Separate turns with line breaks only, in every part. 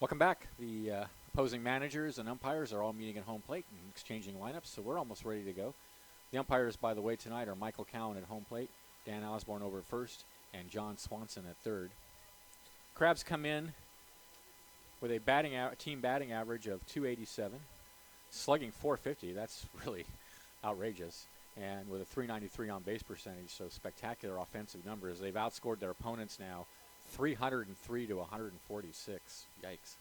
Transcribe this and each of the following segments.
Welcome back. The opposing managers and umpires are all meeting at home plate and exchanging lineups, so we're almost ready to go. The umpires, by the way, tonight are Michael Cowan at home plate, Dan Osborne over at first, and John Swanson at third. Crabs come in with a team batting average of 287, slugging 450. That's really outrageous. And with a 393 on base percentage, so spectacular offensive numbers. They've outscored their opponents now 303 to 146. Yikes.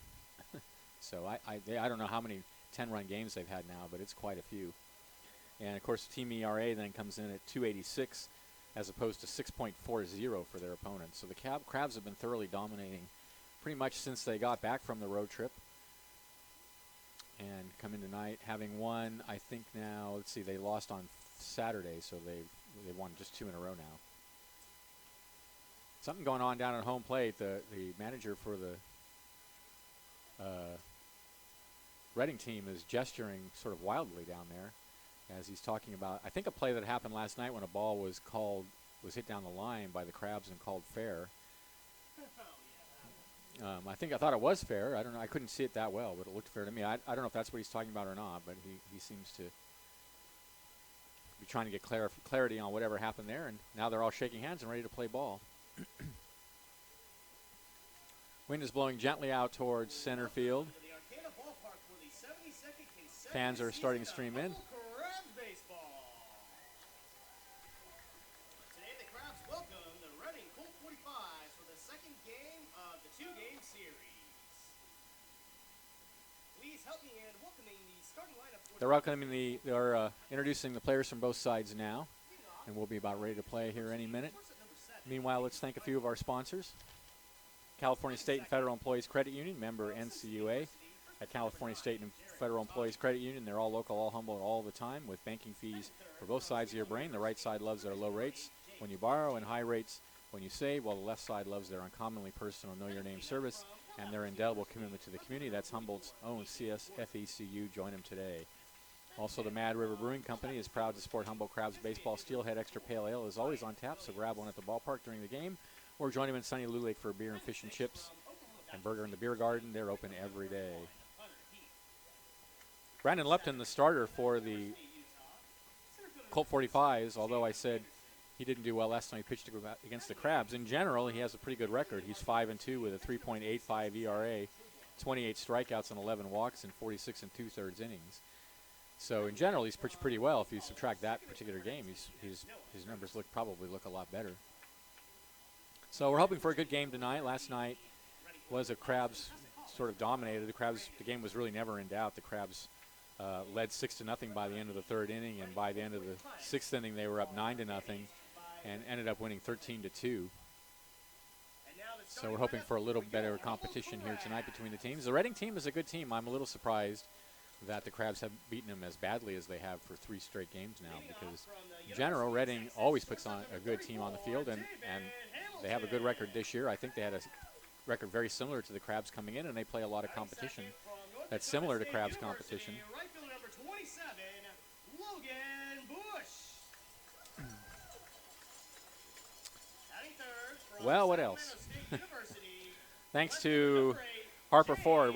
So I don't know how many 10-run games they've had now, but it's quite a few. And, of course, the team ERA then comes in at 286 as opposed to 6.40 for their opponents. So the Crabs have been thoroughly dominating pretty much since they got back from the road trip. And come in tonight having won, I think now, let's see, they lost on Saturday, so they've won just 2 in a row now. Something going on down at home plate. The manager for the Reading team is gesturing sort of wildly down there as he's talking about, I think, a play that happened last night when a ball was hit down the line by the Crabs and called fair. I thought it was fair. I don't know. I couldn't see it that well, but it looked fair to me. I don't know if that's what he's talking about or not, but he seems to be trying to get clarity on whatever happened there, and now they're all shaking hands and ready to play ball. Wind is blowing gently out towards center field. Fans are starting to stream in.
Today the Crabs welcome the Reading Colt 45's for the second game of the 2-game series. Please help me in welcoming the starting lineup.
They're introducing the players from both sides now, and we'll be about ready to play here any minute. Meanwhile, let's thank a few of our sponsors. California State and Federal Employees Credit Union, member NCUA. At California State and Federal Employees Credit Union, they're all local, all humble, all the time with banking fees for both sides of your brain. The right side loves their low rates when you borrow and high rates when you save, while the left side loves their uncommonly personal know-your-name service and their indelible commitment to the community. That's Humboldt's own CSFECU. Join them today. Also, the Mad River Brewing Company is proud to support Humboldt Crabs Baseball. Steelhead Extra Pale Ale is always on tap, so grab one at the ballpark during the game or join them in sunny Lou Lake for a beer and fish and chips and burger in the beer garden. They're open every day. Brandon Lupton, the starter for the Colt 45's, although I said he didn't do well last time he pitched against the Crabs. In general, he has a pretty good record. He's 5-2 with a 3.85 ERA, 28 strikeouts and 11 walks in 46 2/3 innings. So in general, he's pitched pretty well. If you subtract that particular game, his numbers probably look a lot better. So we're hoping for a good game tonight. Last night was a Crabs sort of dominated. The game was really never in doubt. The Crabs led 6-0 by the end of the third inning, and by the end of the sixth inning, they were up 9-0, and ended up winning 13-2. So we're hoping for a little better competition here tonight between the teams. The Reading team is a good team. I'm a little surprised that the Crabs have beaten them as badly as they have for 3 straight games now, because in general, Reading always puts on a good team on the field, and they have a good record this year. I think they had a record very similar to the Crabs coming in, and they play a lot of competition that's similar to Crabs competition. Well, what else? Thanks to Harper Ford,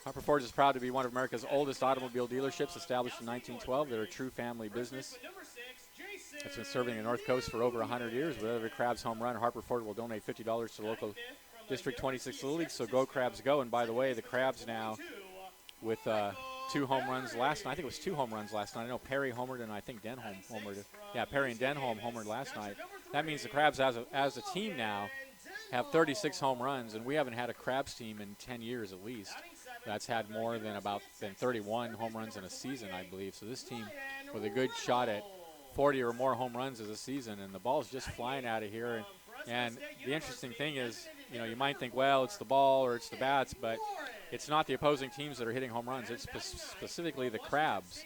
Harper Ford is proud to be one of America's oldest automobile dealerships, established in 1912. They're a true family business. It's been serving the North Coast for over 100 years. With every Crabs home run, Harper Ford will donate $50 to the local District 26 Little League, so go Crabs go. And by the way, the Crabs now with 2 home runs last night. I think it was 2 home runs last night. I know Perry homered and I think Denholm homered. Yeah, Perry and Denholm homered last night. That means the Crabs as a team now have 36 home runs, and we haven't had a Crabs team in 10 years at least that's had more than 31 home runs in a season, I believe. So this team with a good shot at 40 or more home runs as a season, and the ball's just flying out of here. And the interesting thing is, you might think, well, it's the ball or it's the bats, but it's not the opposing teams that are hitting home runs. It's specifically the Crabs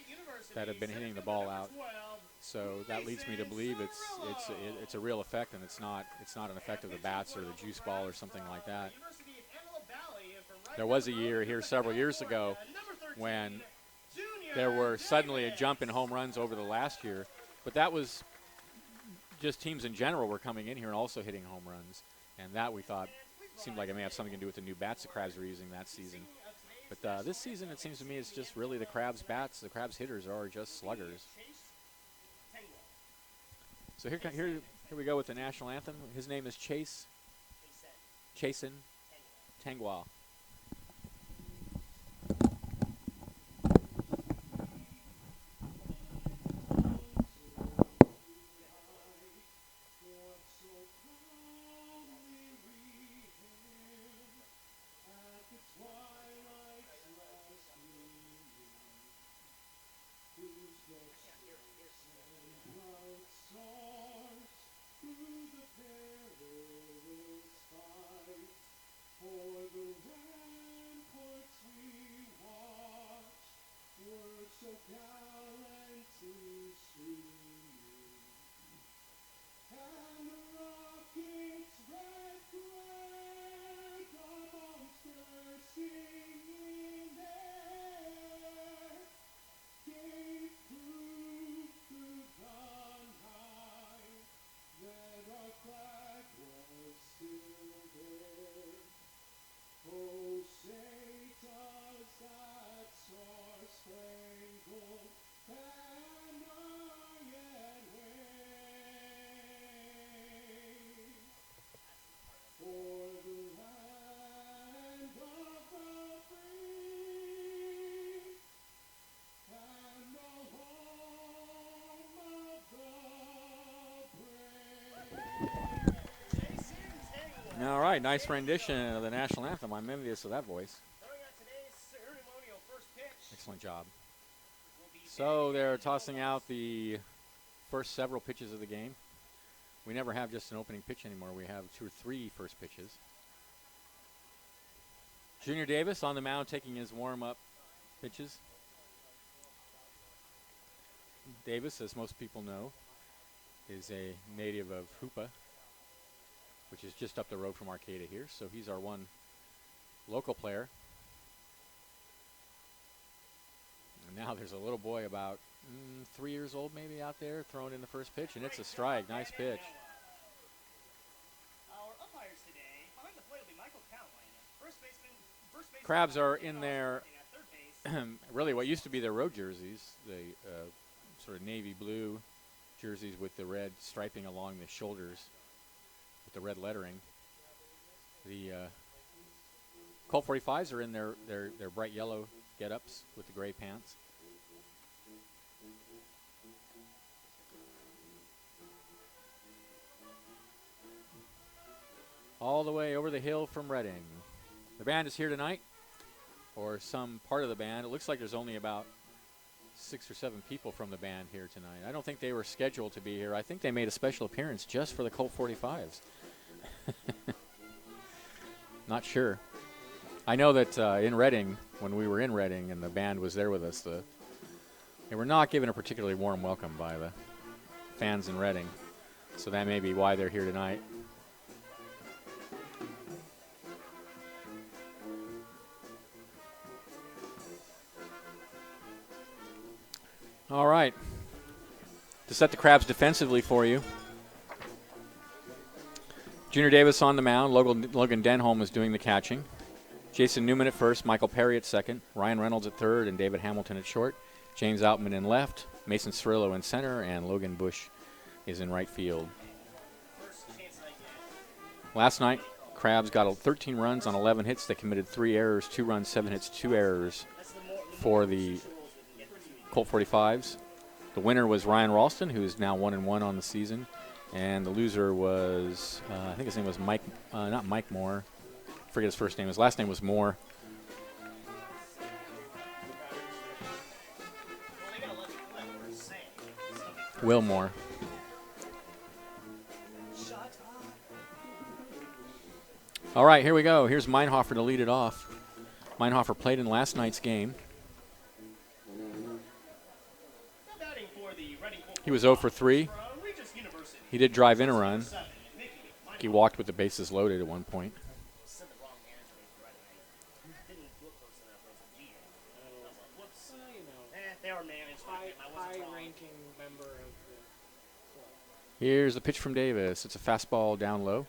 that have been hitting the ball out. So that leads me to believe it's a real effect, and it's not an effect of the bats or the juice ball or something like that. There was a year here several years ago when there were suddenly a jump in home runs over the last year, but that was just teams in general were coming in here and also hitting home runs, and that we thought seemed like it may have something to do with the new bats the Crabs were using that season. But this season, it seems to me, it's just really the Crabs bats. The Crabs hitters are just sluggers. So here we go with the national anthem. His name is Chasen Tangwa. All right, nice rendition of the national anthem. I'm envious of that voice. Excellent job. So they're tossing out the first several pitches of the game. We never have just an opening pitch anymore. We have 2 or 3 first pitches. Junior Davis on the mound taking his warm-up pitches. Davis, as most people know, is a native of Hoopa, which is just up the road from Arcata here. So he's our one local player. And now there's a little boy about 3 years old maybe out there throwing in the first pitch, and it's a strike. Nice pitch. Crabs are in their, really what used to be their road jerseys, the sort of navy blue jerseys with the red striping along the shoulders with the red lettering. The Colt 45's are in their bright yellow get-ups with the gray pants. All the way over the hill from Reading. The band is here tonight, or some part of the band. It looks like there's only about 6 or 7 people from the band here tonight. I don't think they were scheduled to be here. I think they made a special appearance just for the Colt 45's. Not sure. I know that in Reading, when we were in Reading and the band was there with us, they were not given a particularly warm welcome by the fans in Reading. So that may be why they're here tonight. All right. To set the Crabs defensively for you, Junior Davis on the mound. Logan Denholm is doing the catching. Jason Newman at first, Michael Perry at second, Ryan Reynolds at third, and David Hamilton at short. James Outman in left, Mason Cirillo in center, and Logan Bush is in right field. Last night, Crabs got 13 runs on 11 hits. They committed 3 errors, 2 runs, 7 hits, 2 errors for the Colt 45's. The winner was Ryan Ralston, who is now 1-1 on the season. And the loser was, I think his name was Mike, not Mike Moore. I forget his first name. His last name was Moore. Will Moore. All right, here we go. Here's Meinhofer to lead it off. Meinhofer played in last night's game. He was 0 for 3. He did drive in a run. He walked with the bases loaded at one point. Here's the pitch from Davis. It's a fastball down low.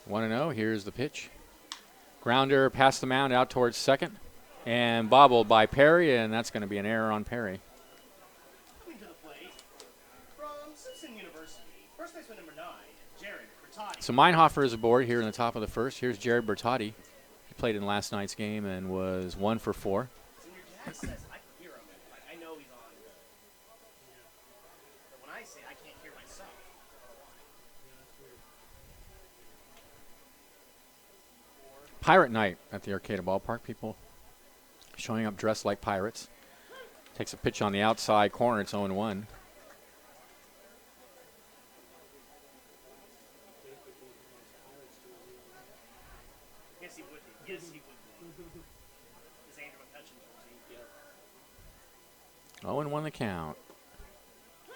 1-0. Here's the pitch. Grounder past the mound out towards second. And bobbled by Perry, and that's going to be an error on Perry.
Coming to the plate from Simpson University, first baseman number 9, Jared Bertotti.
So Meinhofer is aboard here in the top of the first. Here's Jared Bertotti. He played in last night's game and was 1 for 4.
Senior Jack says I can hear him. Like, I know he's on. But when I say I can't hear myself.
Pirate night at the Arcata Ballpark. People showing up dressed like pirates. Takes a pitch on the outside corner. It's 0-1.
Yes, he would be. Yes, he would be. His Andrew McCutcheon jersey.
0-1 the count.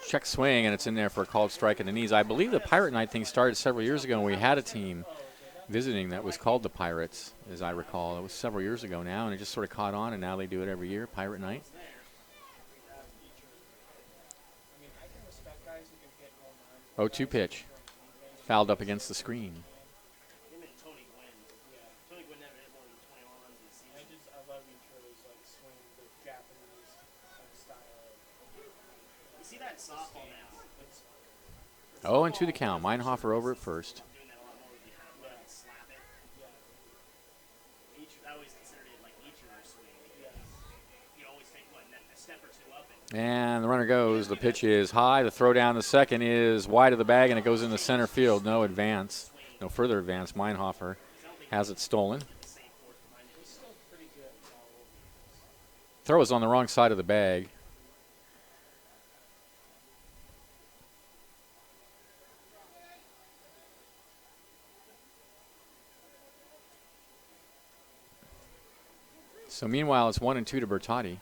Check swing, and it's in there for a called strike in the knees. I believe the Pirate Night thing started several years ago, and we had a team visiting that was called the Pirates, as I recall. It was several years ago now, and it just sort of caught on, and now they do it every year, Pirate Night. 0-2 pitch. Fouled up against the screen.
Him and Tony Gwynn. Tony Gwynn never hit more than 20 home runs in the season.
I love Ichiro's like swing, the Japanese style.
You see that softball now?
0-2 the count. Meinhofer over at first.
Doing that a lot more with the hand, slap it. I always considered it like Ichiro's swing. You always take a step or two up.
And the runner goes. The pitch is high. The throw down the second is wide of the bag, and it goes into center field. No advance. No further advance. Meinhofer has it stolen. Throw is on the wrong side of the bag. So meanwhile, it's 1-2 to Bertotti.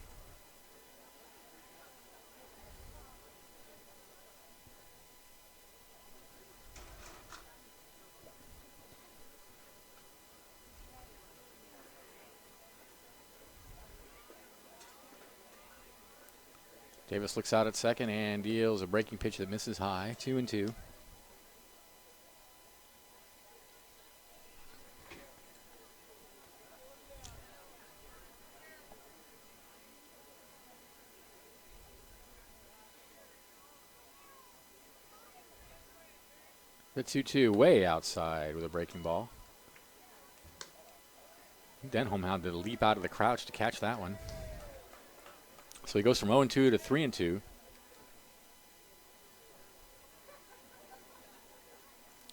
Davis looks out at second and deals a breaking pitch that misses high. 2-2. The 2-2 way outside with a breaking ball. Denholm had to leap out of the crouch to catch that one. So he goes from 0-2 to 3-2.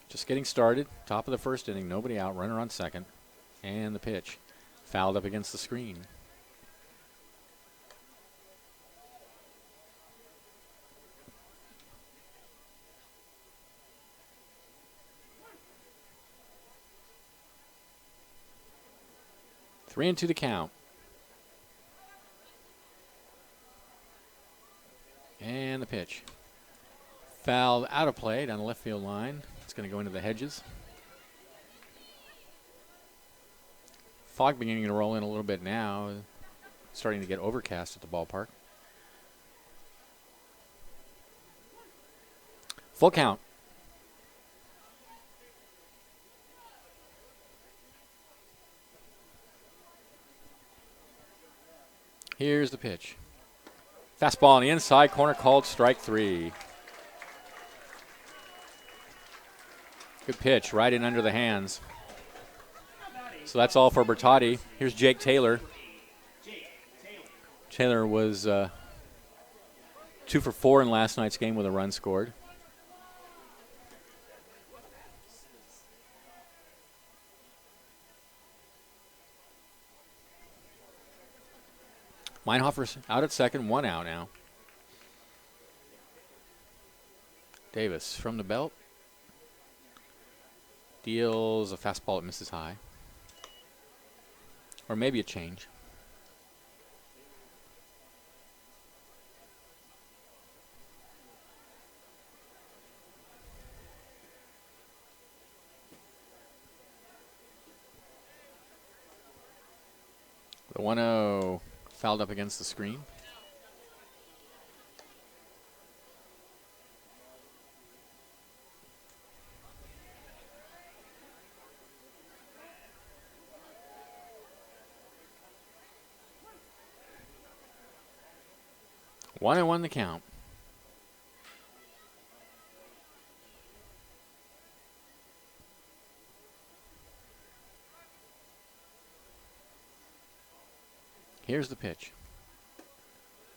Just getting started. Top of the first inning. Nobody out. Runner on second. And the pitch. Fouled up against the screen. Three and two the count. And the pitch. Fouled out of play down the left field line. It's going to go into the hedges. Fog beginning to roll in a little bit now. Starting to get overcast at the ballpark. Full count. Here's the pitch. Fastball on the inside corner called strike 3. Good pitch, right in under the hands. So that's all for Bertotti. Here's Jake Taylor. Taylor was 2 for 4 in last night's game with a run scored. Meinhofer's out at second, 1 out now. Davis from the belt. Deals a fastball that misses high. Or maybe a change. The 1-0 fouled up against the screen. 1-1 the count. Here's the pitch.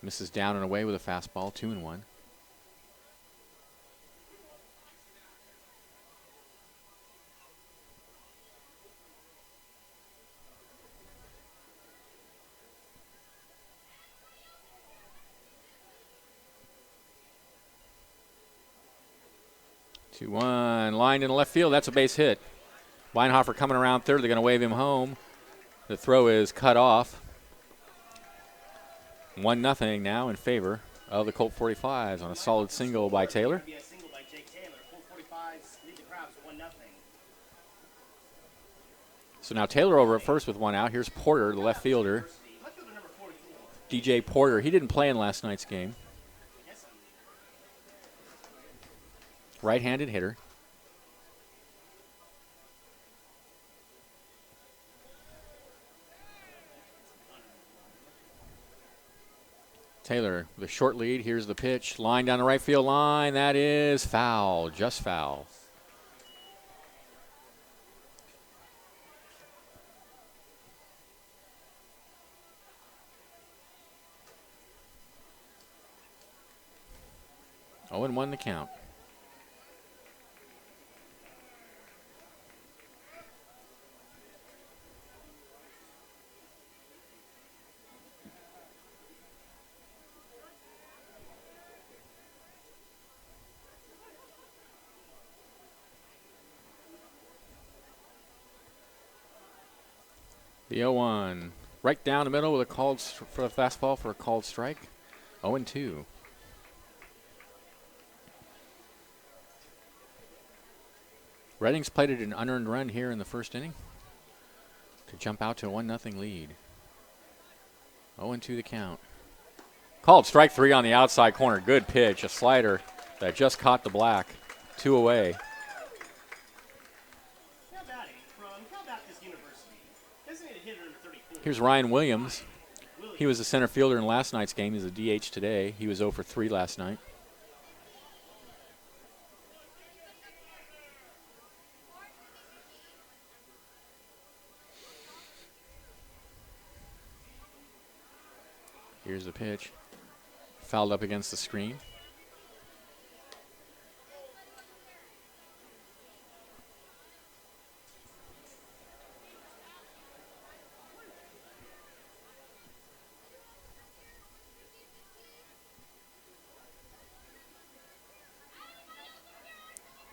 Misses down and away with a fastball, 2-1. Two one, lined in left field. That's a base hit. Weinhofer coming around third. They're going to wave him home. The throw is cut off. 1-0 now in favor of the Colt 45's on a solid single by Taylor.
Be a single by Jake Taylor. Colt 45's lead the Crabs 1-0.
So now Taylor over at first with one out. Here's Porter, the left fielder.
Left fielder number 44.
DJ Porter. He didn't play in last night's game. Right-handed hitter. Taylor with a short lead. Here's the pitch. Line down the right field line. That is foul. Just foul. Oh, and 1 the count. The 0-1. Right down the middle with a called for a fastball for a called strike. 0-2. Redding's played it an unearned run here in the first inning to jump out to a 1-0 lead. 0-2 the count. Called strike 3 on the outside corner. Good pitch. A slider that just caught the black. 2 away.
Now batting from Cal Baptist University. Designated hitter number 34.
Here's Ryan Williams. He was the center fielder in last night's game. He's a DH today. He was 0 for 3 last night. Here's the pitch. Fouled up against the screen.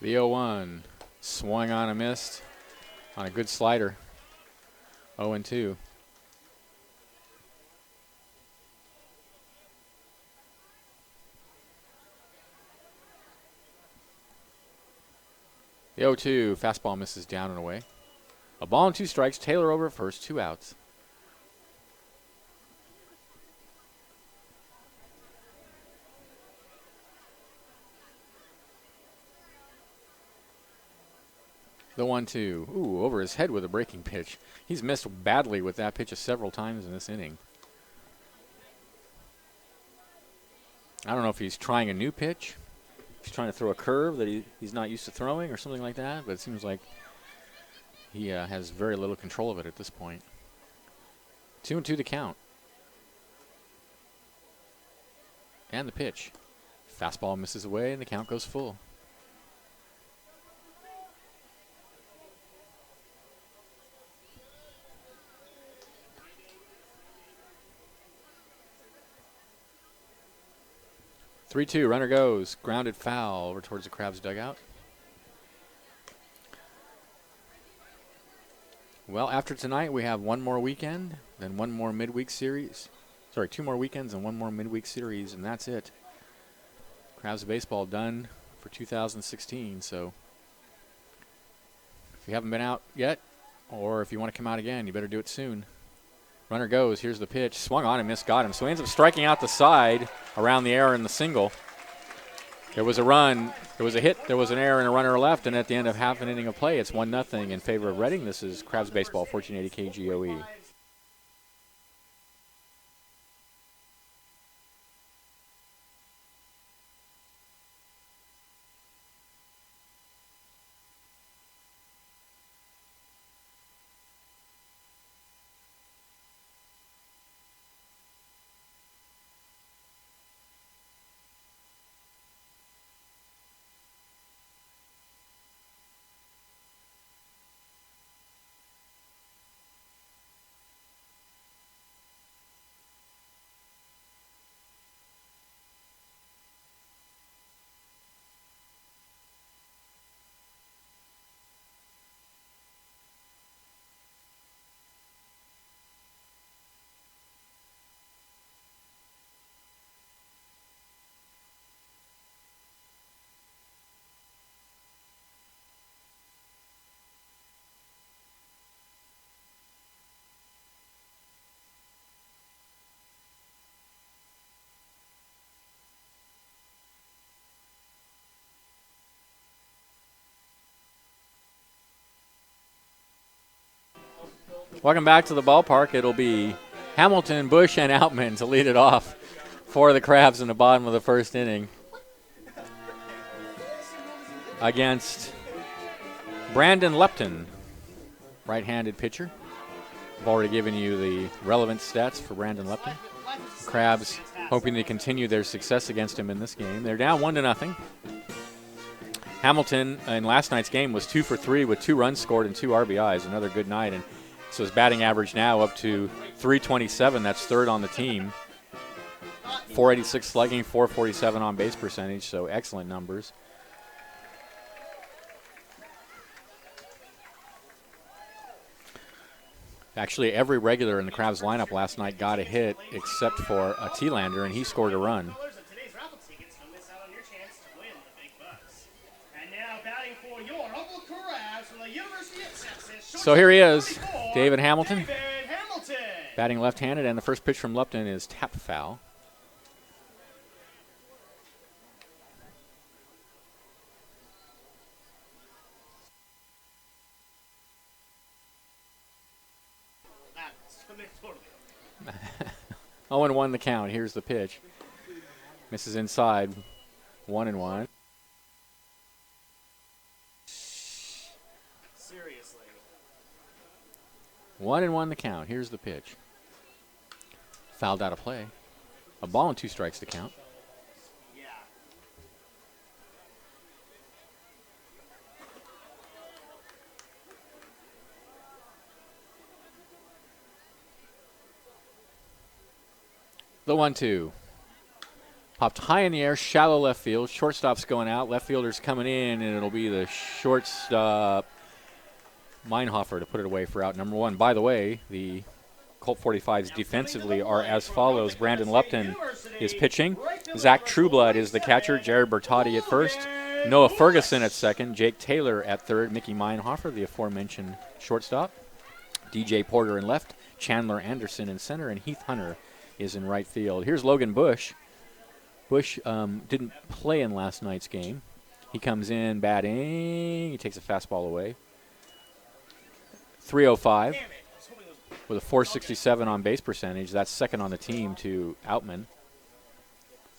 The 0-1 swung on a missed on a good slider. 0-2. The 0-2 fastball misses down and away. A ball and 2 strikes. Taylor over at first, 2 outs. The 1-2. Ooh, over his head with a breaking pitch. He's missed badly with that pitch several times in this inning. I don't know if he's trying a new pitch. He's trying to throw a curve that he's not used to throwing or something like that, but it seems like he has very little control of it at this point. 2-2 the count. And the pitch. Fastball misses away and the count goes full. Three-two, runner goes. Grounded foul over towards the Crabs dugout. Well, after tonight, we have one more weekend, then one more midweek series. Sorry, 2 more weekends and 1 more midweek series, and that's it. Crabs baseball done for 2016, so if you haven't been out yet, or if you want to come out again, you better do it soon. Runner goes. Here's the pitch. Swung on and missed. Got him. So he ends up striking out the side around the error in the single. There was a run. There was a hit. There was an error and a runner left. And at the end of half an inning of play, it's 1-0 in favor of Reading. This is Crabs Baseball, 1480 KGOE. Welcome back to the ballpark. It'll be Hamilton, Bush, and Outman to lead it off for the Crabs in the bottom of the first inning against Brandon Lepton, right-handed pitcher. I've already given you the relevant stats for Brandon Lepton. Crabs hoping to continue their success against him in this game. They're down 1-0. Hamilton in last night's game was 2 for 3 with 2 runs scored and 2 RBIs. Another good night, and so his batting average now up to .327. That's third on the team. .486 slugging, .447 on base percentage. So excellent numbers. Actually, every regular in the Crabs lineup last night got a hit except for a T-lander, and he scored a run. So here he is, David Hamilton, batting left-handed, and the first pitch from Lepton is tap foul. Oh, 0-1 the count. Here's the pitch. Misses inside. 1-1.
Seriously.
1-1 the count. Here's the pitch. Fouled out of play. A ball and 2 strikes to count.
Yeah.
The 1-2. Popped high in the air, shallow left field. Shortstop's going out. Left fielder's coming in, and it'll be the shortstop, Meinhofer, to put it away for out number 1. By the way, the Colt 45's defensively are as follows. Brandon Lepton is pitching. Zach Trueblood is the catcher. Jared Bertotti at first. Noah Ferguson at second. Jake Taylor at third. Mickey Meinhofer, the aforementioned shortstop. DJ Porter in left. Chandler Anderson in center. And Heath Hunter is in right field. Here's Logan Bush. Bush didn't play in last night's game. He comes in batting. He takes a fastball away. 305 with a .467 on base percentage. That's second on the team to Outman.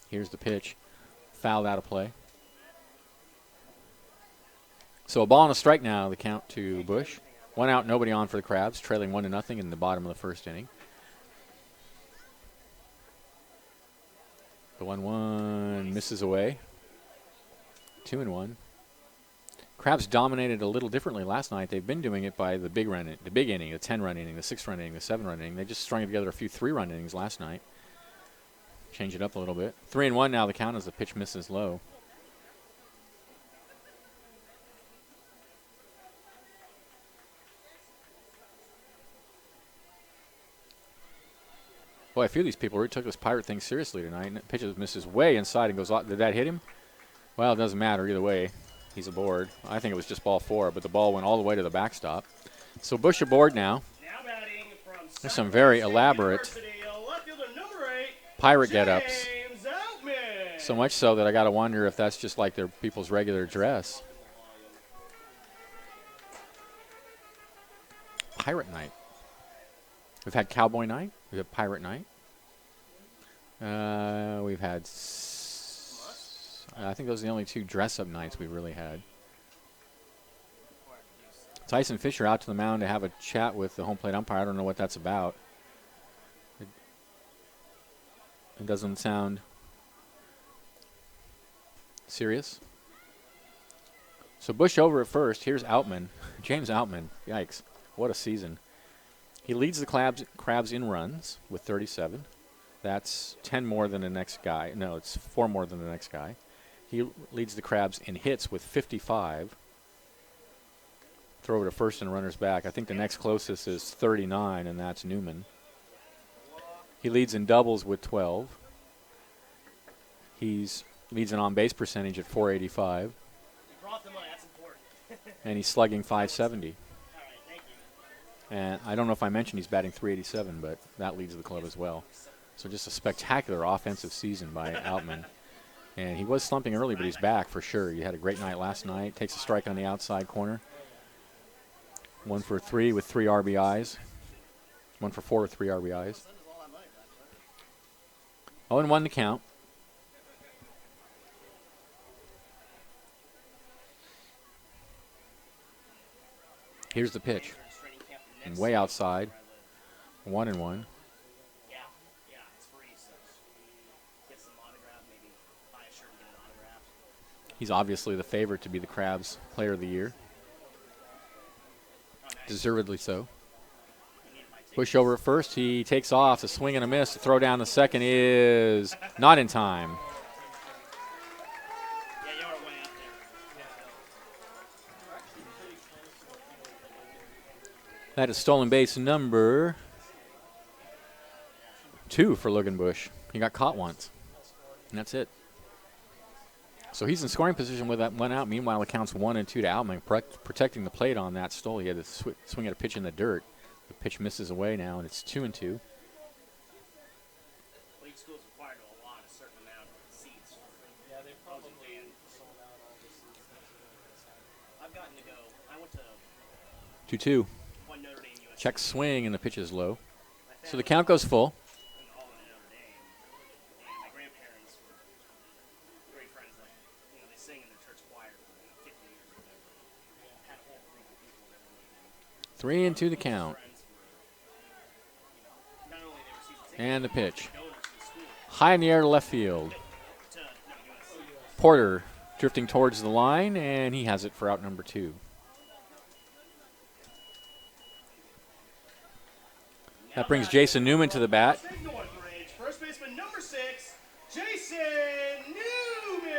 Here's the pitch. Fouled out of play. So a ball and a strike now, the count to Bush. 1 out, nobody on for the Crabs, trailing 1-0 in the bottom of the first inning. The 1-1 misses away. 2-1. Crabs dominated a little differently last night. They've been doing it by the big inning, the 10-run inning, the 6-run inning, the 7-run inning. They just strung together a few 3-run innings last night. Change it up a little bit. 3-1 now the count as the pitch misses low. Boy, a few of these people really took this Pirate thing seriously tonight. And pitches misses way inside and goes off. Did that hit him? Well, it doesn't matter either way. He's aboard. I think it was just ball 4, but the ball went all the way to the backstop. So Bush aboard now. There's some very elaborate Pirate get-ups. So much so that I got to wonder if that's just like their people's regular dress. Pirate night. We've had Cowboy night. We've had Pirate night. We've had, I think those are the only 2 dress-up nights we've really had. Tyson Fisher out to the mound to have a chat with the home plate umpire. I don't know what that's about. It doesn't sound serious. So Bush over at first. Here's Outman. James Outman. Yikes. What a season. He leads the Crabs in runs with 37. That's 10 more than the next guy. No, it's 4 more than the next guy. He leads the Crabs in hits with 55. Throw it to first and runners back. I think the next closest is 39, and that's Newman. He leads in doubles with 12. He's leads an on-base percentage at .485. And he's slugging .570. And I don't know if I mentioned he's batting .387, but that leads the club as well. So just a spectacular offensive season by Outman. And he was slumping early, but he's back for sure. He had a great night last night. Takes a strike on the outside corner. 1 for 3 with 3 RBIs. 1 for 4 with 3 RBIs. 0-1 the count. Here's the pitch. And way outside. 1-1. He's obviously the favorite to be the Crabs Player of the Year. Deservedly so. Bush over at first. He takes off. A swing and a miss. The throw down the second is not in time. That is stolen base number 2 for Logan Bush. He got caught once, and that's it. So he's in scoring position with that one out. Meanwhile, it counts 1 and 2 to Outman, protecting the plate on that stole. He had to swing at a pitch in the dirt. The pitch misses away now, and it's 2 and 2.
League schools required a lot, a certain amount of seats.
Yeah, they probably sold out all the seats.
I've gotten to go. I went to
2-2.
one Notre Dame USC.
Check swing, and the pitch is low. So the count goes full.
All in Notre Dame. And my grandparents were great friends. Like, you know, they sang in their church choir for 50 years or whatever. Had a whole group of people that were
3 and 2 the count.
not only they were season ticket
And the pitch.
donors to the school
High in the air to left field.
to USC.
Porter drifting towards the line, and he has it for out number 2. That brings Jason Newman to the bat.
Northridge, first baseman number 6, Jason Newman.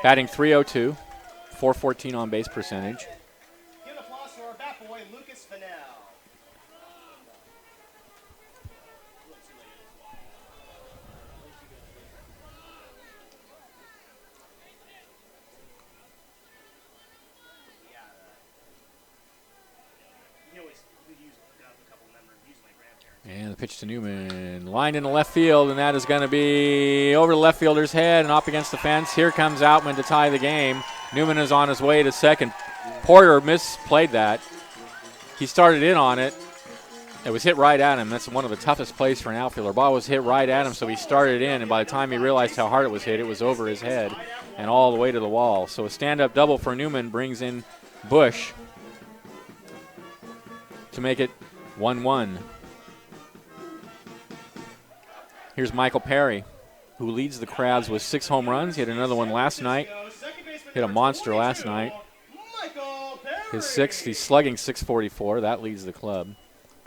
Batting .302, .414 on base percentage.
Give an applause to our bat boy, Lucas Fennell.
And the pitch to Newman. Lined into left field, and that is going to be over the left fielder's head and up against the fence. Here comes Outman to tie the game. Newman is on his way to second. Porter misplayed that. He started in on it. It was hit right at him. That's one of the toughest plays for an outfielder. Ball was hit right at him, so he started in, and by the time he realized how hard it was over his head and all the way to the wall. So a stand-up double for Newman brings in Bush to make it 1-1. Here's Michael Perry, who leads the Crabs with 6 home runs. He had another one last night. Hit a monster last night. His 6th, he's slugging .644. That leads the club.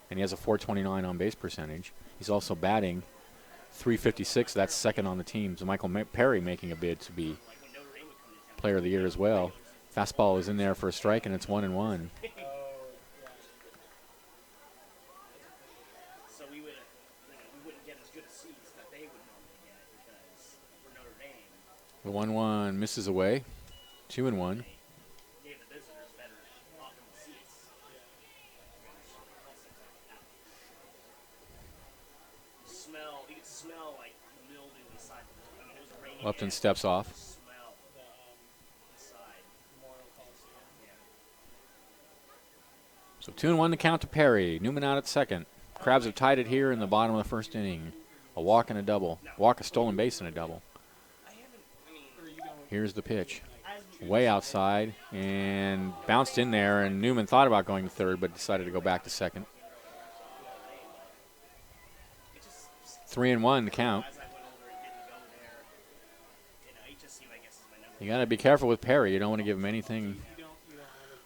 And he has a .429 on base percentage. He's also batting .356. That's second on the team. So Michael Perry making a bid to be Player of the Year as well. Fastball is in there for a strike, and it's 1-1.
So we wouldn't get as good a seats that they would normally get because we're Notre Dame.
The 1-1 misses away. 2-1.
Gave the visitors better optimal seats. You could smell like mildew inside the building. It was raining.
Upton steps off.
Smell inside.
So 2-1 to count to Perry. Newman out at second. Crabs have tied it here in the bottom of the first inning. A walk and a double. Walk, a stolen base, and a double. Here's the pitch. Way outside and bounced in there, and Newman thought about going to third but decided to go back to second. 3-1 the count. You got to be careful with Perry. You don't want to give him anything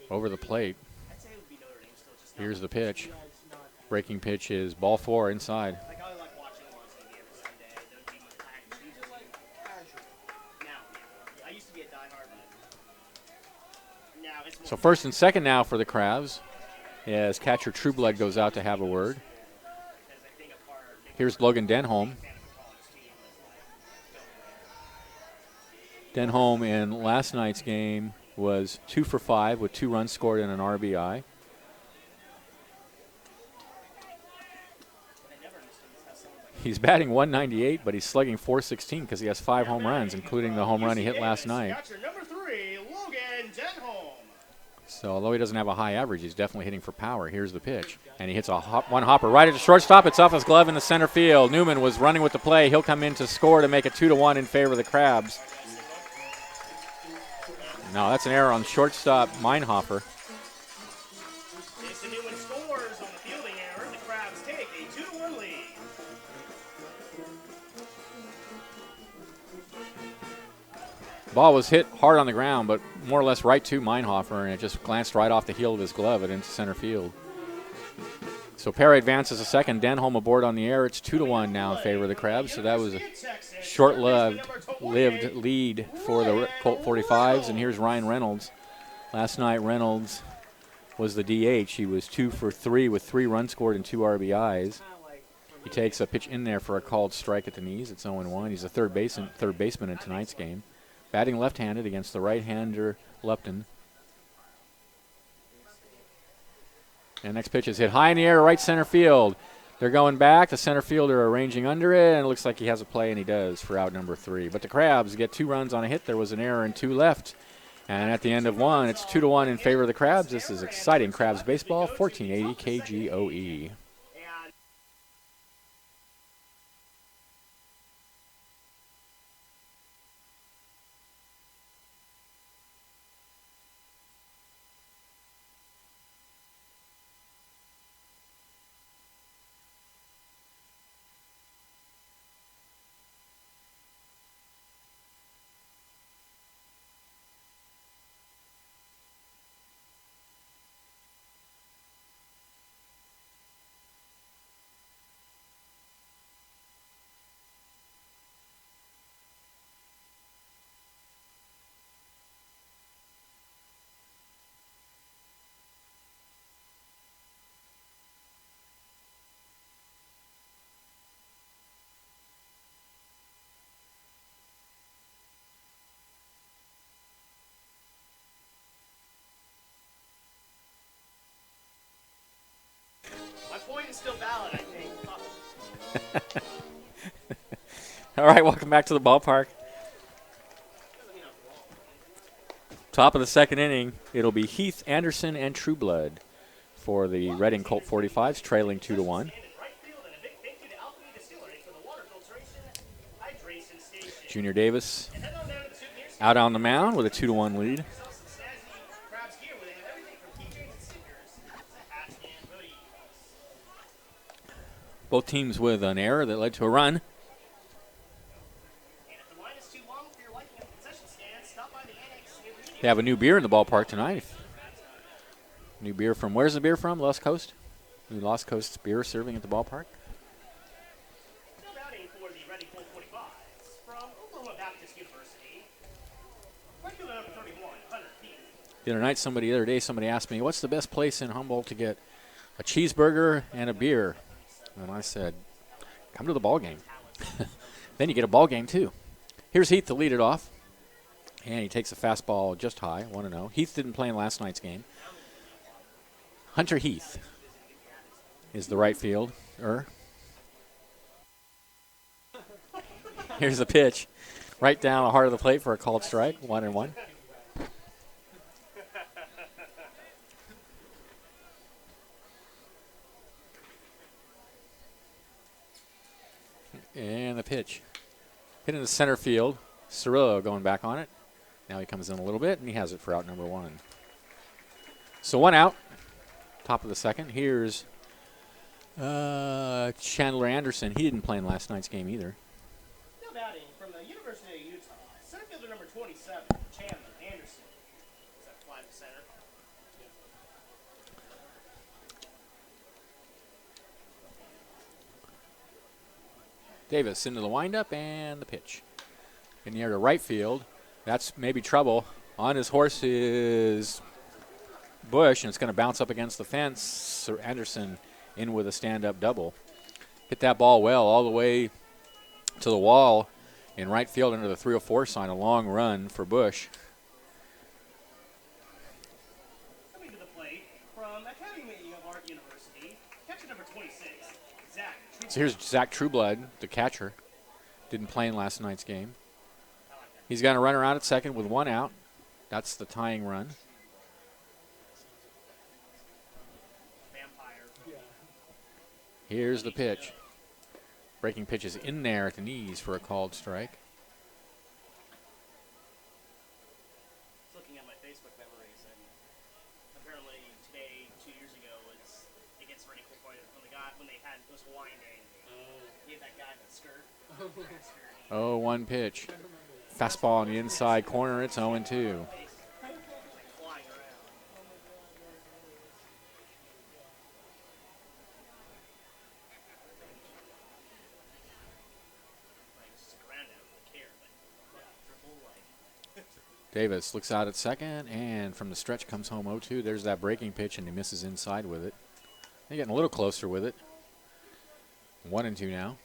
over the plate. Here's the pitch. Breaking pitch is ball 4 inside. So first and second now for the Crabs as catcher Trueblood goes out to have a word. Here's Logan Denholm. Denholm in last night's game was 2 for 5 with 2 runs scored and an RBI. He's batting .198, but he's slugging .416 because he has 5 home runs, including the home run he hit last night. So although he doesn't have a high average, he's definitely hitting for power. Here's the pitch. And he hits a one hopper right at the shortstop. It's off his glove in the center field. Newman was running with the play. He'll come in to score to make it 2-1 in favor of the Crabs. No, that's an error on shortstop Meinhofer.
Jason Newman scores on the fielding error. The Crabs take a 2-1 lead.
Ball was hit hard on the ground, but more or less right to Meinhofer, and it just glanced right off the heel of his glove and into center field. So Perry advances a second. Denholm aboard on the air. It's 2-1 now in favor of the Crabs. So that was a short-lived lead for the Colt 45's. And here's Ryan Reynolds. Last night, Reynolds was the DH. He was 2 for 3 with 3 runs scored and 2 RBIs. He takes a pitch in there for a called strike at the knees. It's 0-1. He's a third baseman in tonight's game. Batting left-handed against the right-hander Lupton. And next pitch is hit high in the air, right center field. They're going back. The center fielder arranging under it, and it looks like he has a play, and he does for out number 3. But the Crabs get 2 runs on a hit. There was an error and 2 left. And at the end of 1, it's 2-1 in favor of the Crabs. This is exciting Crabs baseball, 1480 KGOE.
My point is still valid, I think.
All right, welcome back to the ballpark. Top of the second inning, it'll be Heath, Anderson, and Trueblood for the Reading Colt 45's, trailing 2-1. Junior Davis out on the mound with a 2-1 lead. Both teams with an error that led to a run. They have a new beer in the ballpark tonight. New beer from, where's the beer from? Lost Coast? New Lost Coast beer serving at the ballpark. The other day, somebody asked me, what's the best place in Humboldt to get a cheeseburger and a beer? And I said, come to the ball game. Then you get a ball game, too. Here's Heath to lead it off. And he takes a fastball just high, 1-0. Heath didn't play in last night's game. Hunter Heath is the right fielder. Here's the pitch. Right down the heart of the plate for a called strike, 1-1. And the pitch. Hit into center field. Cirillo going back on it. Now he comes in a little bit, and he has it for out number 1. So 1 out. Top of the second. Here's Chandler Anderson. He didn't play in last night's game either.
Still batting from the University of Utah. Center fielder number 27, Chandler Anderson. Is that fly to center?
Davis into the windup and the pitch. In the air to right field. That's maybe trouble. On his horse is Bush, and it's going to bounce up against the fence. Sir Anderson in with a stand-up double. Hit that ball well all the way to the wall in right field under the 304 sign. A long run for Bush.
Coming to the plate from Academy of Art University, catcher number 26, Zach Trueblood.
So here's Zach Trueblood, the catcher. Didn't play in last night's game. He's got a runner out at second with 1 out. That's the tying run. Here's the pitch. Breaking pitch is in there at the knees for a called strike.
Looking at my Facebook memories, and apparently today, 2 years ago, was it gets ready for when they had it was Hawaiian Day. And he had that guy in the skirt.
0-1 pitch. Fastball on the inside corner. It's 0-2. Davis looks out at second, and from the stretch comes home 0-2. There's that breaking pitch, and he misses inside with it. They're getting a little closer with it. 1-2 now.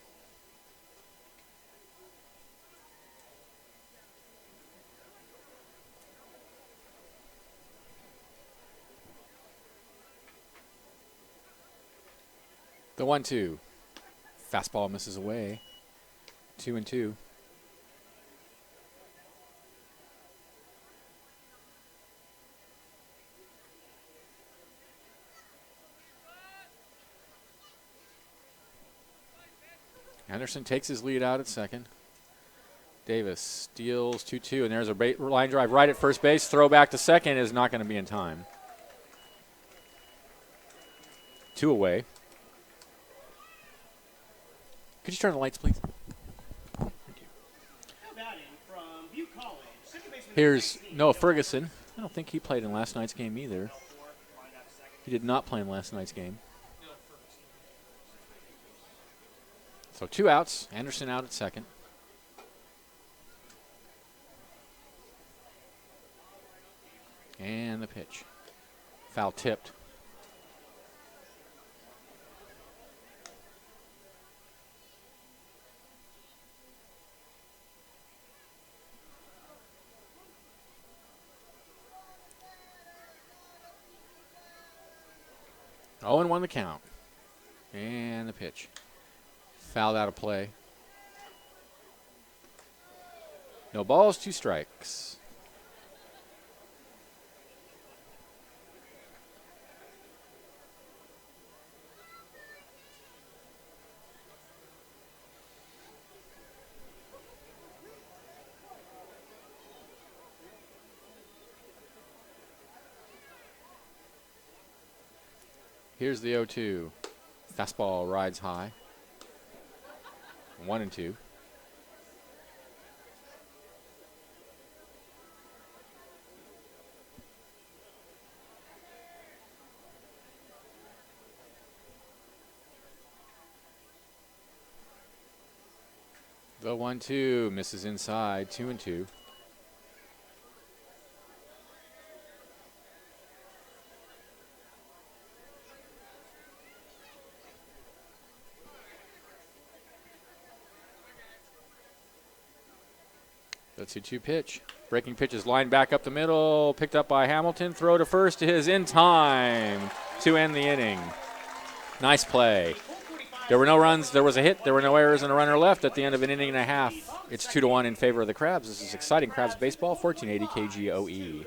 The 1-2. Fastball misses away. 2-2. Anderson takes his lead out at second. Davis steals 2-2, and there's a line drive right at first base. Throw back to second is not going to be in time. 2 away. Could you turn the lights, please? Thank you. Here's Noah Ferguson. I don't think he played in last night's game either. He did not play in last night's game. So 2 outs. Anderson out at second. And the pitch. Foul tipped. Oh, and 1 the count. And the pitch. Fouled out of play. No balls, 2 strikes. Here's the 0-2. Fastball rides high. 1-2. The 1-2 misses inside. 2-2. The 2-2 pitch. Breaking pitch is lined back up the middle. Picked up by Hamilton. Throw to first is in time to end the inning. Nice play. There were no runs. There was a hit. There were no errors and a runner left at the end of an inning and a half. It's 2-1 in favor of the Crabs. This is exciting Crabs baseball. 1480 KGOE.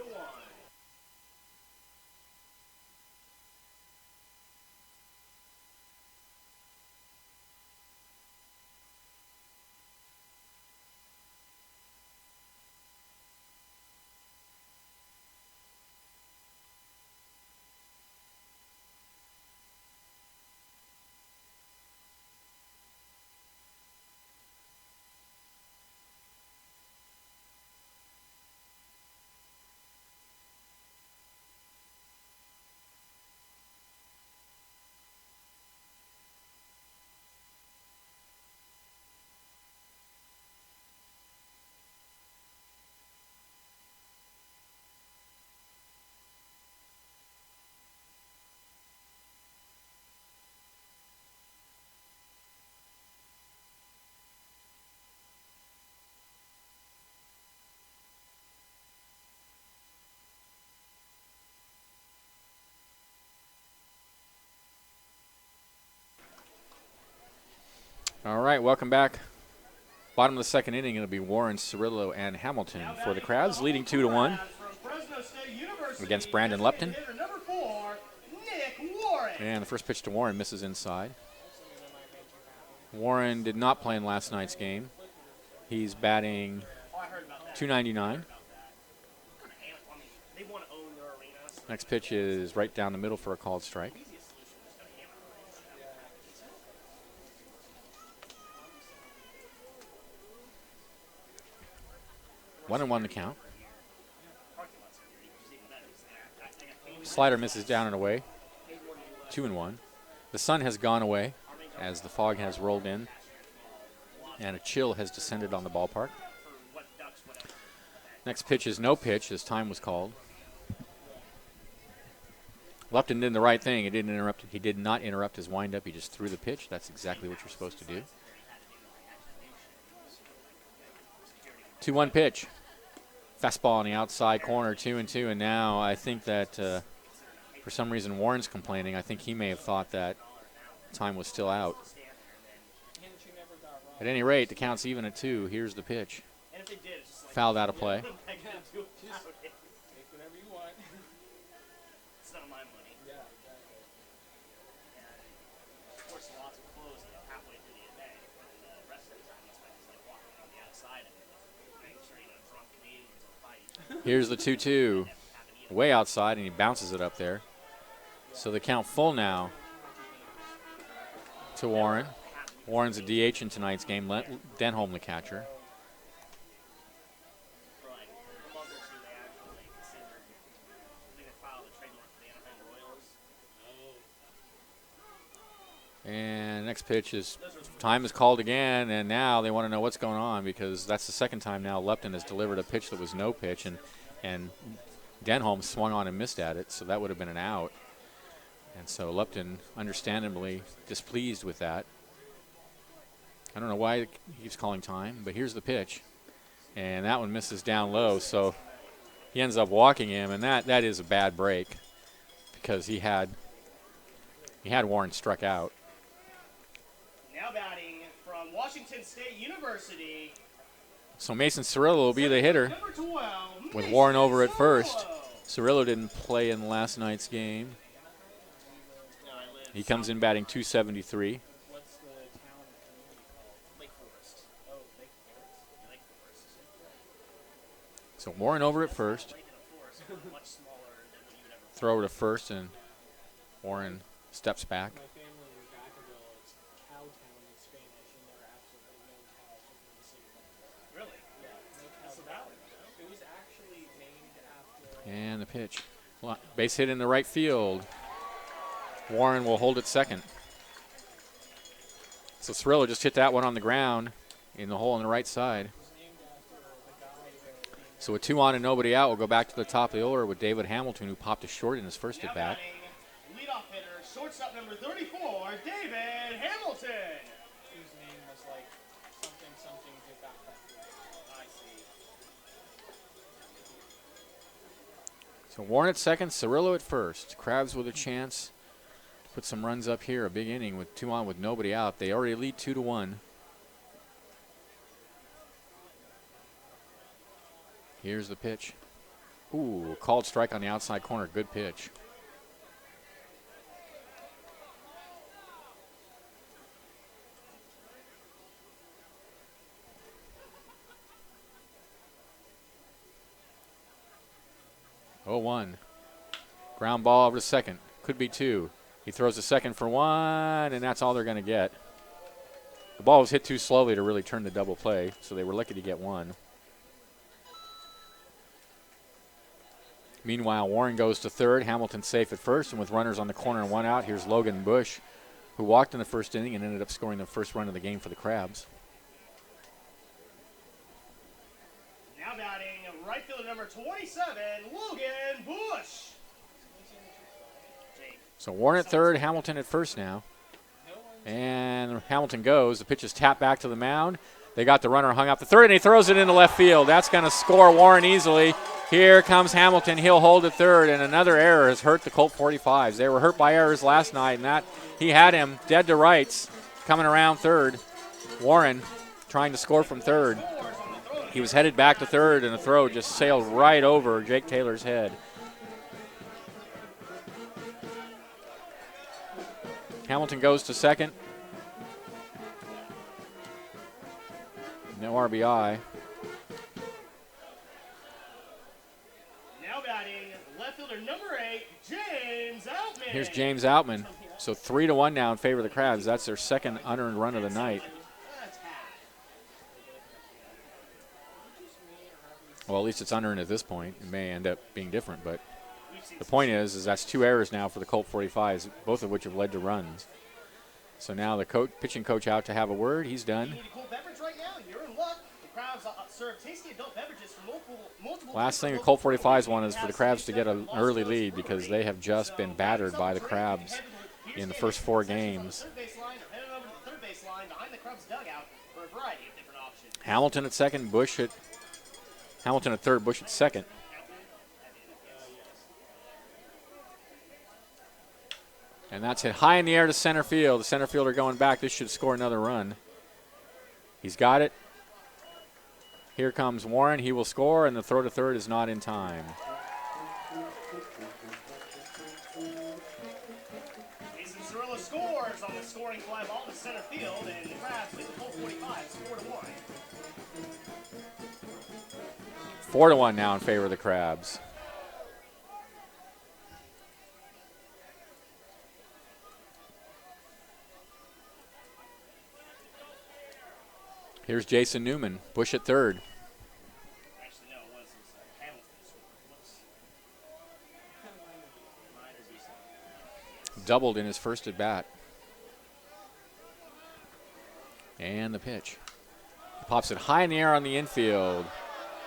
All right, welcome back. Bottom of the second inning, it'll be Warren, Cirillo, and Hamilton for the Crabs, leading 2-1 against Brandon Lupton. And the first pitch to Warren misses inside. Warren did not play in last night's game. He's batting
Oh, I heard about that.
299.
They want to own their arena. So
Next pitch is right down the middle for a called strike.
the easiest solution is to hammer it.
1-1 the count.
Parking lots are here. You can see them better. I got
Slider misses down and away. 2-1. The sun has gone away as the fog has rolled in, and a chill has descended on the ballpark. Next pitch is no pitch, as time was called. Lupton did the right thing. He did not interrupt his windup. He just threw the pitch. That's exactly what you're supposed to do. 2-1 pitch. Fastball on the outside corner, 2-2. And now I think that for some reason Warren's complaining. I think he may have thought that time was still out. At any rate, the count's even at 2. Here's the pitch. Fouled out of play.
Take whatever you want.
It's not my money.
Yeah, exactly.
And of course, the lots are closed halfway through the day. And the rest of the time, it's like walking on the outside and making sure you don't drunk Canadians or fight.
Here's the 2-2. Way outside, and he bounces it up there. So the count full now to Warren. Warren's a DH in tonight's game. Denholm the catcher.
Right. A month or two, they actually considered, I think they filed a trademark for the Anaheim Royals.
And next pitch is time is called again, and now they want to know what's going on because that's the second time now Lupton has delivered a pitch that was no pitch, and Denholm swung on and missed at it, so that would have been an out. And so Lupton, understandably displeased with that. I don't know why he keeps calling time, but here's the pitch. And that one misses down low, so he ends up walking him, and that is a bad break because he had Warren struck out.
Now batting from Washington State University.
So Mason Cirillo will be the hitter
Number 12,
with Warren over at first.
Cirillo.
Cirillo didn't play in last night's game. He comes in batting 273.
What's the town and community called?
Lake Forest.
Oh, Lake Forest.
Lake Forest.
So Warren over at first.
Lake and a forest are much smaller than what you would ever
Throw to first, and Warren steps back.
My family in Vacaville, it's Cowtown in Spanish, and there are absolutely no cows within the city limits.
Really?
Yeah, no cows.
It's a valley,
It was actually named after.
And the pitch. Base hit in the right field. Warren will hold it second. So Cirillo just hit that one on the ground in the hole on the right side.
It was named after the guy that.
So with 2 on and nobody out, we'll go back to the top of the order with David Hamilton, who popped a short in his first
Now
at bat.
batting, leadoff hitter, shortstop number 34, David Hamilton.
Whose name was like something de Vacaville.
I see.
So Warren at second, Cirillo at first. Crabs with a chance to put some runs up here. A big inning with 2 on with nobody out. They already lead 2-1. Here's the pitch. Ooh, called strike on the outside corner. Good pitch. Oh, 1. Ground ball over to second. Could be 2. He throws a second for 1, and that's all they're going to get. The ball was hit too slowly to really turn the double play, so they were lucky to get 1. Meanwhile, Warren goes to third. Hamilton safe at first, and with runners on the corner and 1 out, here's Logan Bush, who walked in the first inning and ended up scoring the first run of the game for the Crabs.
Now batting, right fielder number 27, Logan Bush.
So Warren at third, Hamilton at first now. And Hamilton goes. The pitch is tapped back to the mound. They got the runner hung up the third, and he throws it into left field. That's going to score Warren easily. Here comes Hamilton. He'll hold at third, and another error has hurt the Colt 45's. They were hurt by errors last night, and that he had him dead to rights coming around third. Warren trying to score from third. He was headed back to third, and the throw just sailed right over Jake Taylor's head. Hamilton goes to second. RBI.
Now batting left fielder number 8, James Outman.
Here's James Outman. So 3-1 now in favor of the Crabs. That's their second unearned run of the night. Well, at least it's unearned at this point. It may end up being different, but the point is that's 2 errors now for the Colt 45s, both of which have led to runs. So now the pitching coach out to have a word. He's done. Last thing the Colt 45s want is for the Crabs to get an early lead because they have just been battered by the Crabs in the first 4 games. Hamilton at second, Hamilton at third, Bush at second. And that's hit high in the air to center field. The center fielder going back. This should score another run. He's got it. Here comes Warren. He will score, and the throw to third is not in time.
Jason Cirillo scores on the scoring fly ball to center field, and the Crabs lead the Colt 45s 4-1.
4-1 now in favor of the Crabs. Here's Jason Newman. Bush at third.
Actually, no, it was Hamilton. Whoops.
Doubled in his first at bat. And the pitch. Pops it high in the air on the infield.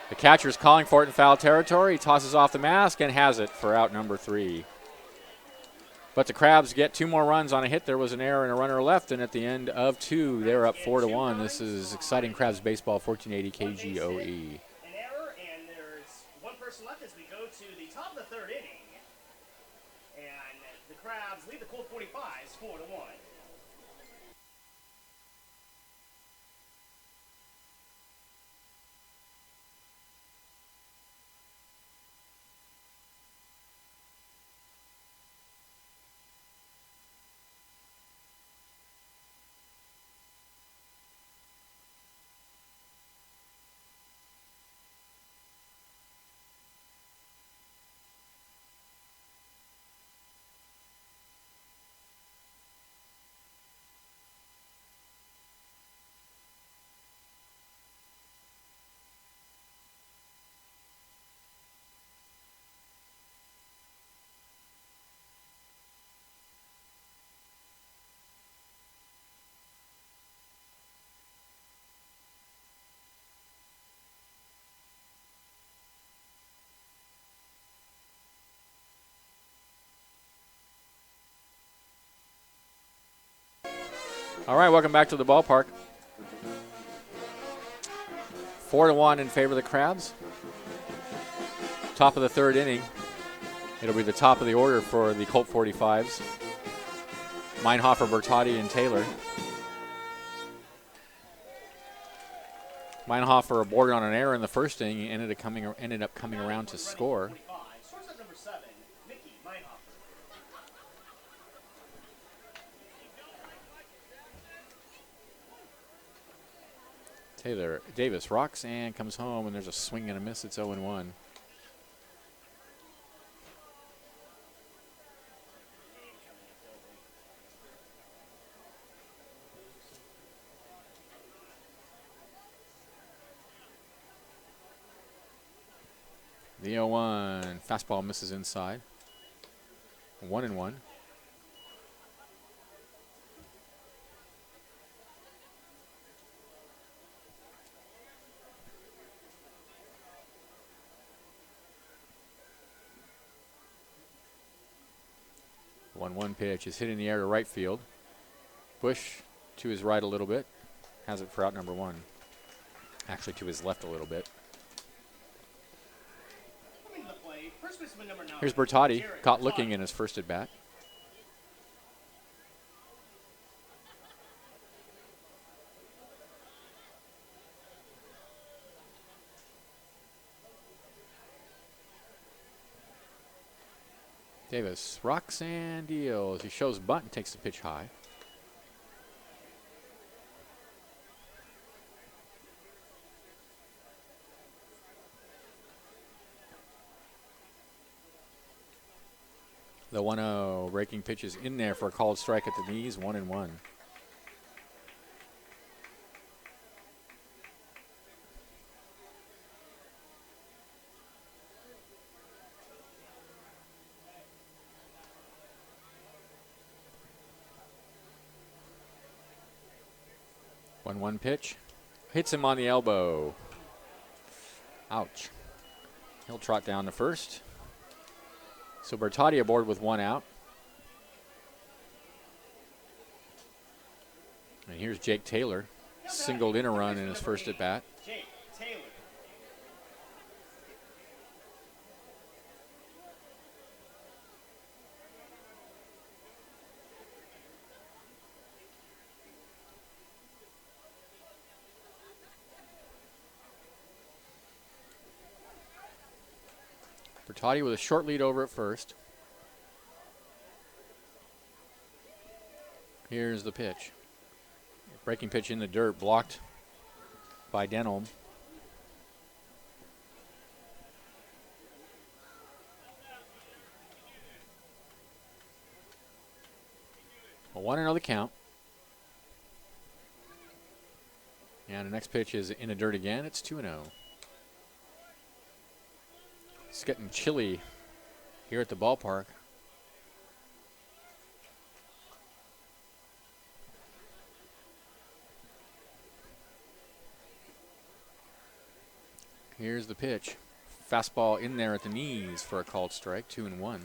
The catcher is calling for it in foul territory. He tosses off the mask and has it for out number 3. But the Crabs get 2 more runs on a hit. There was an error and a runner left, and at the end of 2, they're up 4-1. This is exciting Crabs baseball, 1480 KGOE.
An error, and there's 1 person left as we go to the top of the 3rd inning. And the Crabs lead the Colt 45s 4-1.
All right, welcome back to the ballpark. 4-1 in favor of the Crabs. Top of the 3rd inning. It'll be the top of the order for the Colt 45s. Meinhofer, Bertotti, and Taylor. Meinhofer aborted on an error in the first inning. He ended up coming around to score.
Shortstop number 7, Mickey Meinhofer.
Taylor Davis rocks and comes home, and there's a swing and a miss. It's 0-1. The 0-1 fastball misses inside. 1-1. One pitch is hit in the air to right field. Bush to his right a little bit. Has it for out number 1. Actually to his left a little bit. Here's Bertotti, caught looking in his first at bat. Davis rocks and deals. He shows bunt and takes the pitch high. The 1-0 breaking pitch is in there for a called strike at the knees, 1-1. One pitch. Hits him on the elbow. Ouch. He'll trot down to first. So Bertotti aboard with 1 out. And here's Jake Taylor. Singled in a run in his first at bat.
Jake Taylor.
Bertotti with a short lead over at first. Here's the pitch. Breaking pitch in the dirt, blocked by Denholm. Well, 1-0 the count. And the next pitch is in the dirt again. It's 2-0. It's getting chilly here at the ballpark. Here's the pitch. Fastball in there at the knees for a called strike, 2-1.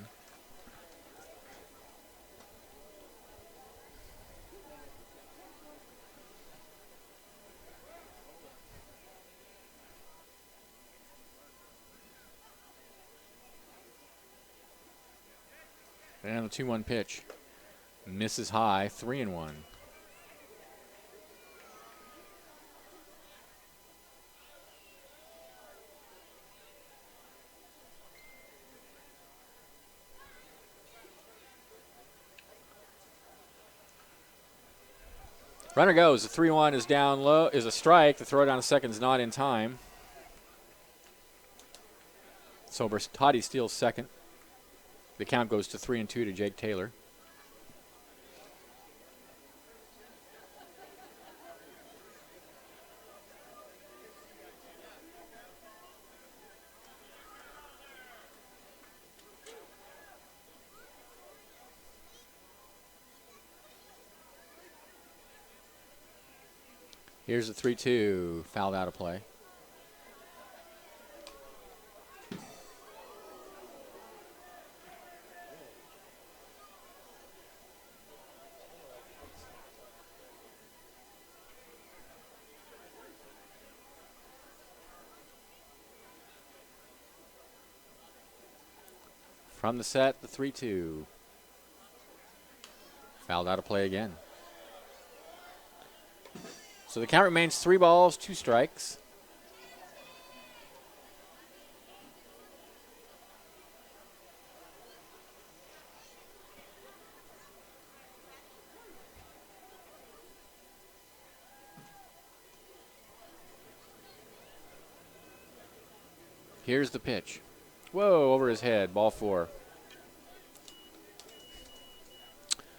And the 2-1 pitch. Misses high, 3-1. Runner goes. The 3-1 is down low, is a strike. The throw down to second is not in time. So Bertotti steals second. The count goes to 3-2 to Jake Taylor. Here's the 3-2, fouled out of play. From the set, the 3-2. Fouled out of play again. So the count remains 3 balls, 2 strikes. Here's the pitch. Whoa, over his head, ball 4.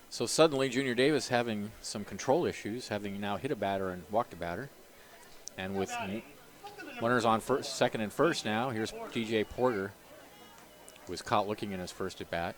So suddenly, Junior Davis having some control issues, having now hit a batter and walked a batter. And with runners on first, second and first now, here's DJ Porter, who was caught looking in his first at bat.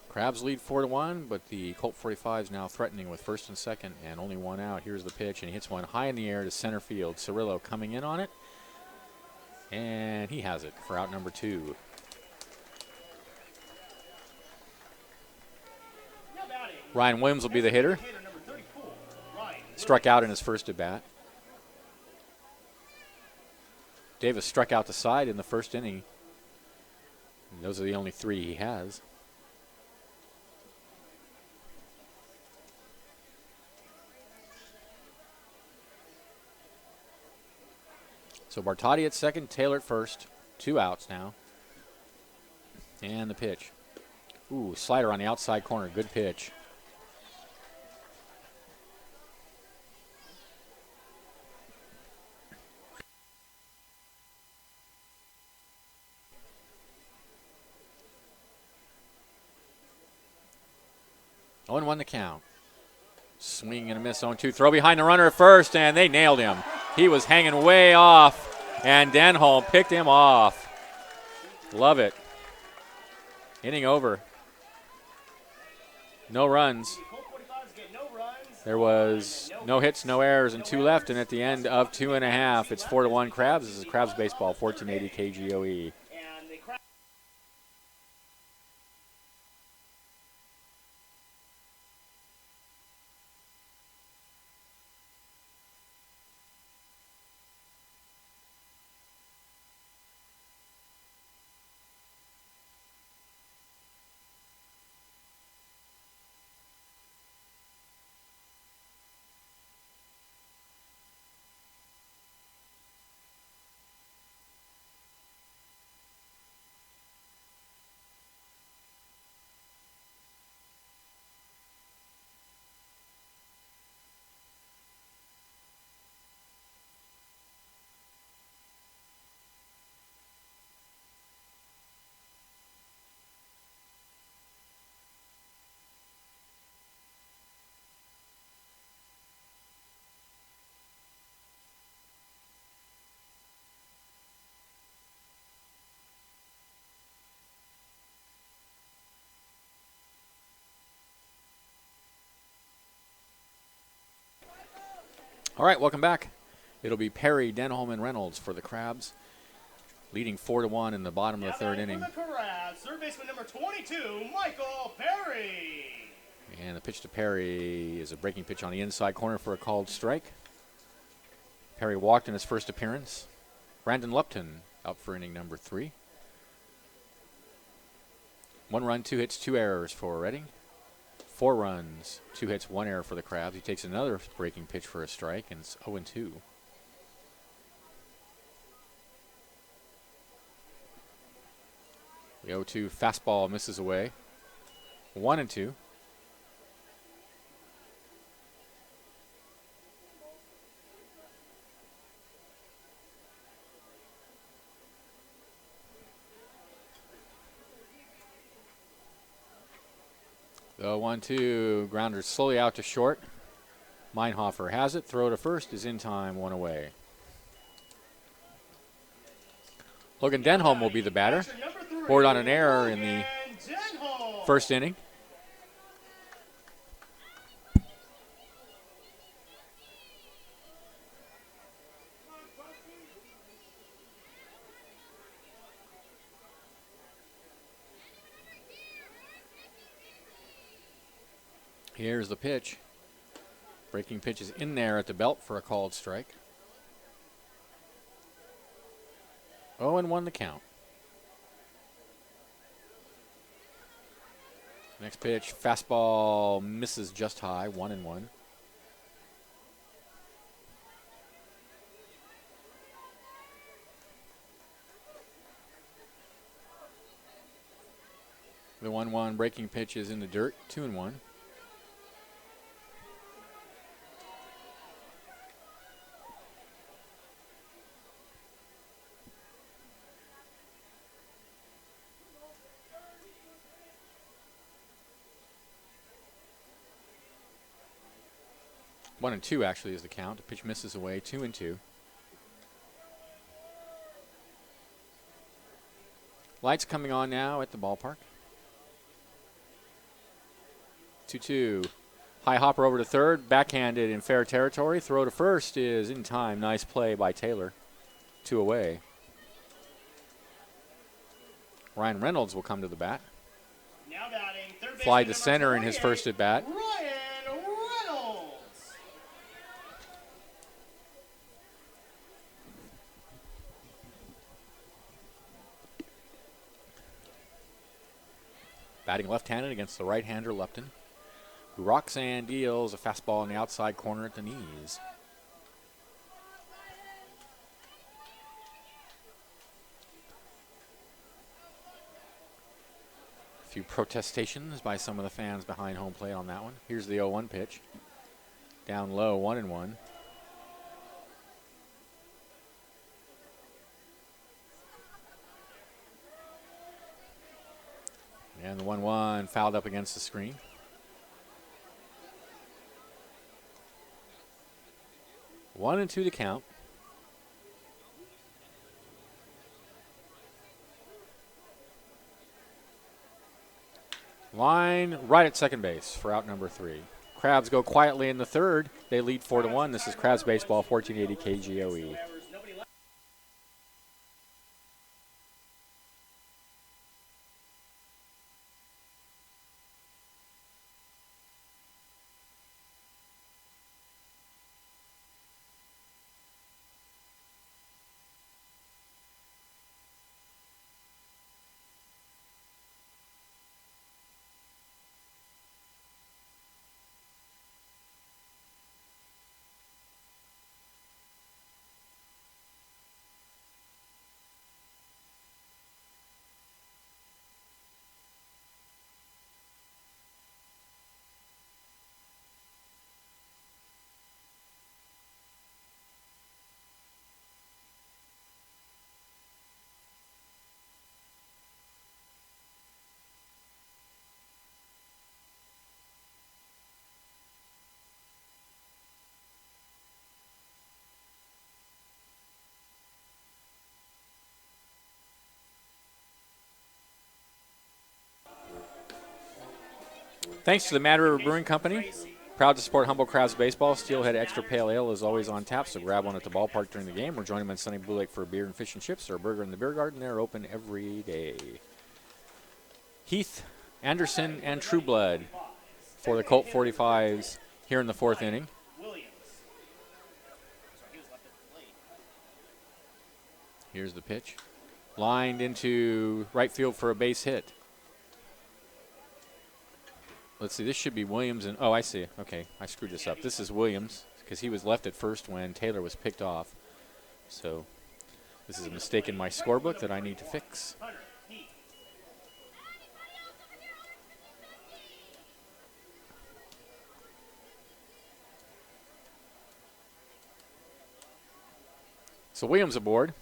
Crabs lead 4-1, but the Colt 45's now threatening with first and second and only 1 out. Here's the pitch, and he hits one high in the air to center field. Cirillo coming in on it, and he has it for out number 2. Ryan Williams will be the hitter. Struck out in his first at bat. Davis struck out the side in the first inning. And those are the only 3 he has. So Bertotti at second, Taylor at first. 2 outs now. And the pitch. Ooh, slider on the outside corner. Good pitch. 0-1 the count. Swing and a miss, 0-2. Throw behind the runner at first, and they nailed him. He was hanging way off, and Denholm picked him off. Love it. Inning over. No runs. There was no hits, no errors, and 2 left, and at the end of 2.5, it's 4-1 Crabs. This is Crabs Baseball, 1480 KGOE. All right, welcome back. It'll be Perry, Denholm, and Reynolds for the Crabs, leading 4-1 in the bottom of the third inning.
For the Crabs, third baseman number 22, Michael Perry.
And the pitch to Perry is a breaking pitch on the inside corner for a called strike. Perry walked in his first appearance. Brandon Lupton up for inning number 3. 1 run, 2 hits, 2 errors for Reading. 4 runs, 2 hits, 1 error for the Crabs. He takes another breaking pitch for a strike, and it's 0-2. The 0-2 fastball misses away. 1-2. The 1-2 grounder slowly out to short. Meinhofer has it. Throw to first is in time, 1 away. Logan Denholm will be the batter. Board on an error in the first inning. Here's the pitch. Breaking pitch is in there at the belt for a called strike. 0-1 the count. Next pitch, fastball misses just high, 1-1. The 1-1 breaking pitch is in the dirt, 2-1. One and two actually is the count. The pitch misses away, 2-2. Lights coming on now at the ballpark. 2-2. High hopper over to third, backhanded in fair territory. Throw to first is in time. Nice play by Taylor. 2 away. Ryan Reynolds will come to the bat.
Now batting, third
Fly to
baseman
center
number
in his
28,
first at bat.
Ryan Reynolds.
Batting left-handed against the right-hander Lupton, who rocks and deals a fastball in the outside corner at the knees. A few protestations by some of the fans behind home plate on that one. Here's the 0-1 pitch. Down low, 1-1. And the 1-1 fouled up against the screen. 1-2 to count. Line right at second base for out number 3. Crabs go quietly in the third. They lead 4-1. This is Crabs Baseball, 1480 KGOE. Thanks to the Mad River Brewing Company. Proud to support Humboldt Crabs Baseball. Steelhead Extra Pale Ale is always on tap, so grab one at the ballpark during the game or join them in sunny Blue Lake for a beer and fish and chips or a burger in the beer garden. They're open every day. Heath, Anderson, and Trueblood for the Colt 45's here in the 4th inning. Here's the pitch. Lined into right field for a base hit. Let's see, this should be Williams. And oh, I see. Okay, I screwed this up. This is Williams because he was left at first when Taylor was picked off. So this is a mistake in my scorebook that I need to fix. So Williams aboard.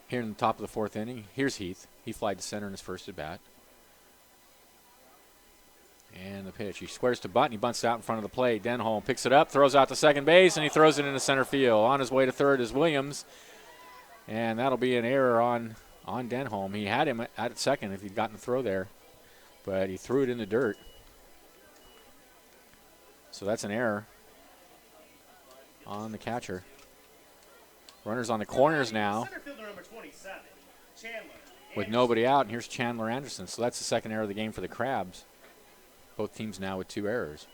Here in the top of the 4th inning. Here's Heath. He flied to center in his first at bat. And the pitch. He squares to bunt. He bunts out in front of the plate. Denholm picks it up, throws out to second base, and he throws it into center field. On his way to third is Williams. And that'll be an error on Denholm. He had him at second if he'd gotten the throw there, but he threw it in the dirt. So that's an error on the catcher. Runners on the corners now with nobody out. And here's Chandler Anderson. So that's the second error of the game for the Crabs. Both teams now with 2 errors.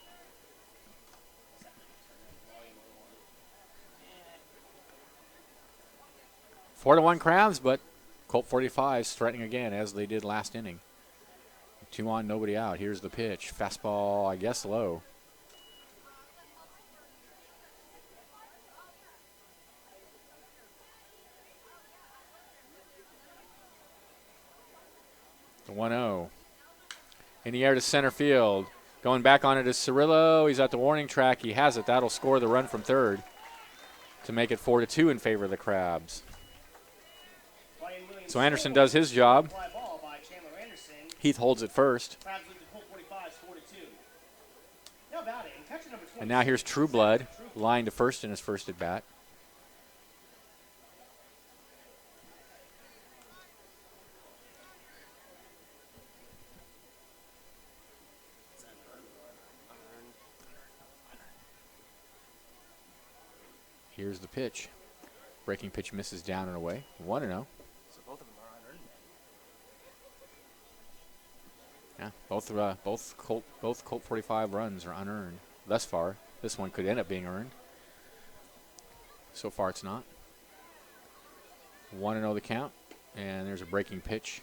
Four to 1 Crabs, but Colt 45's threatening again as they did last inning. 2 on, nobody out. Here's the pitch. Fastball, I guess, low. The 1-0. In the air to center field. Going back on it is Cirillo. He's at the warning track. He has it. That'll score the run from third to make it 4-2 in favor of the Crabs. So Anderson does his job. Heath holds it first. And now here's Trueblood, line to first in his first at bat. Here's the pitch. Breaking pitch misses down and away. 1-0.
So both of them are unearned.
Yeah, both Colt 45 runs are unearned thus far. This one could end up being earned. So far, it's not. 1-0 the count, and there's a breaking pitch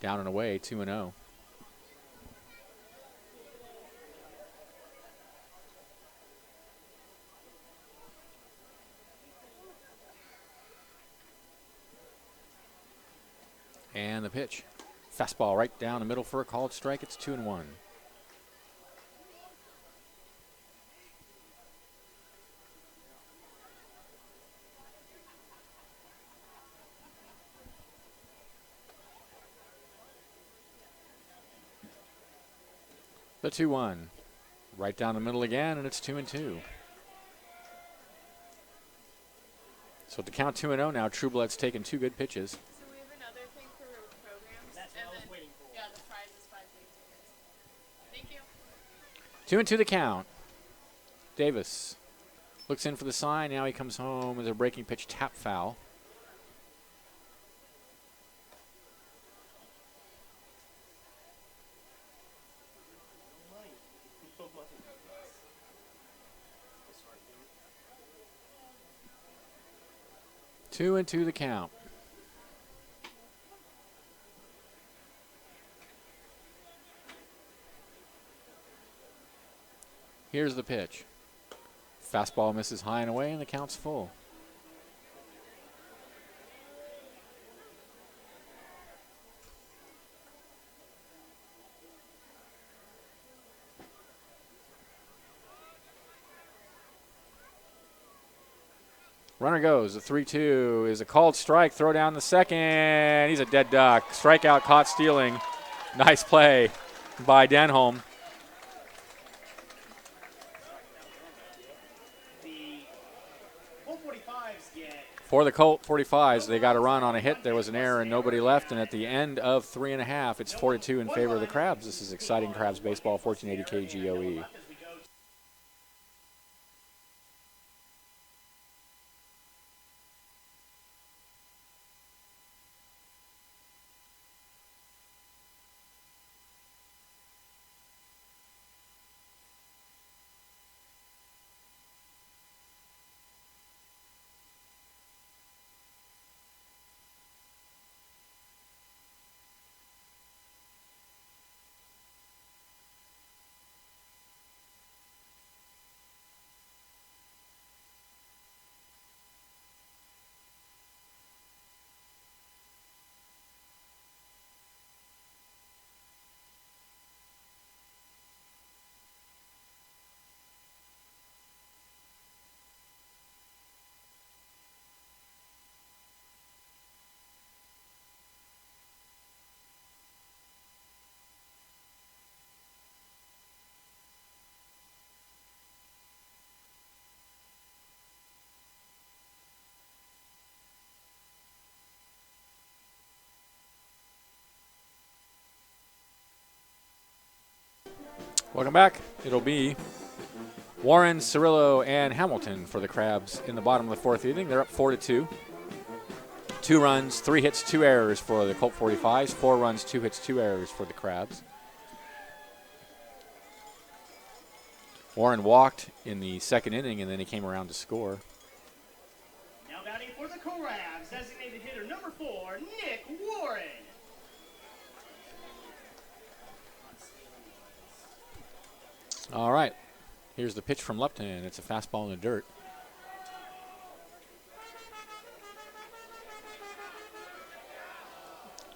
down and away. 2-0. And the pitch. Fastball right down the middle for a called strike. It's 2-1. The 2-1. Right down the middle again, and it's 2-2. So to count 2-0 now, Trublet's taken 2 good pitches.
So we have another thing for programs.
That's what I was waiting for.
Yeah, the prize is 5 day tickets. Thank you.
2-2 the count. Davis looks in for the sign. Now he comes home with a breaking pitch tap foul.
Money. No money. This hard thing.
2-2 the count. Here's the pitch. Fastball misses high and away, and the count's full. Runner goes. The 3-2 is a called strike. Throw down the second. He's a dead duck. Strikeout caught stealing. Nice play by Denholm.
The Colt 45's get
For the Colt 45's, they got a run on a hit. There was an error and nobody left. And at the end of 3.5, it's 4-2 in favor of the Crabs. This is exciting Crabs baseball, 1480 KGOE.
left as we go.
Welcome back. It'll be Warren, Cirillo, and Hamilton for the Crabs in the bottom of the 4th inning. They're up 4-2. 2 runs, 3 hits, 2 errors for the Colt 45's. 4 runs, 2 hits, 2 errors for the Crabs. Warren walked in the 2nd inning, and then he came around to score.
Now batting for the Crabs, designated hitter number 4, Nick Warren.
All right. Here's the pitch from Lupton. It's a fastball in the dirt.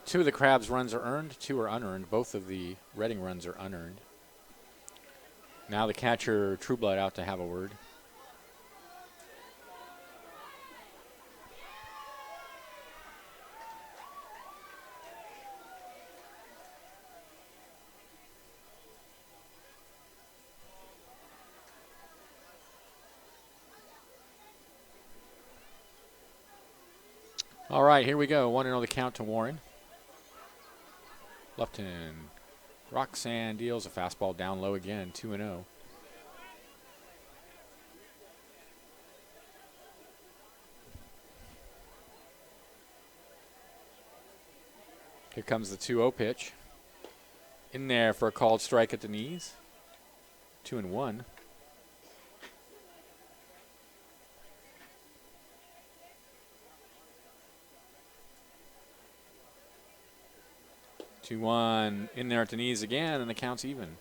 Two of the Crabs' runs are earned, 2 are unearned. Both of the Reading runs are unearned. Now the catcher, Trueblood, out to have a word. All right, here we go. 1-0 the count to Warren. Lupton, Roxanne deals a fastball down low again, 2-0. Here comes the 2-0 pitch. In there for a called strike at the knees. 2-1. 2-1 in there at the knees again, and the count's even.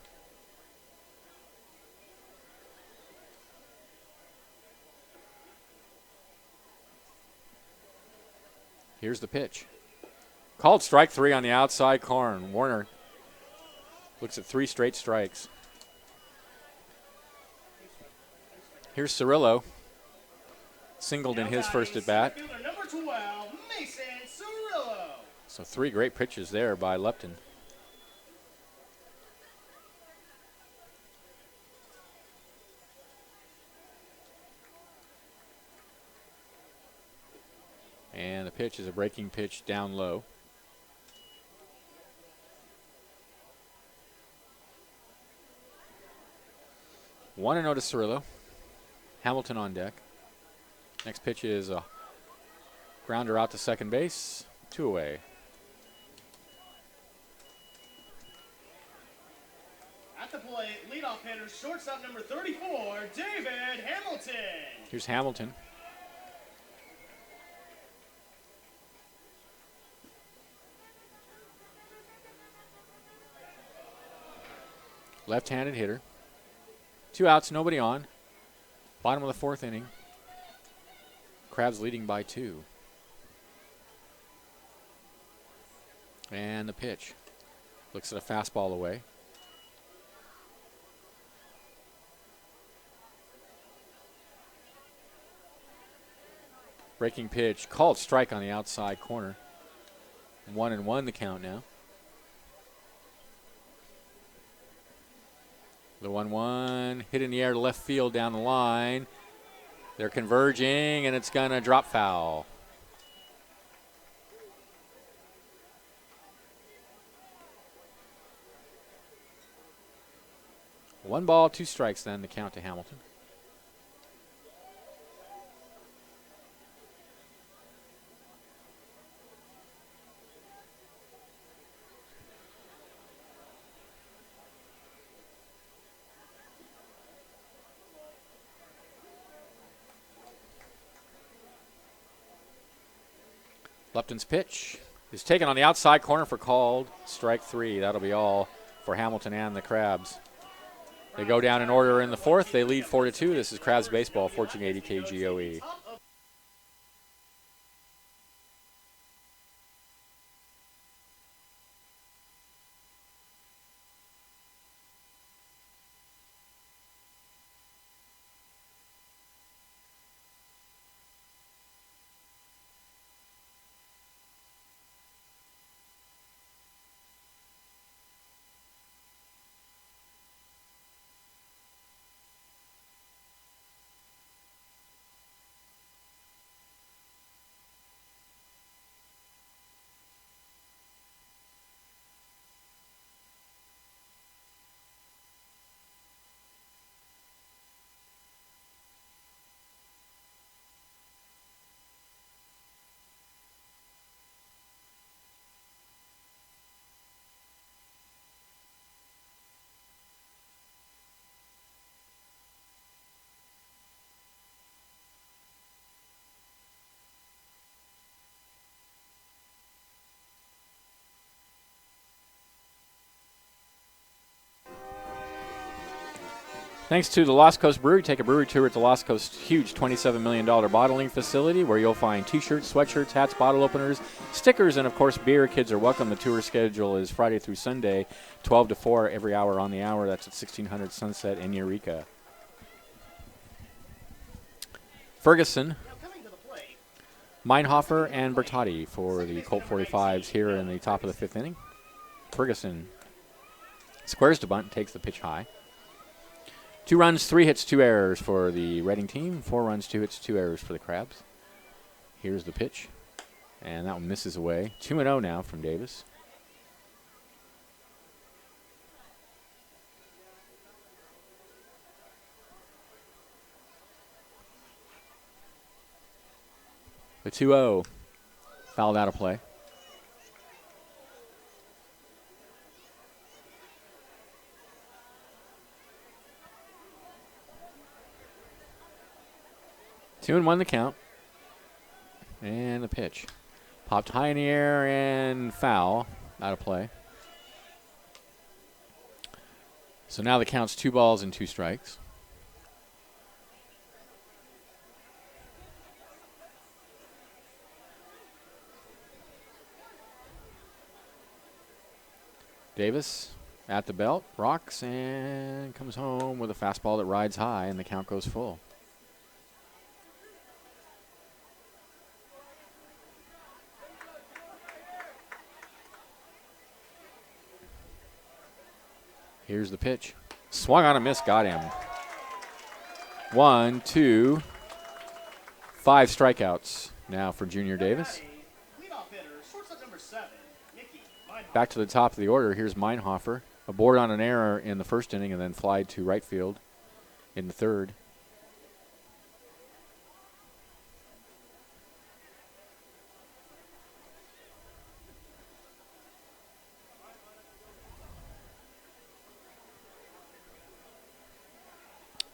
Here's the pitch. Called strike 3 on the outside corner. Warner looks at 3 straight strikes. Here's Cirillo. Singled in his first at bat.
Number 12, Mason Cirillo.
So 3 great pitches there by Lupton. pitch is a breaking pitch down low. One and 0 to Cirillo. Hamilton on deck. Next pitch is a grounder out to second base. 2 away.
At the plate, leadoff hitter, shortstop number 34, David Hamilton.
Here's Hamilton. Left-handed hitter. 2 outs, nobody on. Bottom of the 4th inning. Crabs leading by 2. And the pitch. Looks at a fastball away. Breaking pitch. Called strike on the outside corner. 1-1 the count now. The 1-1 hit in the air to left field down the line. They're converging, and it's going to drop foul. One ball, 2 strikes then the count to Hamilton. Lupton's pitch is taken on the outside corner for called. Strike 3. That'll be all for Hamilton and the Crabs. They go down in order in the 4th. They lead 4-2. This is Crabs Baseball, 1480 KGOE. Thanks to the Lost Coast Brewery. Take a brewery tour at the Lost Coast huge $27 million bottling facility where you'll find t-shirts, sweatshirts, hats, bottle openers, stickers, and, of course, beer. Kids are welcome. The tour schedule is Friday through Sunday, 12 to 4 every hour on the hour. That's at 1600 Sunset in Eureka. Ferguson, Meinhofer, and Bertotti for the Colt 45's here in the top of the 5th inning. Ferguson squares to bunt, takes the pitch high. 2 runs, 3 hits, 2 errors for the Reading team. 4 runs, 2 hits, 2 errors for the Crabs. Here's the pitch. And that one misses away. 2-0 now from Davis. The 2-0 fouled out of play. Two and 1 the count. And the pitch. Popped high in the air and foul. Out of play. So now the count's 2 balls and 2 strikes. Davis at the belt, rocks, and comes home with a fastball that rides high, and the count goes full. Here's the pitch. Swung on a miss, got him. 1, 2, 5 strikeouts now for Junior Davis. Back to the top of the order. Here's Meinhofer. Aboard on an error in the first inning and then flied to right field in the third.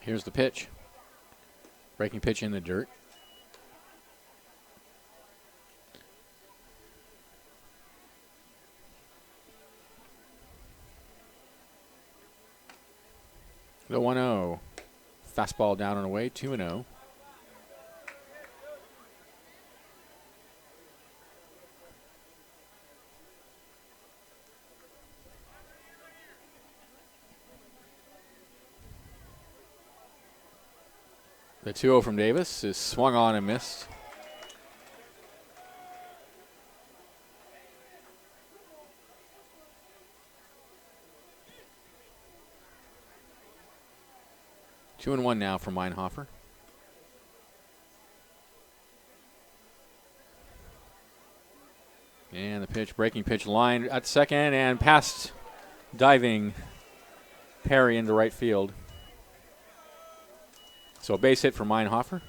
Here's the pitch. Breaking pitch in the dirt. The 1-0. Fastball down and away, 2-0. The 2-0 from Davis is swung on and missed. Two and one now for Meinhofer. And the pitch, breaking pitch line at second and past diving Perry into right field. So a base hit for Meinhofer.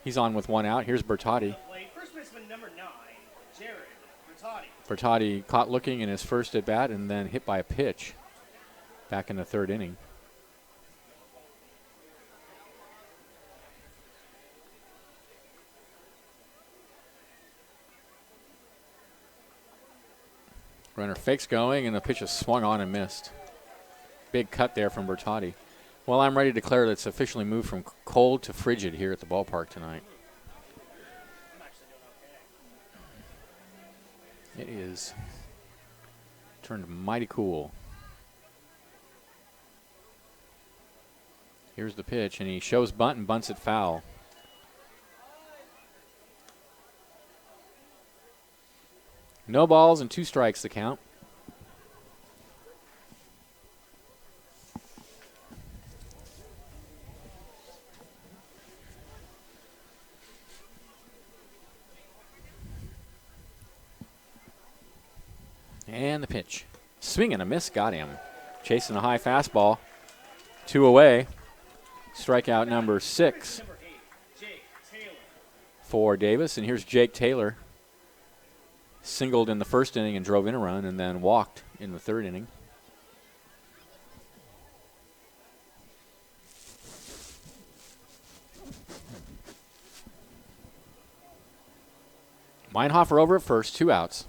He's on with one out. Here's Bertotti.
First baseman number 9, Jared Bertotti.
Bertotti caught looking in his first at bat and then hit by a pitch back in the third inning. Runner fakes going, and the pitch is swung on and missed. Big cut there from Bertotti. Well, I'm ready to declare that it's officially moved from cold to frigid here at the ballpark tonight.
I'm actually doing okay.
It is turned mighty cool. Here's the pitch, and he shows bunt and bunts it foul. No balls and 2 strikes the count. And the pitch. Swing and a miss, got him. Chasing a high fastball. 2 away. Strikeout number 6
Number 8, Jake Taylor.
for Davis. And here's Jake Taylor. Singled in the first inning and drove in a run and then walked in the third inning. Meinhofer over at first, 2 outs.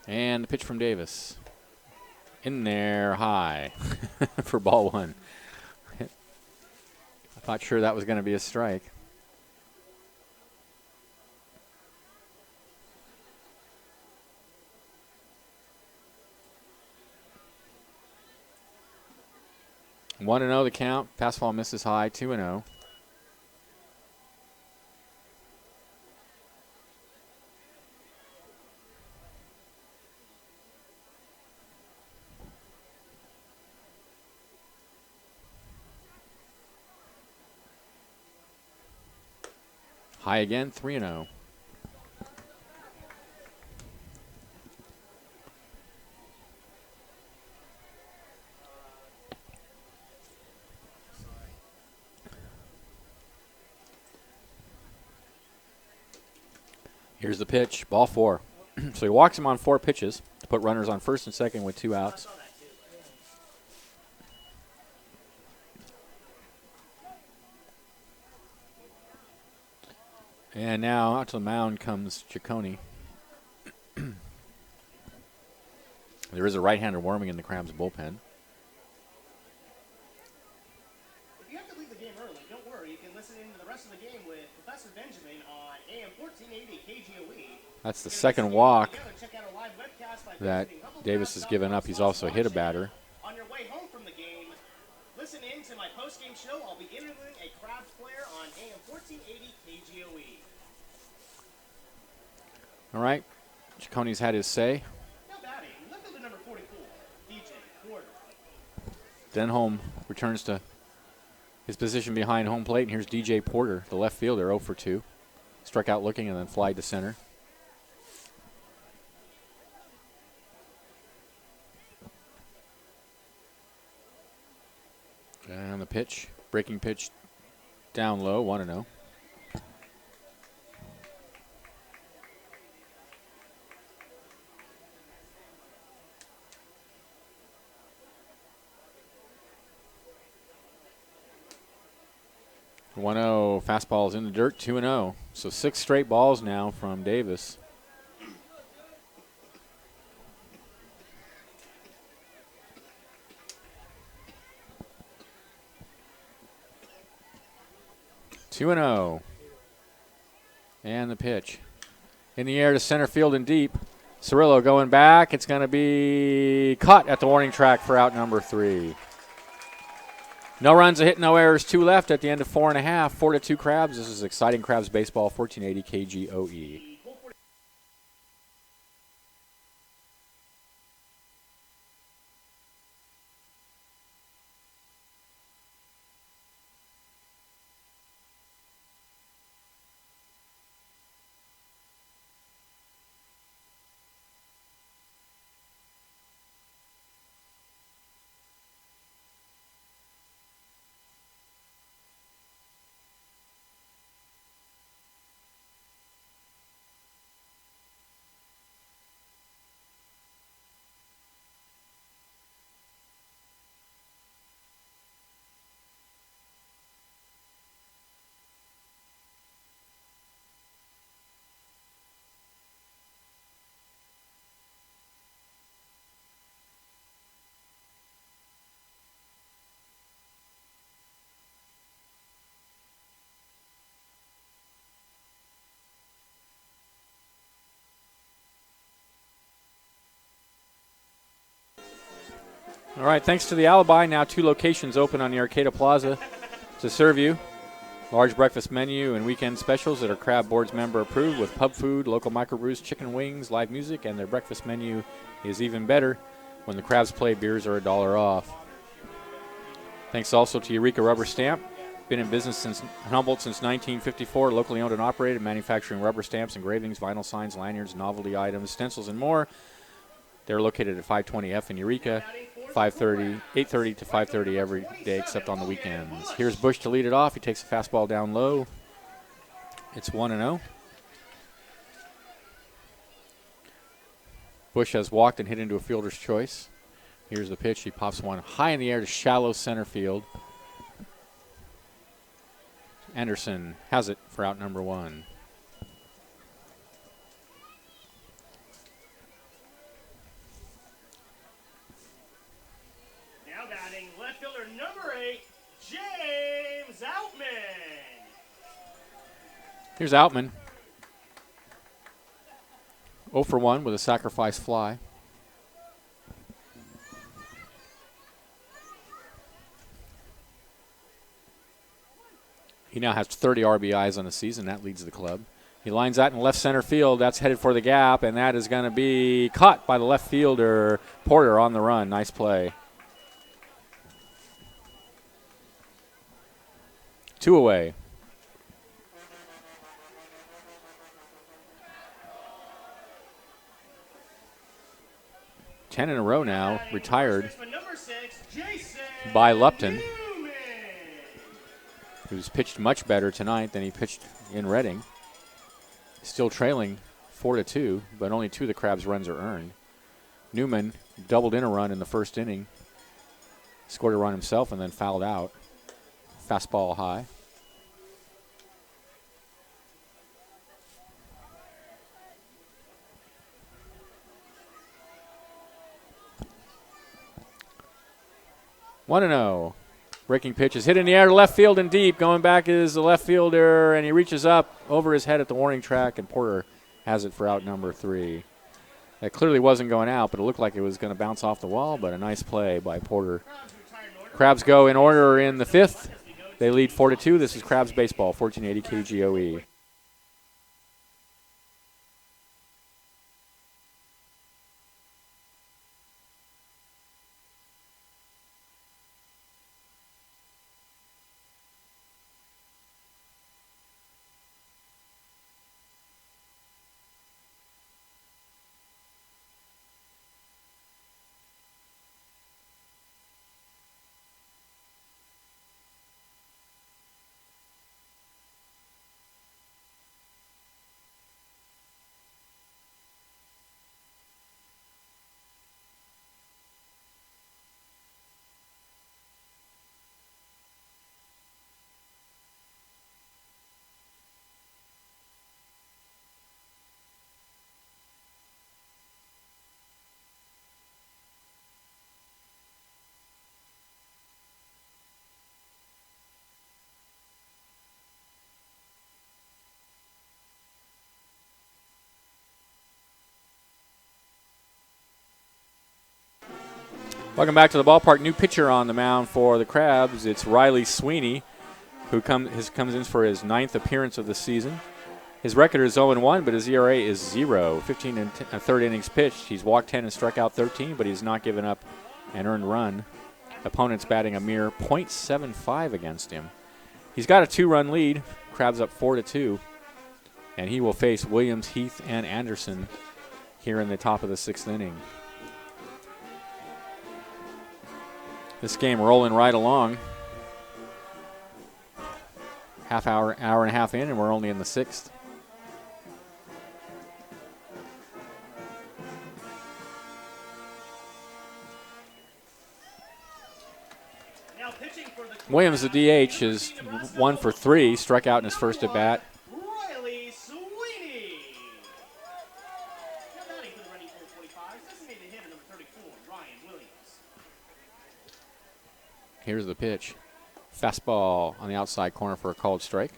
And the pitch from Davis. In there, high for ball 1. I thought sure that was going to be a strike. One and 0 the count. Fastball misses high. 2-0. High again. 3-0. Here's the pitch, ball 4. So he walks him on 4 pitches to put runners on first and second with 2 outs. And now out to the mound comes Ciccone. There is a right-hander warming in the Crabs bullpen.
If you have to leave the game early, don't worry. You can listen in to the rest of the game with Professor Benjamin on AM 1480 KGOE.
That's the second walk that Davis has given up. He's also hit a batter.
On your way home from the game, listen in to my post-game show. I'll be interviewing a Crabs player on AM 1480 KGOE.
All right, Ciccone's had his say.
Now batting, left fielder number 44, DJ Porter.
Denholm returns to his position behind home plate, and here's DJ Porter, the left fielder, 0 for 2. Struck out looking and then flied to center. And the pitch, breaking pitch down low, 1-0. Fastball is in the dirt, 2-0. So 6 straight balls now from Davis. Two and 0. And the pitch. In the air to center field and deep. Cirillo going back. It's going to be caught at the warning track for out number 3. No runs, a hit, no errors, 2 left at the end of 4.5. 4-2 Crabs. This is exciting Crabs baseball, 1480 KGOE. All right, thanks to the Alibi, now 2 locations open on the Arcata Plaza to serve you. Large breakfast menu and weekend specials that are Crab Boards member approved with pub food, local microbrews, chicken wings, live music, and their breakfast menu is even better when the Crabs play. Beers are $1 off. Thanks also to Eureka Rubber Stamp. Been in business in Humboldt since 1954, locally owned and operated, manufacturing rubber stamps, engravings, vinyl signs, lanyards, novelty items, stencils, and more. They're located at 520F in Eureka, 8:30 to 5:30 every day except on the weekends. Here's Bush to lead it off. He takes a fastball down low. It's 1-0. Bush has walked and hit into a fielder's choice. Here's the pitch. He pops one high in the air to shallow center field. Anderson has it for out number 1.
Now batting left fielder number 8, James Outman.
Here's Outman. 0 for 1 with a sacrifice fly. He now has 30 RBIs on the season. That leads the club. He lines that in left center field. That's headed for the gap, and that is going to be caught by the left fielder, Porter, on the run. Nice play. 2 away. Ten in a row now, retired by Lupton, who's pitched much better tonight than he pitched in Reading. Still trailing 4-2, but only 2 of the Crabs' runs are earned. Newman doubled in a run in the first inning, scored a run himself, and then fouled out. Fastball high. One and 0. Breaking pitch is hit in the air to left field and deep. Going back is the left fielder, and he reaches up over his head at the warning track, and Porter has it for out number 3. That clearly wasn't going out, but it looked like it was going to bounce off the wall, but a nice play by Porter. Crabs go in order in the 5th. They lead 4-2. This is Crabs baseball, 1480 KGOE. Welcome back to the ballpark. New pitcher on the mound for the Crabs. It's Riley Sweeney, who comes in for his 9th appearance of the season. His record is 0-1, but his ERA is 0. 15 and third innings pitched. He's walked 10 and struck out 13, but he's not given up an earned run. Opponent's batting a mere .75 against him. He's got a 2-run lead. Crabs up 4-2, and he will face Williams, Heath, and Anderson here in the top of the 6th inning. This game rolling right along. Hour and a half in, and we're only in the 6th. Williams, the DH, is 1 for 3, struck out in his first at bat.
Riley Sweeney. Now batting for the Reading 45's, designated hitter number 34, Ryan Williams.
Here's the pitch. Fastball on the outside corner for a called strike.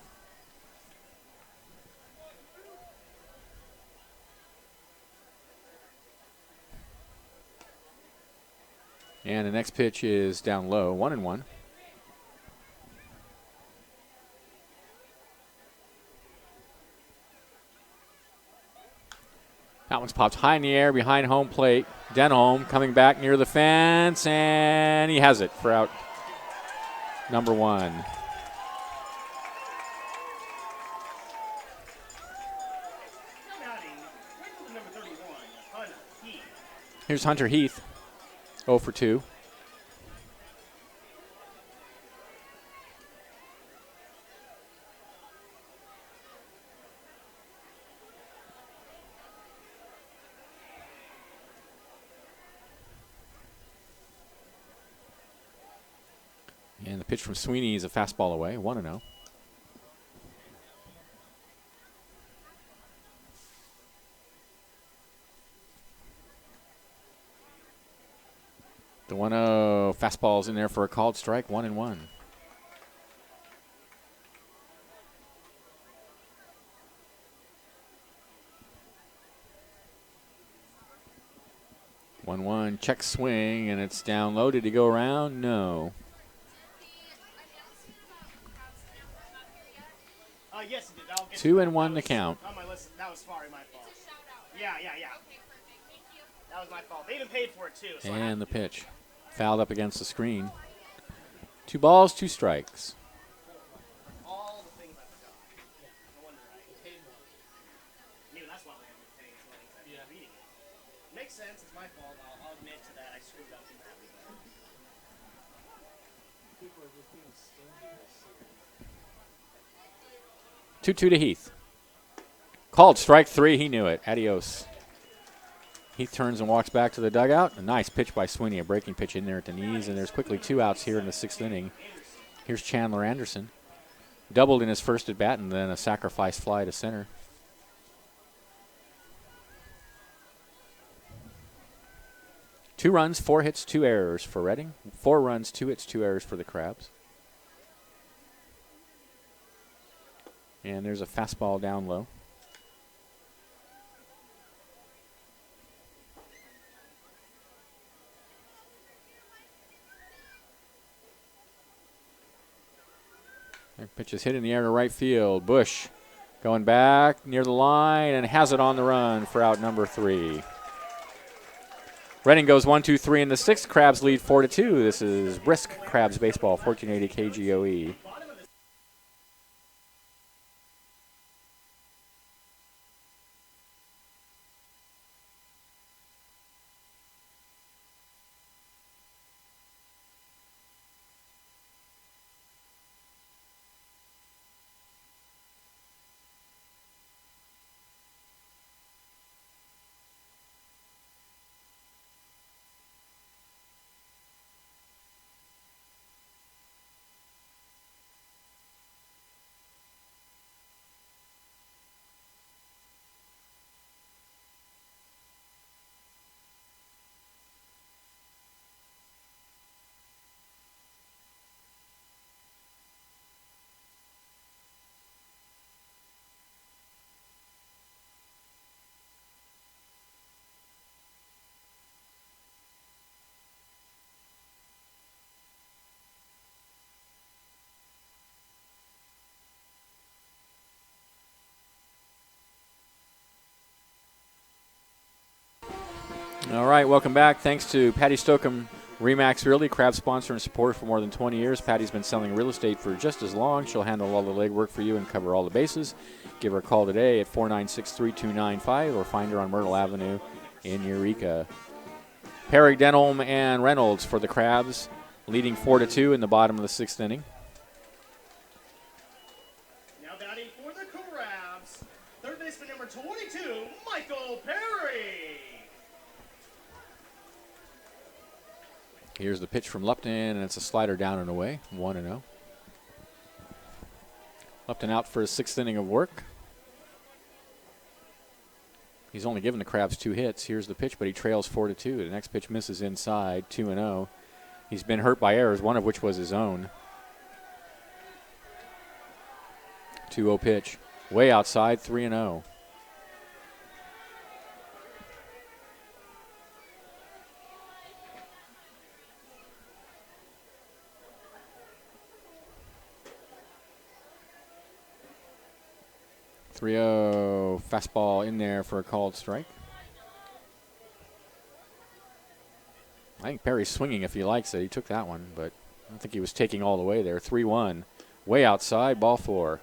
And the next pitch is down low, 1-1. That one's popped high in the air behind home plate. Denholm coming back near the fence, and he has it for out number 1.
Now batting, right fielder number 31, Hunter Heath.
Here's Hunter Heath, 0 for 2. And the pitch from Sweeney is a fastball away, 1-0. The 1-0 fastball's in there for a called strike, 1-1. One check swing, and it's down low. Did he go around? No.
Yes, it did. I'll get
2-1 the count.
On my list. That was sorry, my fault. Yeah. That was my fault. They even paid for it too. So
And the pitch. Fouled up against the screen. 2 balls, 2 strikes.
all the things I forgot. No wonder I knew that's why we haven't been paying money. I've been reading it. Makes sense. It's my fault. I'll admit to that. I screwed up in that regard.
People are just being stingy this series.
2-2 to Heath. Called strike 3. He knew it. Adios. Heath turns and walks back to the dugout. A nice pitch by Sweeney, a breaking pitch in there at the knees, and there's quickly 2 outs here in the 6th inning. Here's Chandler Anderson. Doubled in his first at bat and then a sacrifice fly to center. Two runs, 4 hits, 2 errors for Reading. 4 runs, 2 hits, 2 errors for the Crabs. And there's a fastball down low. That pitch is hit in the air to right field. Bush going back near the line and has it on the run for out number 3. Reading goes 1-2-3 in the 6th. Crabs lead 4-2. This is Brisk Crabs Baseball, 1480 KGOE. All right, welcome back. Thanks to Patty Stokeham, Remax Realty, Crab sponsor and support for more than 20 years. Patty's been selling real estate for just as long. She'll handle all the legwork for you and cover all the bases. Give her a call today at 496-3295 or find her on Myrtle Avenue in Eureka. Perry, Denholm, and Reynolds for the Crabs, leading 4-2 in the bottom of the 6th inning.
Now batting for the Crabs, third baseman number 22, Michael Perry.
Here's the pitch from Lupton, and it's a slider down and away, 1-0. Lupton out for his 6th inning of work. He's only given the Crabs 2 hits. Here's the pitch, but he trails 4-2. The next pitch misses inside, 2-0. He's been hurt by errors, one of which was his own. 2-0 pitch. Way outside, 3-0. Fastball in there for a called strike. I think Perry's swinging if he likes it. He took that one, but I don't think he was taking all the way there. 3-1. Way outside, ball 4.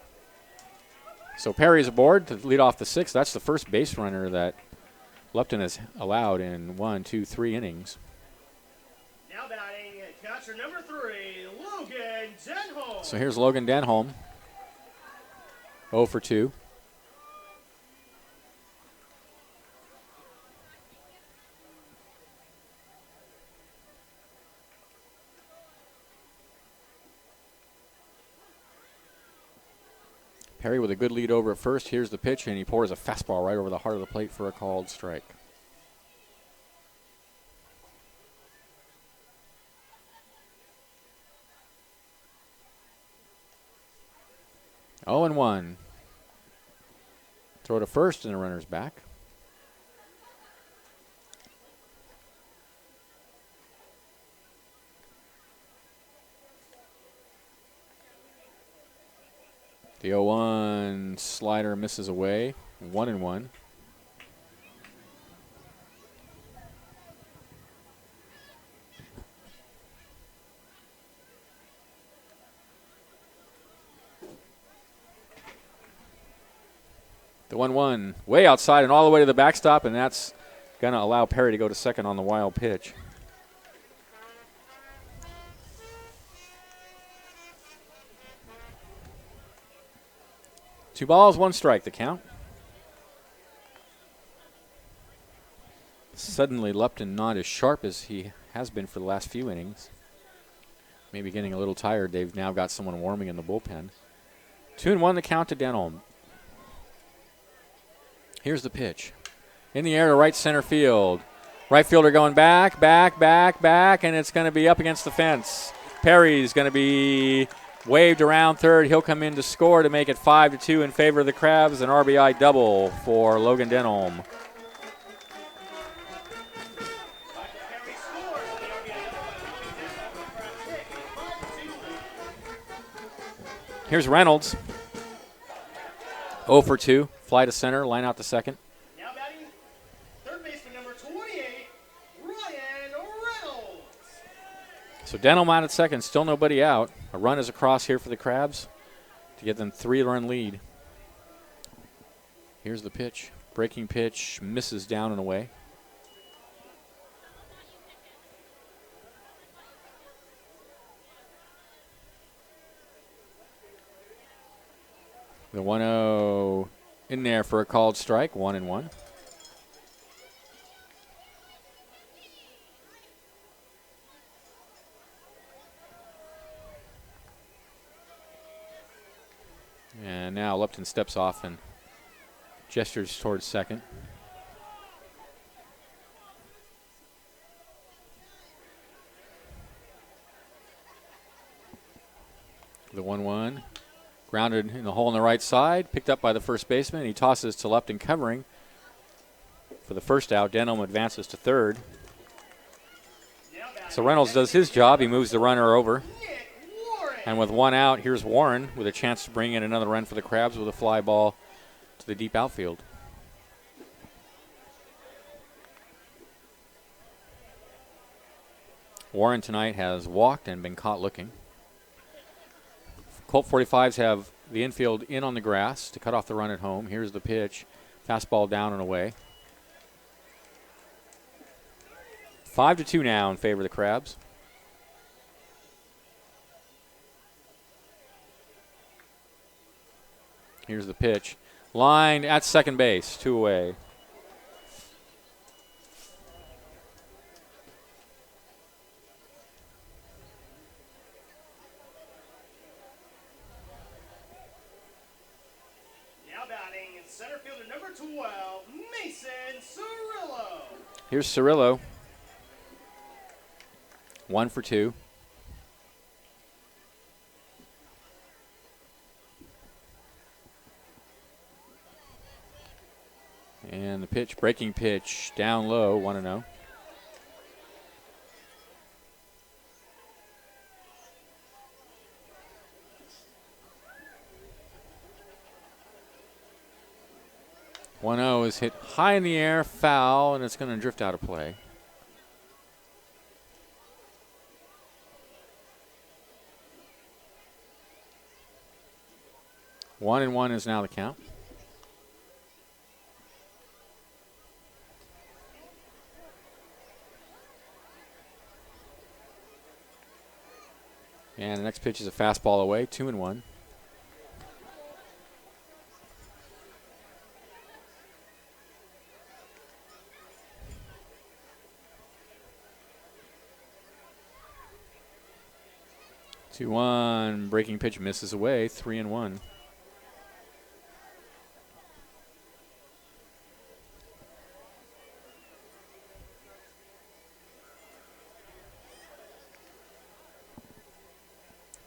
So Perry's aboard to lead off the 6th. That's the first base runner that Lupton has allowed in 1, 2, 3 innings.
Now batting catcher number 3, Logan Denholm.
So here's Logan Denholm. 0 for 2. Perry with a good lead over at first. Here's the pitch, and he pours a fastball right over the heart of the plate for a called strike. Oh, and 1. Throw to first, and the runner's back. The 0-1 slider misses away. 1-1. The 1-1 way outside and all the way to the backstop, and that's going to allow Perry to go to second on the wild pitch. Two balls, 1 strike, the count. Suddenly, Lupton not as sharp as he has been for the last few innings. Maybe getting a little tired. They've now got someone warming in the bullpen. 2-1, the count to Denholm. Here's the pitch. In the air to right center field. Right fielder going back, and it's going to be up against the fence. Perry's going to be waved around third. He'll come in to score to make it 5-2 in favor of the Crabs. An RBI double for Logan Denholm. Here's Reynolds. 0 for 2. Fly to center, line out to second.
Now batting third baseman number 28, Ryan Reynolds.
So Denholm out at second, still nobody out. A run is across here for the Crabs to get them 3-run lead. Here's the pitch. Breaking pitch, misses down and away. The 1-0 in there for a called strike, 1-1. And now Lupton steps off and gestures towards second. The 1-1. Grounded in the hole on the right side, picked up by the first baseman. He tosses to Lupton covering for the first out. Denholm advances to third. So Reynolds does his job. He moves the runner over. And with 1 out, here's Warren with a chance to bring in another run for the Crabs with a fly ball to the deep outfield. Warren tonight has walked and been caught looking. Colt 45s have the infield in on the grass to cut off the run at home. Here's the pitch. Fastball down and away. 5-2 now in favor of the Crabs. Here's the pitch. Line at second base, 2 away.
Now batting in center fielder number 12, Mason Cirillo.
Here's Cirillo. 1 for 2. And the pitch, breaking pitch, down low, 1-0. Is hit high in the air, foul, and it's going to drift out of play. One and one is now the count. And the next pitch is a fastball away, 2-1. Breaking pitch misses away, 3-1.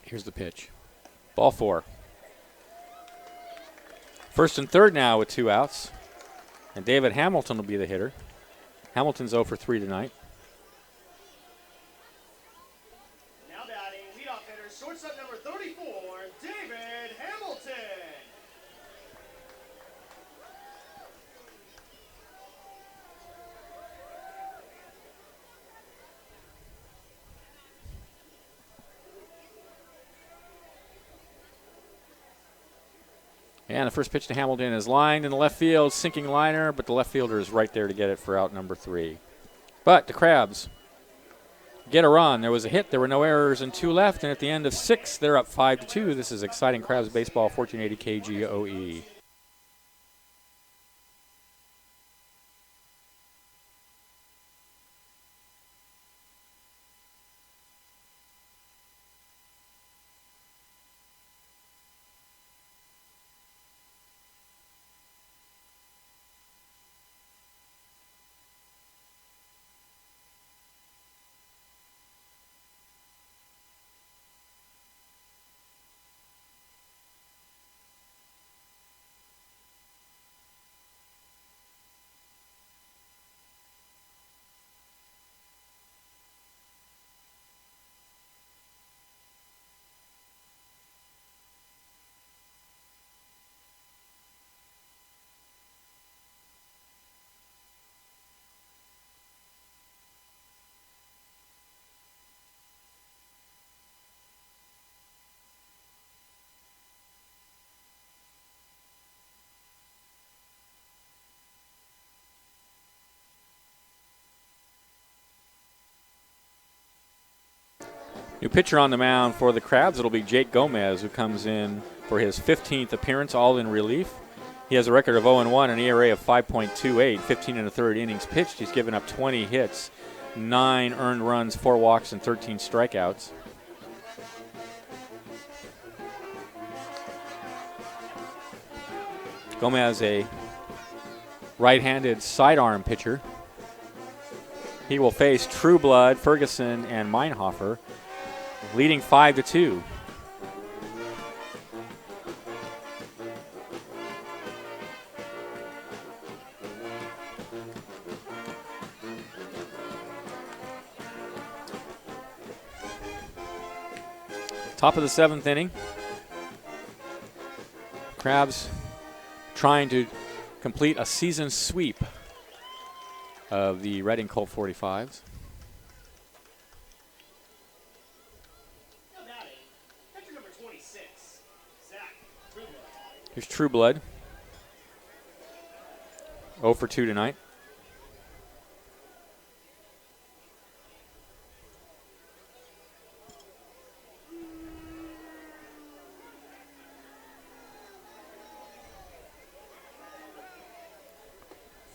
Here's the pitch. Ball 4. First and third now with 2 outs. And David Hamilton will be the hitter. Hamilton's 0 for 3 tonight.
Now batting, leadoff hitter, shortstop number 34, David Hamilton.
And the first pitch to Hamilton is lined in the left field, sinking liner, but the left fielder is right there to get it for out number 3. But the Crabs get a run. There was a hit. There were no errors and 2 left. And at the end of 6, they're up 5-2. This is exciting Crabs baseball, 1480 KGOE. New pitcher on the mound for the Crabs. It'll be Jake Gomez, who comes in for his 15th appearance, all in relief. He has a record of 0-1, an ERA of 5.28, 15 1/3 innings pitched. He's given up 20 hits, 9 earned runs, 4 walks, and 13 strikeouts. Gomez, a right-handed sidearm pitcher. He will face Trueblood, Ferguson, and Meinhofer, leading 5-2. Top of the 7th inning. Crabs trying to complete a season sweep of the Reading Colt 45's. Here's True Blood. 0 for 2 tonight.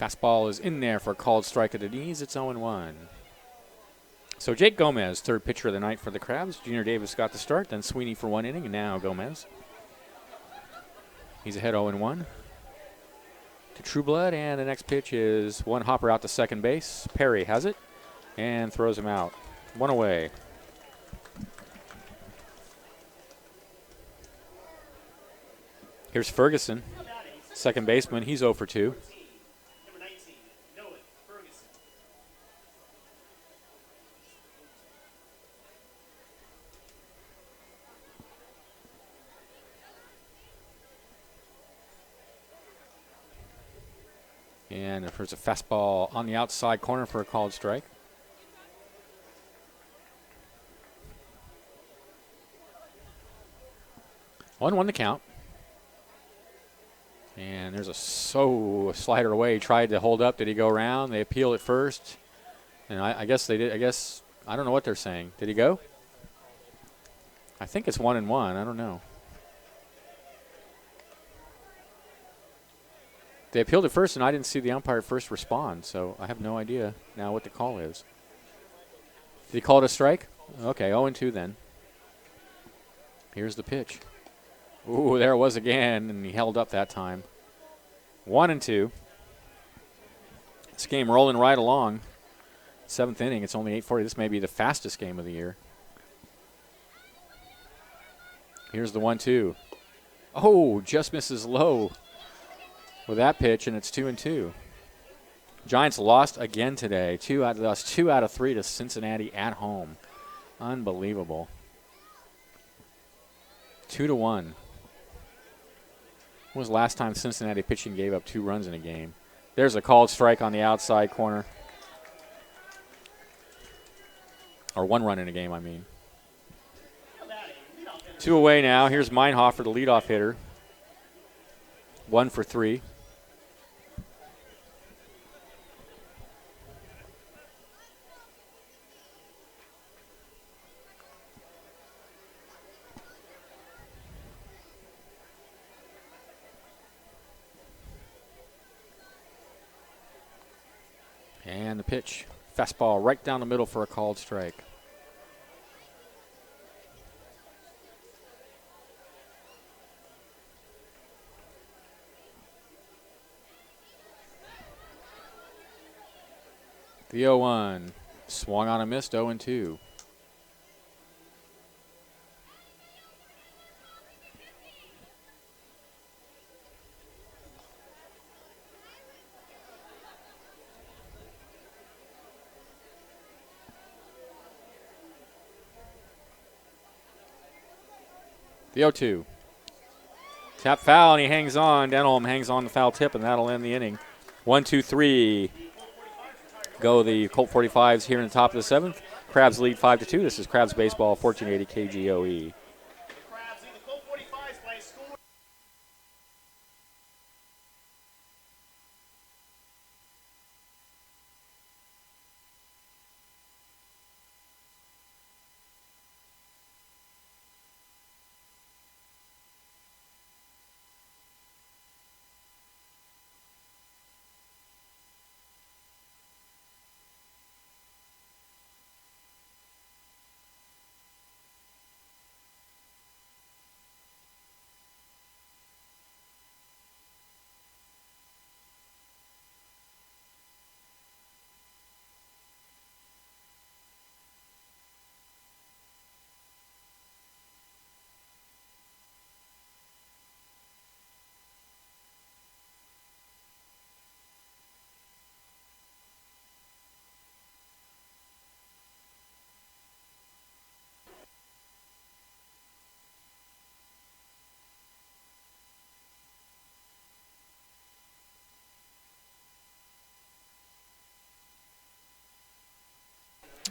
Fastball is in there for a called strike at the knees. It's 0-1. So Jake Gomez, third pitcher of the night for the Crabs. Junior Davis got the start, then Sweeney for 1 inning, and now Gomez. He's ahead 0-1 to True Blood, and the next pitch is one hopper out to second base. Perry has it and throws him out. 1 away. Here's Ferguson, second baseman. He's 0 for 2.
Number 19, Noah Ferguson.
And there's a fastball on the outside corner for a called strike. 1-1 the count. And there's a slider away. He tried to hold up. Did he go around? They appealed it first. And I guess they did. I don't know what they're saying. Did he go? I think it's 1-1. I don't know. They appealed it first, and I didn't see the umpire first respond, so I have no idea now what the call is. Did he call it a strike? Okay, 0-2 then. Here's the pitch. Ooh, there it was again, and he held up that time. 1-2. This game rolling right along. 7th inning, it's only 8:40. This may be the fastest game of the year. Here's the 1-2. Oh, just misses low with that pitch, and it's 2-2. Giants lost again today. Lost 2 out of 3 to Cincinnati at home. Unbelievable. 2-1. When was the last time Cincinnati pitching gave up 2 runs in a game? There's a called strike on the outside corner. Or 1 run in a game, I mean. 2 away now. Here's Meinhofer, the leadoff hitter. 1 for 3. And the pitch. Fastball right down the middle for a called strike. The 0-1. Swung on a missed, 0-2. The 0-2. Tap foul, and he hangs on. Denholm hangs on the foul tip, and that'll end the inning. 1-2-3. Go the Colt 45's here in the top of the 7th. Crabs lead 5-2. This is Crabs Baseball, 1480 KGOE.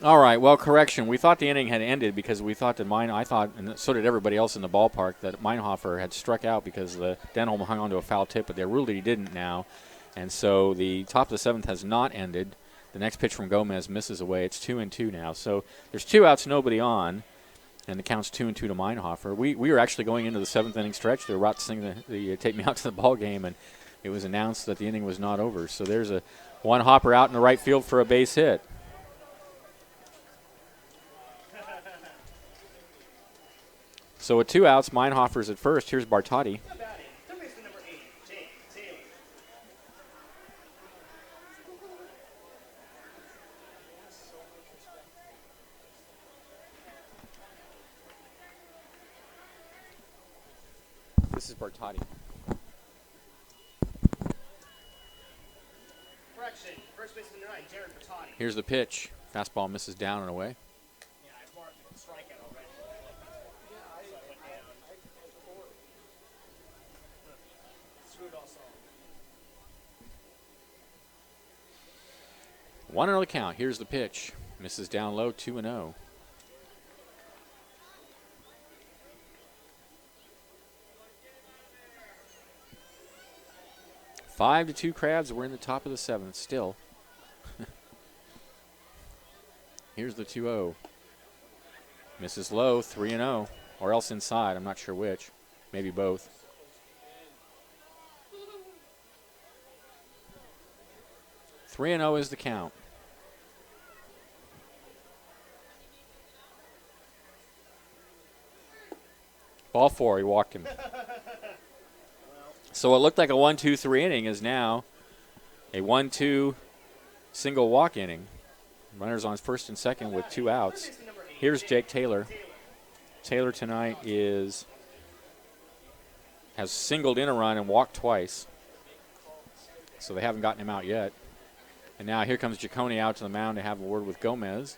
All right. Well, correction. We thought the inning had ended because we thought that I thought, and so did everybody else in the ballpark, that Meinhofer had struck out because the Denholm hung onto a foul tip, but they ruled that he didn't now. And so the top of the seventh has not ended. The next pitch from Gomez misses away. It's 2-2 now. So there's 2 outs, nobody on, and the count's 2-2 to Meinhofer. We were actually going into the seventh inning stretch. They were about to sing the Take Me Out to the Ball Game, and it was announced that the inning was not over. So there's a one hopper out in the right field for a base hit. So with 2 outs, Meinhofer's at first. Here's Bartotti.
Third baseman number 8, Jake Taylor.
This is Bartotti.
Correction. First baseman number 9, Jared Bertotti.
Here's the pitch. Fastball misses down and away.
Yeah, I marked a strikeout already. So I went down. Screwed us all.
1-0 count. Here's the pitch. Misses down low, 2-0. Five to 2 Crabs. We're in the top of the seventh still. Here's the 2-0. Misses low, 3-0. Or else inside. I'm not sure which. Maybe both. Three and 0 is the count. Ball 4. He walked him. So what looked like a 1-2-3 inning is now a 1-2 single walk inning. Runners on first and second with 2 outs. Here's Jake Taylor. Taylor tonight has singled in a run and walked twice. So they haven't gotten him out yet. And now here comes Giacone out to the mound to have a word with Gomez.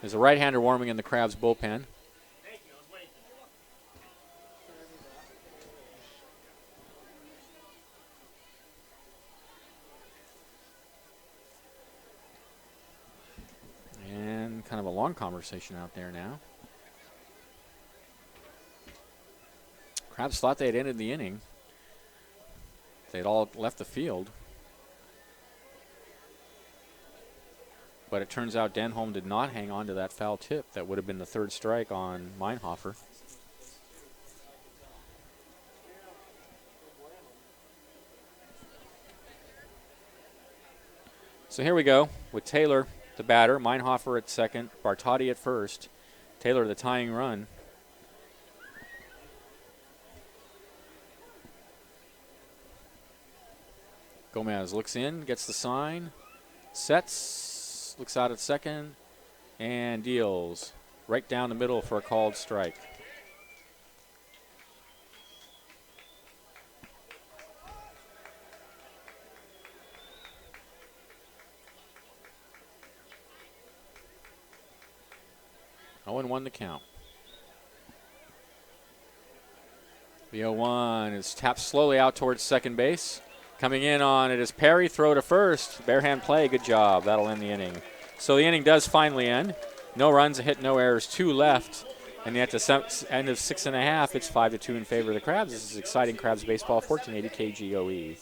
There's a right-hander warming in the Crabs bullpen. And kind of a long conversation out there now. Crabs thought they had ended the inning. They'd all left the field. But it turns out Denholm did not hang on to that foul tip. That would have been the third strike on Meinhofer. So here we go with Taylor, the batter, Meinhofer at second, Bartotti at first. Taylor the tying run. Gomez looks in, gets the sign, sets, looks out at second, and deals right down the middle for a called strike. Oh, and 1 the count. The 0-1 is tapped slowly out towards second base. Coming in on it is Perry. Throw to first. Barehand play. Good job. That'll end the inning. So the inning does finally end. No runs, a hit, no errors. 2 left. And at the end of 6.5, it's 5-2 in favor of the Crabs. This is exciting Crabs baseball. 1480 KGOE.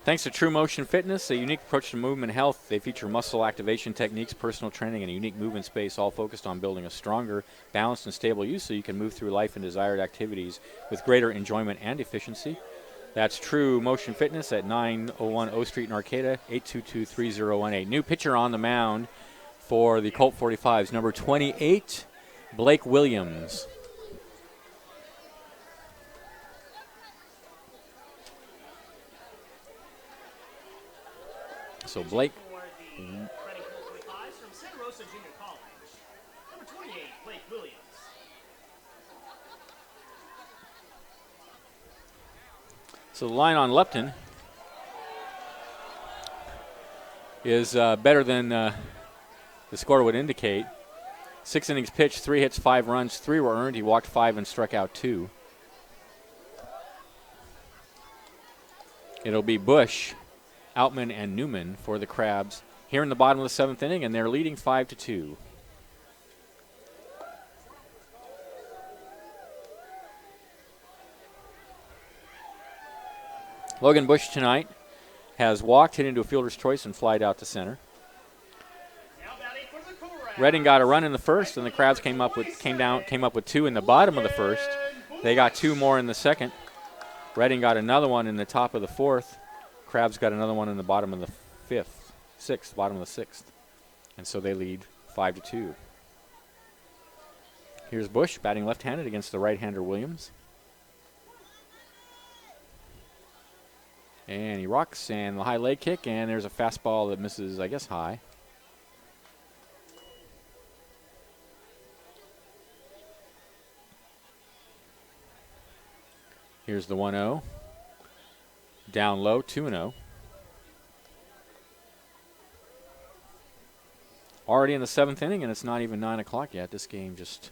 Thanks to True Motion Fitness, a unique approach to movement health, they feature muscle activation techniques, personal training, and a unique movement space, all focused on building a stronger, balanced, and stable you so you can move through life and desired activities with greater enjoyment and efficiency. That's True Motion Fitness at 901 O Street in Arcata, 822-3018. New pitcher on the mound for the Colt 45's, number 28, Blake Williams. So Blake,
For the Reading Colt 45's from Santa Rosa Junior College, number 28, Blake Williams.
so the line on Lupton is better than the score would indicate. 6 innings pitched, 3 hits, 5 runs, 3 were earned. He walked 5 and struck out 2. It'll be Bush, Outman, and Newman for the Crabs here in the bottom of the 7th inning, and they're leading 5-2. Logan Bush tonight has walked, hit into a fielder's choice, and flied out to center.
Now batting for the Corral.
Reading got a run in the first, and the Crabs came up with 2 in the bottom of the first. They got 2 more in the second. Reading got another one in the top of the 4th. Crabs got another one in the bottom of the 6th, bottom of the 6th. And so they lead 5-2. Here's Bush batting left-handed against the right-hander Williams. And he rocks, and the high leg kick, and there's a fastball that misses, I guess, high. Here's the 1-0. Down low, 2-0. Already in the 7th inning, and it's not even 9 o'clock yet. This game just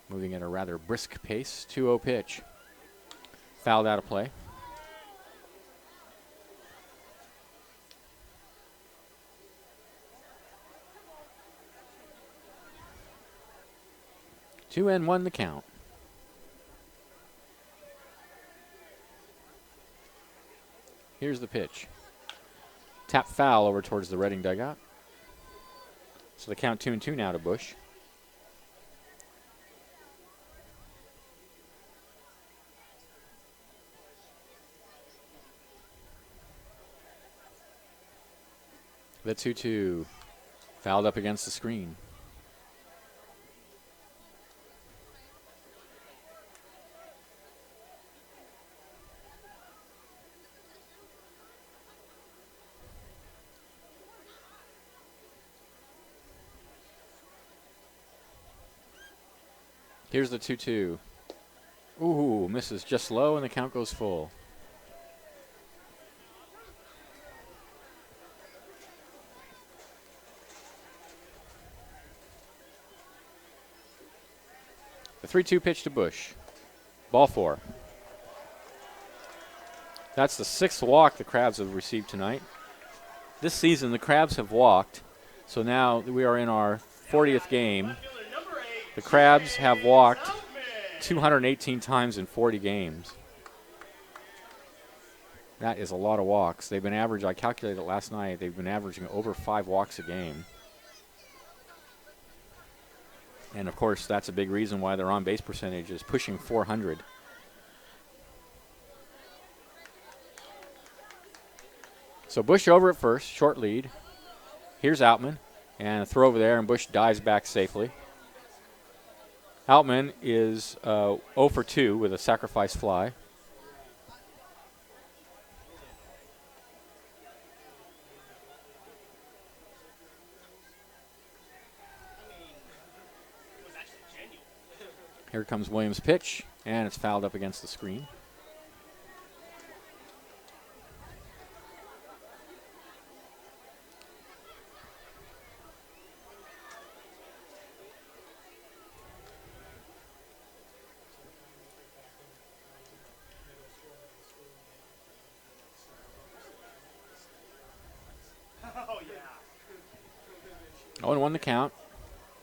moving at a rather brisk pace. 2-0 pitch. Fouled out of play. Two and one the count. Here's the pitch. Tap foul over towards the Reading dugout. So the count 2-2 now to Bush. The 2-2 fouled up against the screen. Here's the 2-2. Ooh, misses just low, and the count goes full. The 3-2 pitch to Bush. Ball 4. That's the 6th walk the Crabs have received tonight. This season, the Crabs have walked, so now we are in our 40th game. The Crabs have walked 218 times in 40 games. That is a lot of walks. They've been averaging, I calculated it last night, they've been averaging over 5 walks a game. And of course, that's a big reason why their on-base percentage is pushing 400. So Bush over at first, short lead. Here's Outman, and a throw over there, and Bush dives back safely. Outman is 0 for 2 with a sacrifice fly. Here comes Williams' pitch, and it's fouled up against the screen.
Oh, yeah.
0-1 the count,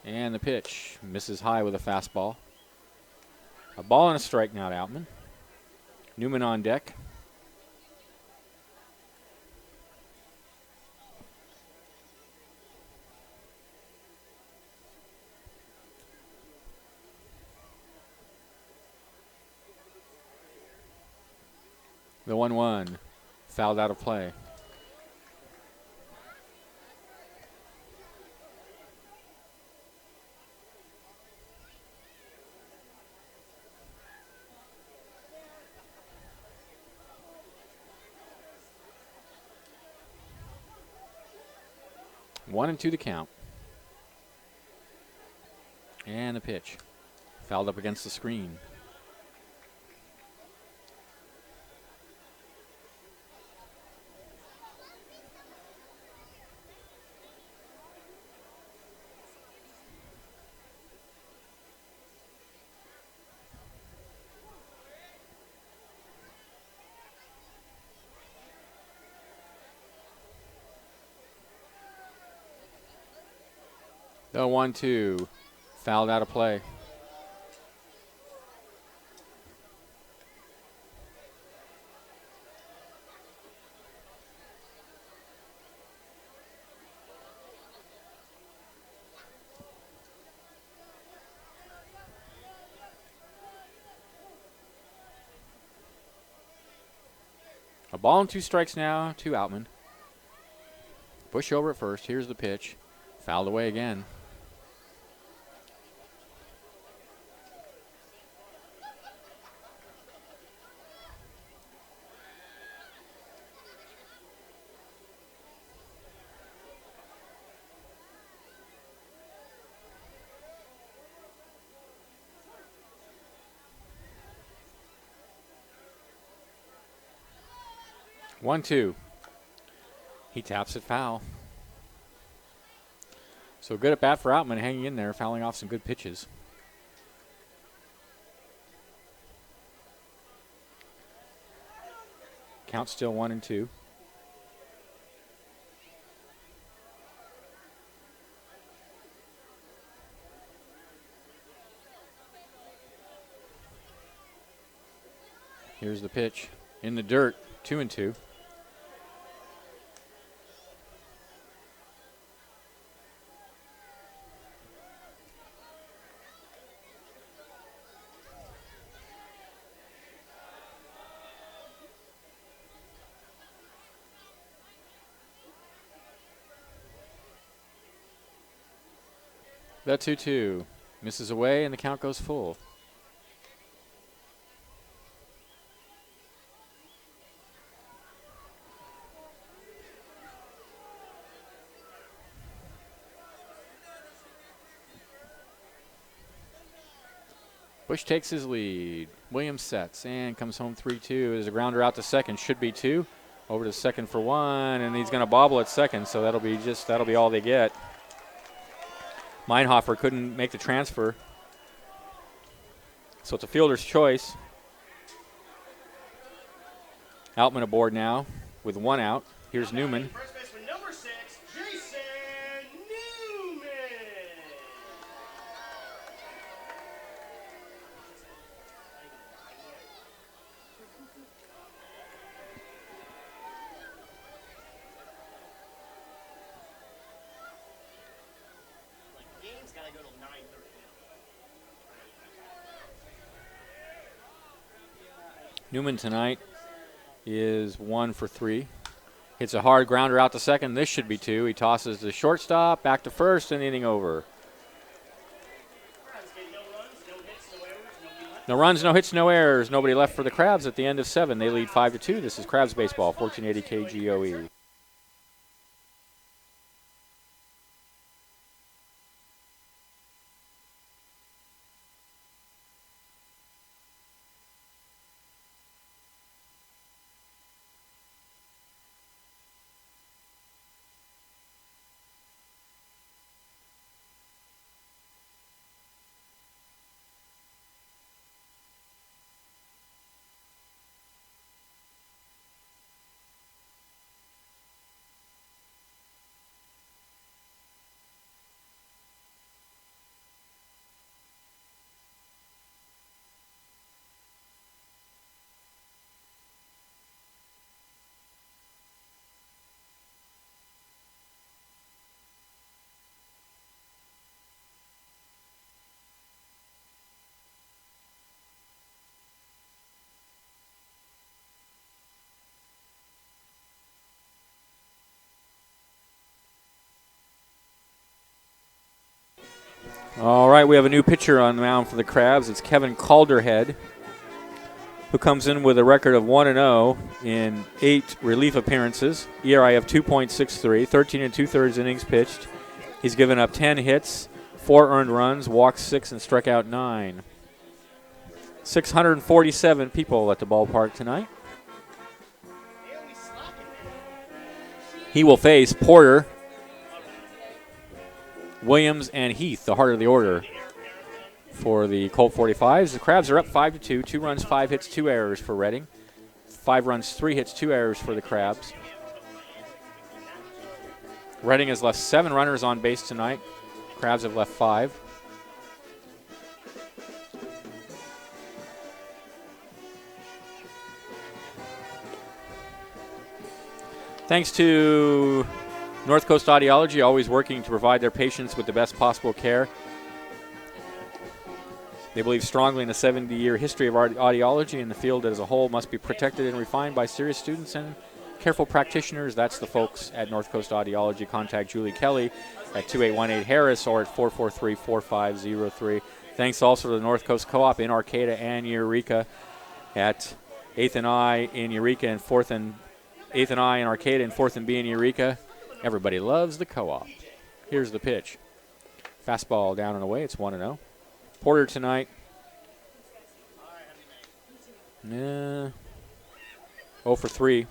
and the pitch misses high with a fastball. A ball and a strike now to Outman. Newman on deck. The 1-1. Fouled out of play. One and two to count. And the pitch. Fouled up against the screen. The 1-2. Fouled out of play. A ball and 2 strikes now to Outman. Bush over at first. Here's the pitch. Fouled away again. One, two. He taps it foul. So good at bat for Outman, hanging in there, fouling off some good pitches. Count still 1-2. Here's the pitch. In the dirt, 2-2. The 2-2 misses away, and the count goes full. Bush takes his lead. Williams sets and comes home 3-2. There's a grounder out to second. Should be 2. Over to second for 1, and he's going to bobble at second, so that'll be all they get. Meinhofer couldn't make the transfer. So it's a fielder's choice. Outman aboard now with 1 out. Here's Newman.
First baseman number 6, Jason Newman. Like, the game's got to go till 9:30 now.
Newman tonight is 1 for 3. Hits a hard grounder out to second. This should be 2. He tosses to shortstop, back to first, and inning over.
Crabs get no runs, no hits, no errors, nobody left.
No runs, no hits, no errors. Nobody left for the Crabs at the end of 7. They lead 5-2. This is Crabs Baseball, 1480 KGOE. All right, we have a new pitcher on the mound for the Crabs. It's Kevin Calderhead, who comes in with a record of 1-0 in 8 relief appearances. ERA of 2.63, 13 2/3 innings pitched. He's given up 10 hits, 4 earned runs, walked 6, and struck out 9. 647 people at the ballpark tonight. He will face Porter, Williams, and Heath, the heart of the order for the Colt 45's. The Crabs are up 5-2. 2 runs, 5 hits, 2 errors for Reading. 5 runs, 3 hits, 2 errors for the Crabs. Reading has left 7 runners on base tonight. Crabs have left 5. Thanks to North Coast Audiology, always working to provide their patients with the best possible care. They believe strongly in a 70-year history of audiology, and the field as a whole must be protected and refined by serious students and careful practitioners. That's the folks at North Coast Audiology. Contact Julie Kelly at 2818-HARRIS or at 443-4503. Thanks also to the North Coast Co-op in Arcata and Eureka at 8th and I in Eureka and 4th and 8th and I in Arcata and 4th and B in Eureka. Everybody loves the Co-op. Here's the pitch. Fastball down and away. It's 1-0. Porter tonight. 0 for 3.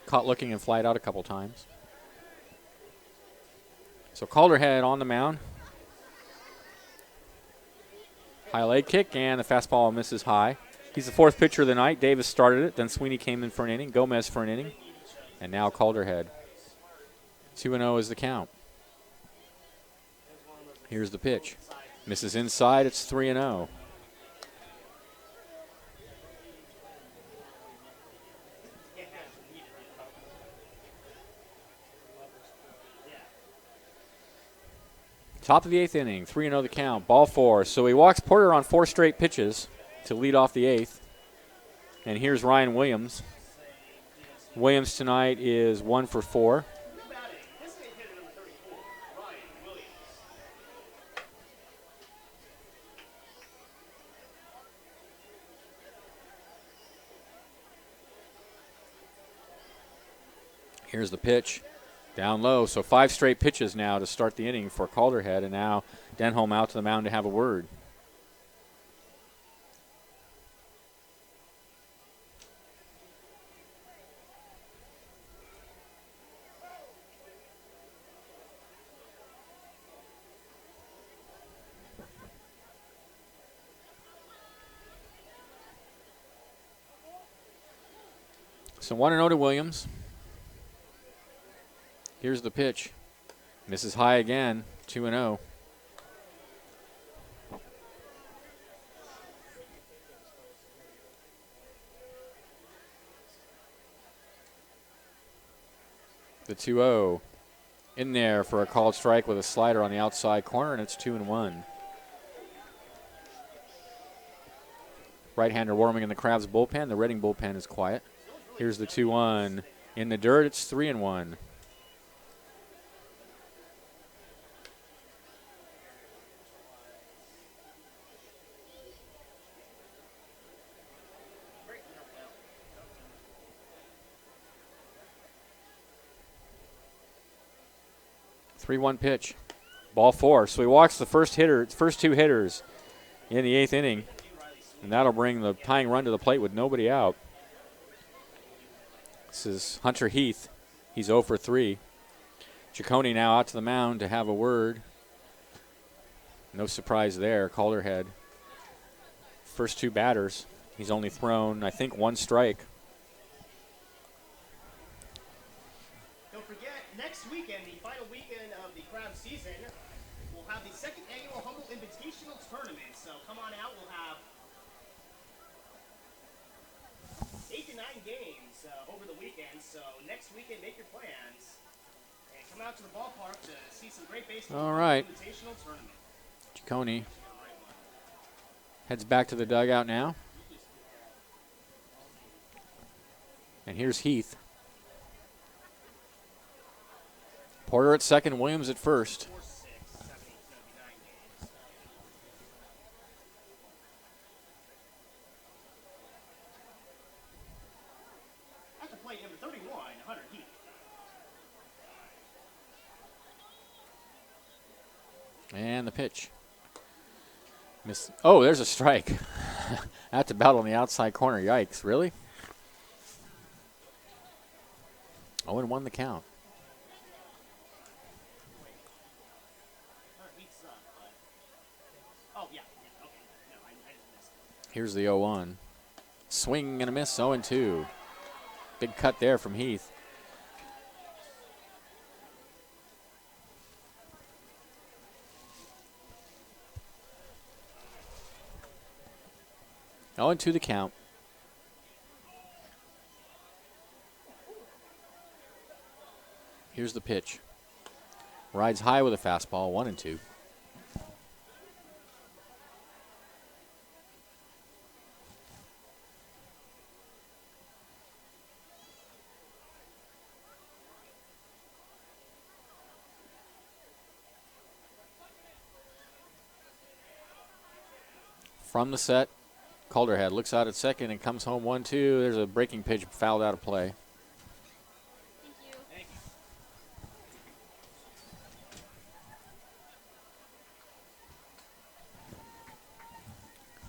Caught looking and flied out a couple times. So Calderhead on the mound. High leg kick, and the fastball misses high. He's the 4th pitcher of the night. Davis started it. Then Sweeney came in for an inning. Gomez for an inning. And now Calderhead. 2-0 is the count. Here's the pitch. Misses inside. It's 3-0. Top of the 8th inning. 3-0 the count. Ball 4. So he walks Porter on 4 straight pitches to lead off the 8th. And here's Ryan Williams. Williams tonight is 1 for 4. Here's the pitch. Down low. So 5 straight pitches now to start the inning for Calderhead. And now Denholm out to the mound to have a word. So 1-0 to Williams. Here's the pitch. Misses high again. 2-0. The 2-0 in there for a called strike with a slider on the outside corner, and it's 2-1. Right-hander warming in the Crabs bullpen. The Reading bullpen is quiet. Here's the 2-1 in the dirt. It's 3-1. Three-one pitch. Ball 4. So he walks the first 2 hitters in the 8th inning, and that'll bring the tying run to the plate with nobody out. This is Hunter Heath. He's 0 for 3. Ciccone now out to the mound to have a word. No surprise there. Calderhead. First 2 batters. He's only thrown, I think, 1 strike.
Don't forget, next weekend, the final weekend of the Crab season, we'll have the 2nd annual Humboldt Invitational Tournament. So come on out. We'll have 8 to 9 games over the weekend. So next weekend, make your plans and come out to the ballpark to see some great baseball.
All right.
Invitational Tournament.
Ciccone heads back to the dugout now. And here's Heath. Porter at second, Williams at first. And the pitch. Miss. Oh, there's a strike. That's a battle on the outside corner. Yikes, really? 0-1 the count.
Our heat sucked, but. Oh, yeah, okay. No, I just missed it.
Here's the 0-1. Swing and a miss, 0-2. Big cut there from Heath. Oh, and 2 the count. Here's the pitch. Rides high with a fastball, 1-2. From the set, Calderhead looks out at second and comes home 1-2. There's a breaking pitch fouled out of play.
Thank you.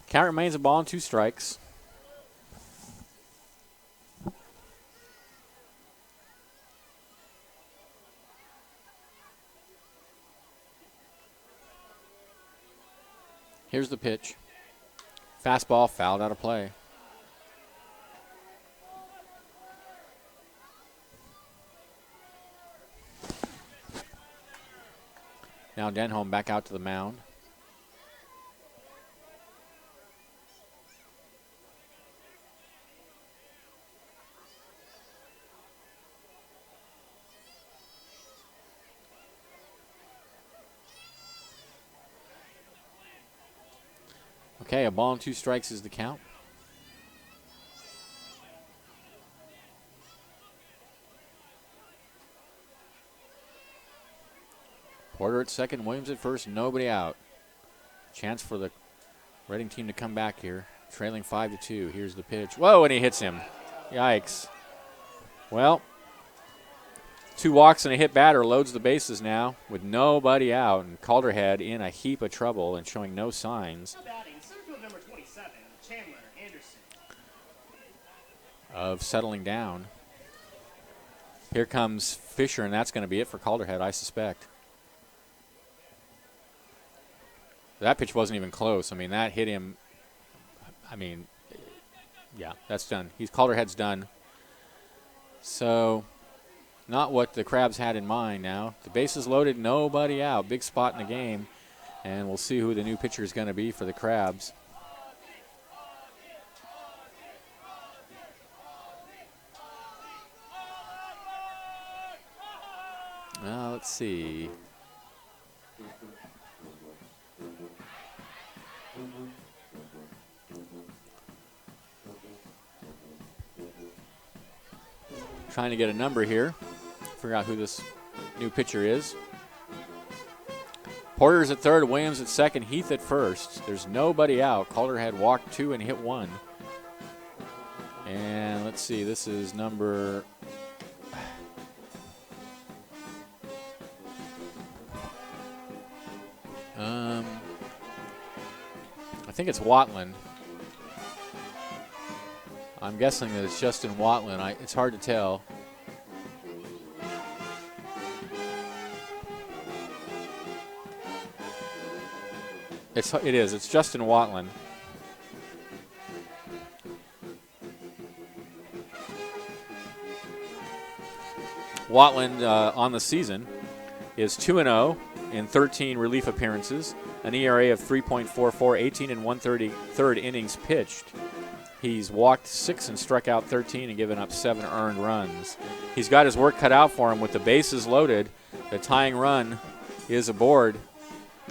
Count remains a ball and 2 strikes. Here's the pitch. Fastball fouled out of play. Now Denholm back out to the mound. Okay, a ball and 2 strikes is the count. Porter at second, Williams at first, nobody out. Chance for the Reading team to come back here. Trailing 5-2. Here's the pitch. Whoa, and he hits him. Yikes. Well, 2 walks and a hit batter loads the bases now with nobody out, and Calderhead in a heap of trouble and showing no signs
Number 27, Chandler Anderson.
of settling down. Here comes Fisher, and that's going to be it for Calderhead, I suspect. That pitch wasn't even close. I mean, that hit him. I mean, yeah, that's done. Calderhead's done. So, not what the Crabs had in mind now. The bases loaded, nobody out. Big spot in the game. And we'll see who the new pitcher is going to be for the Crabs. Let's see. Trying to get a number here. Figure out who this new pitcher is. Porter's at third, Williams at second, Heath at first. There's nobody out. Calderhead walked 2 and hit 1. And let's see, this is number... I think it's Watland. I'm guessing that it's Justin Watland. It's hard to tell. It is. It's Justin Watland. Watland on the season is 2-0 in 13 relief appearances, an ERA of 3.44, 18 and 1/33 innings pitched. He's walked 6 and struck out 13 and given up 7 earned runs. He's got his work cut out for him with the bases loaded. The tying run is aboard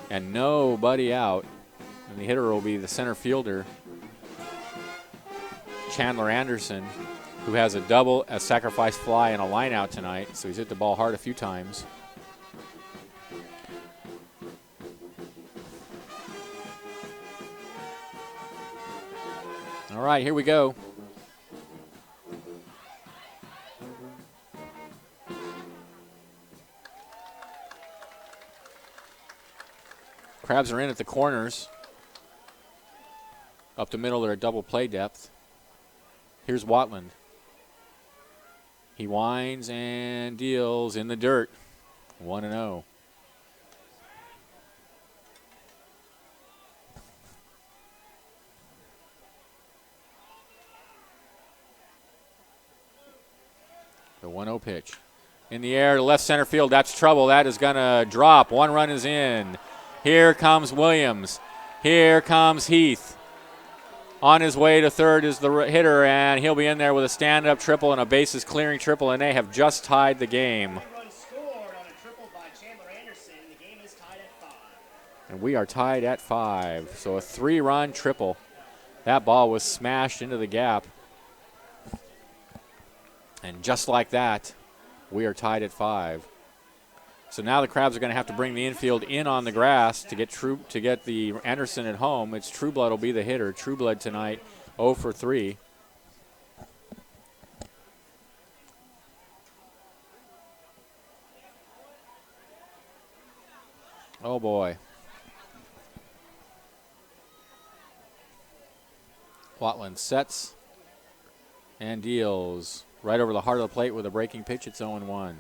and nobody out. And the hitter will be the center fielder, Chandler Anderson, who has a double, a sacrifice fly, and a line out tonight. So he's hit the ball hard a few times. All right, here we go. Crabs are in at the corners. Up the middle, they're at double play depth. Here's Watland. He winds and deals in the dirt. 1-0. The 1-0 pitch. In the air to left center field. That's trouble. That is going to drop. One run is in. Here comes Williams. Here comes Heath. On his way to third is the hitter, and he'll be in there with a stand-up triple and a bases clearing triple, and they have just tied the game.
Run scored on a triple by Chandler Anderson. The game is tied at 5.
And we are tied at 5. So a 3-run triple. That ball was smashed into the gap. And just like that, we are tied at 5. So now the Crabs are going to have to bring the infield in on the grass to get the Anderson at home. It's Trueblood will be the hitter. Trueblood tonight, 0 for 3. Oh boy. Watland sets and deals right over the heart of the plate with a breaking pitch. It's 0-1.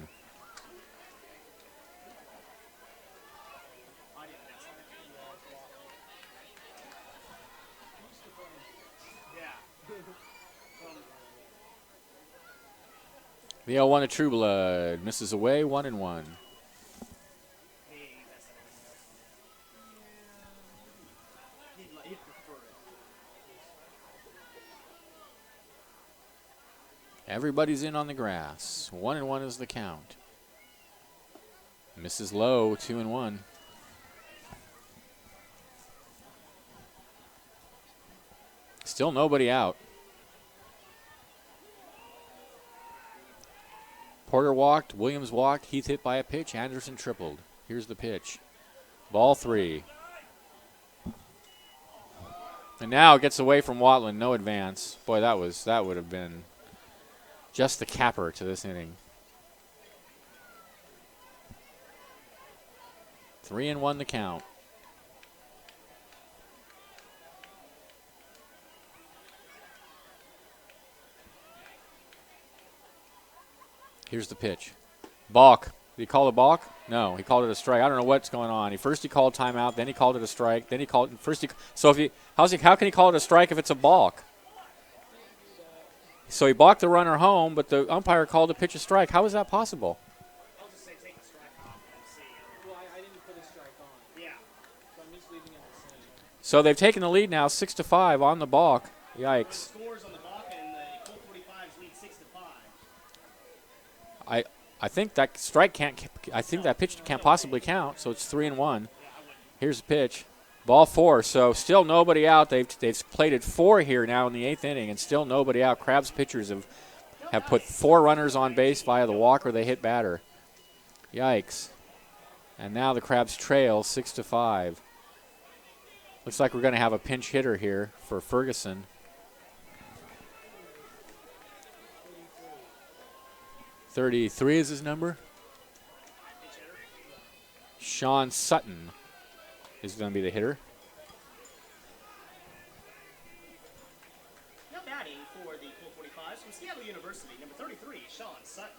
The 0-1 to Trueblood. Misses away, 1-1. Everybody's in on the grass. 1-1 is the count. Misses low, 2-1. Still nobody out. Porter walked, Williams walked, Heath hit by a pitch, Anderson tripled. Here's the pitch. Ball 3. And now it gets away from Watland, no advance. Boy, that would have been just the capper to this inning. 3-1 the count. Here's the pitch. Balk. Did he call a balk? No, he called it a strike. I don't know what's going on. He called timeout, then he called it a strike, then he called how can he call it a strike if it's a balk? So he balked the runner home, but the umpire called the pitch a strike. How is that possible?
I'll just say take the strike off and see.
Well, I didn't put a strike on,
Yeah.
so I'm just leaving it the same.
So they've taken the lead now 6-5 on the balk. Yikes.
Scores on the block, and the Colt 45's lead 6-5.
I think that strike can't. I think that pitch can't possibly count. So it's 3-1. Here's the pitch, ball 4. So still nobody out. They've plated 4 here now in the 8th inning, and still nobody out. Crabs pitchers have put 4 runners on base via the walk or they hit batter. Yikes! And now the Crabs trail 6-5. Looks like we're going to have a pinch hitter here for Ferguson. 33 is his number. Sean Sutton is going to be the hitter.
Now batting for the Colt 45's from Seattle University, number 33, Sean Sutton.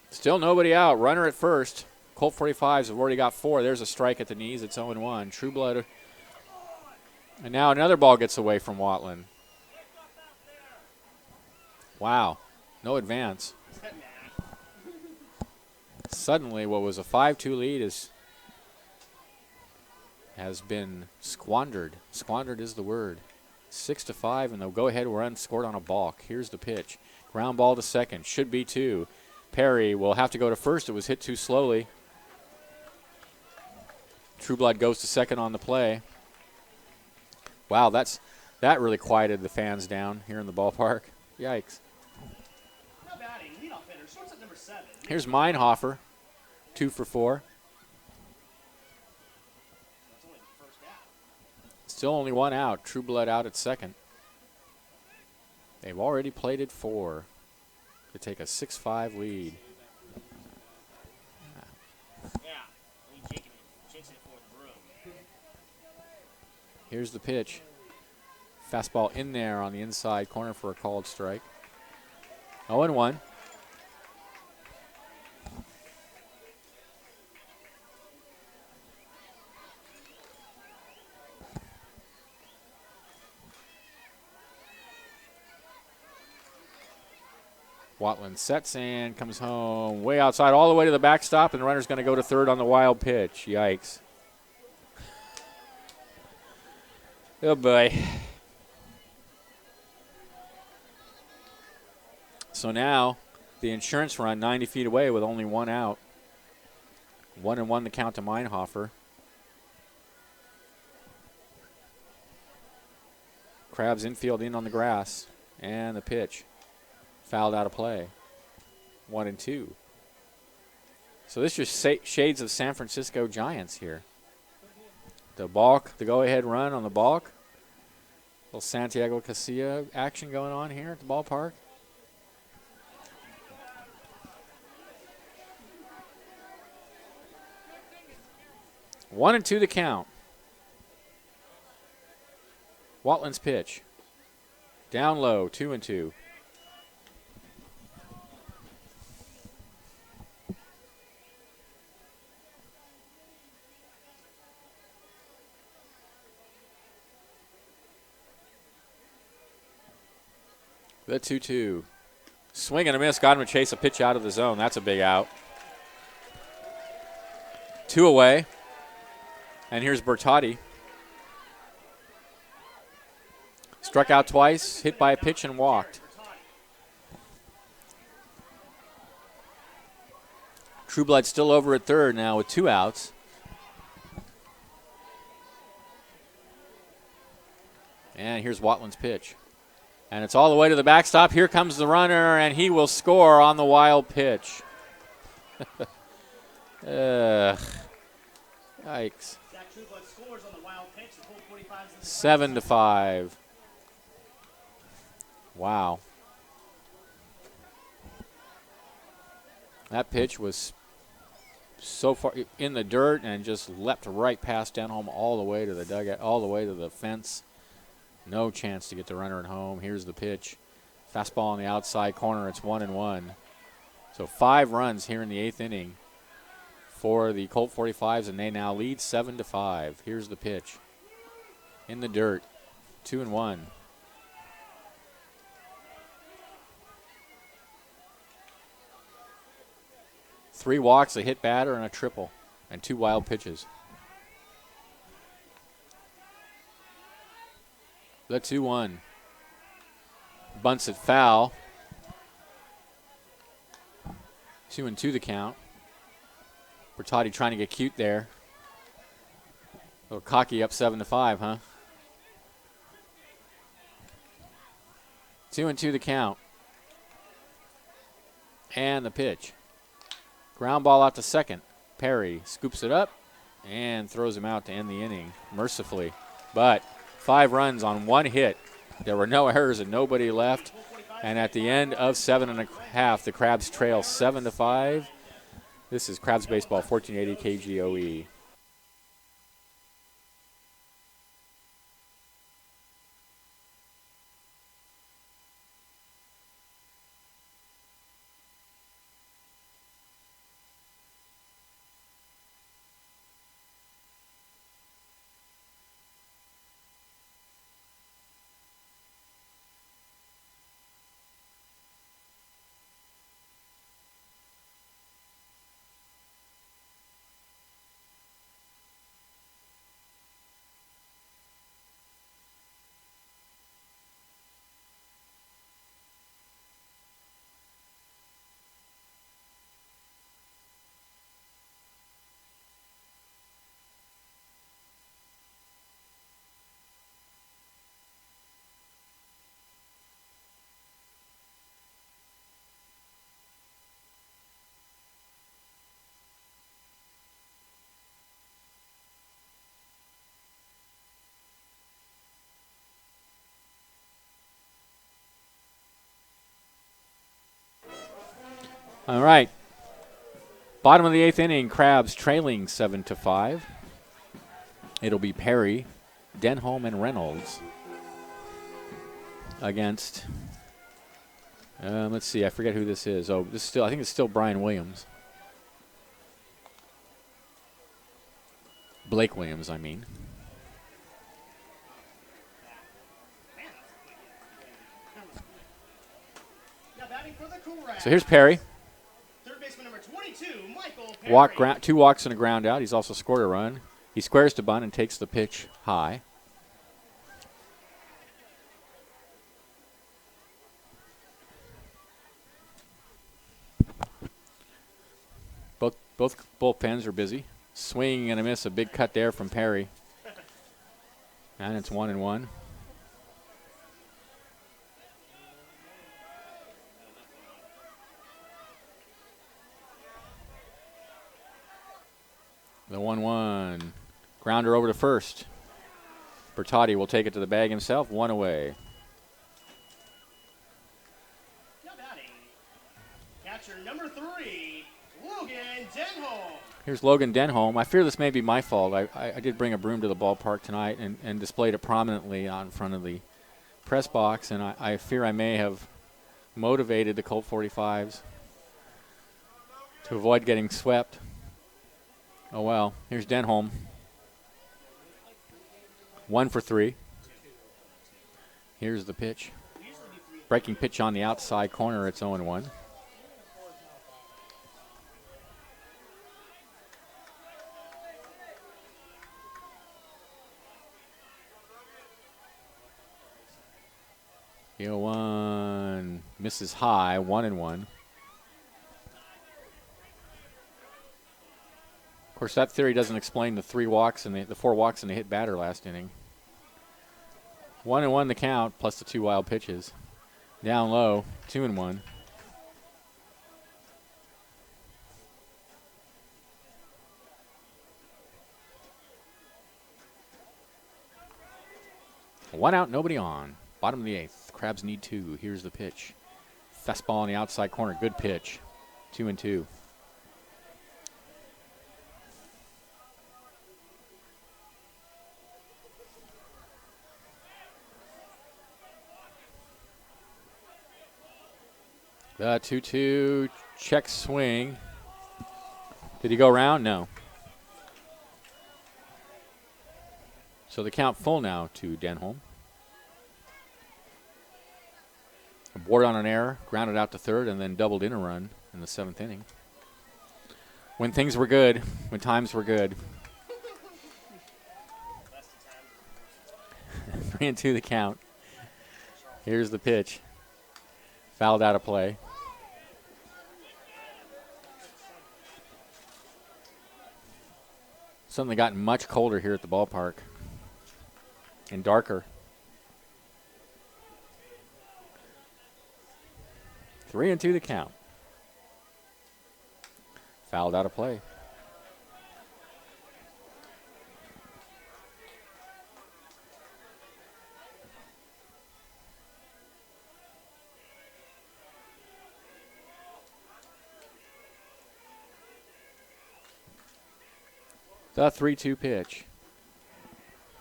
Still nobody out. Runner at first. Colt 45's have already got 4. There's a strike at the knees. It's 0-1. Trueblood. And now another ball gets away from Watland. Wow. No advance. Suddenly, what was a 5-2 lead has been squandered. Squandered is the word. 6-5, and they'll go ahead run scored on a balk. Here's the pitch. Ground ball to second. Should be 2. Perry will have to go to first. It was hit too slowly. Trueblood goes to second on the play. Wow, that really quieted the fans down here in the ballpark. Yikes.
Now batting, leadoff hitter, shortstop number 7.
Here's Meinhofer, 2 for 4.
That's only the first out.
Still only 1 out. Trueblood out at second. They've already plated 4 to take a 6-5 lead.
Yeah, Lee Jacob, Jason
Here's the pitch. Fastball in there on the inside corner for a called strike. 0-1. Watland sets and comes home way outside, all the way to the backstop, and the runner's going to go to third on the wild pitch. Yikes. Oh, boy. So now the insurance run 90 feet away with only one out. 1-1 the count to Meinhofer. Krabs infield in on the grass, and the pitch. Fouled out of play. 1-2. So this just shades of San Francisco Giants here. The balk, the go-ahead run on the balk. Little Santiago Casilla action going on here at the ballpark. One and two the count. Watland's pitch. Down low, 2-2. The 2-2. Swing and a miss. Got him to chase a pitch out of the zone. That's a big out. 2 away. And here's Bertotti. Struck out twice, hit by a pitch, and walked. Trueblood still over at third now with 2 outs. And here's Watland's pitch. And it's all the way to the backstop. Here comes the runner, and he will score on the wild pitch. Yikes. 7-5. Wow. That pitch was so far in the dirt and just leapt right past Denholm all the way to the dugout, all the way to the fence. No chance to get the runner at home. Here's the pitch. Fastball on the outside corner. It's 1-1. So 5 runs here in the 8th inning for the Colt 45's, and they now lead 7-5. Here's the pitch. In the dirt. 2-1. Three walks, a hit batter, and a triple, and 2 wild pitches. The 2-1. Bunts it foul. 2-2 the count. Bertotti trying to get cute there. A little cocky up 7-5, huh? 2-2 the count. And the pitch. Ground ball out to second. Perry scoops it up and throws him out to end the inning mercifully. But 5 runs on 1 hit. There were no errors and nobody left. And at the end of 7.5, the Krabs trail 7-5. This is Krabs Baseball, 1480 KGOE. All right. Bottom of the 8th inning, Krabs trailing 7-5. It'll be Perry Denholm and Reynolds against, let's see, I forget who this is. Oh, this is still, I think it's still Brian Williams. Blake Williams, I mean.
Now batting for the Correct.
So here's Perry.
Third baseman number 22, Michael Perry.
2 walks and a ground out. He's also scored a run. He squares to bunt and takes the pitch high. Both bullpens are busy. Swing and a miss. A big cut there from Perry. And it's 1-1. The 1-1. Grounder over to first. Bertotti will take it to the bag himself. 1 away.
Now batting, catcher number 3, Logan Denholm.
Here's Logan Denholm. I fear this may be my fault. I did bring a broom to the ballpark tonight and displayed it prominently out in front of the press box, and I fear I may have motivated the Colt 45's to avoid getting swept. Oh, well. Here's Denholm. 1 for 3. Here's the pitch. Breaking pitch on the outside corner. It's 0-1. The 0-1 misses high. 1-1. Of course, that theory doesn't explain the 3 walks and the 4 walks and the hit batter last inning. 1-1 the count, plus the 2 wild pitches. Down low, 2-1. One out, nobody on. Bottom of the 8th. Crabs need 2. Here's the pitch. Fastball on the outside corner. Good pitch. 2-2. The 2-2 check swing. Did he go around? No. So the count full now to Denholm. Aboard on an error, grounded out to third, and then doubled in a run in the 7th inning. When things were good, when times were good. 3-2 the count. Here's the pitch. Fouled out of play. Suddenly gotten much colder here at the ballpark. And darker. 3-2 the count. Fouled out of play. The 3-2 pitch.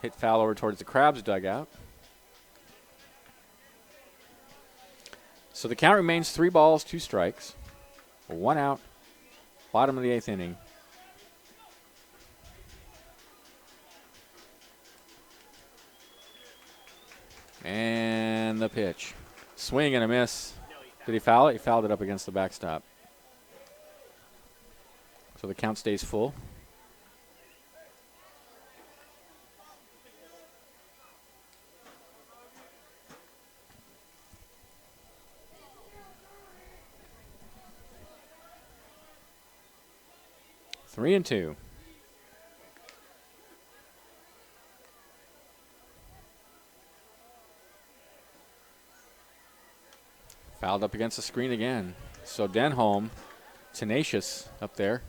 Hit foul over towards the Crabs dugout. So the count remains 3 balls, 2 strikes. 1 out. Bottom of the 8th inning. And the pitch. Swing and a miss. Did he foul it? He fouled it up against the backstop. So the count stays full. Three and two. Fouled up against the screen again. So Denholm, tenacious up there.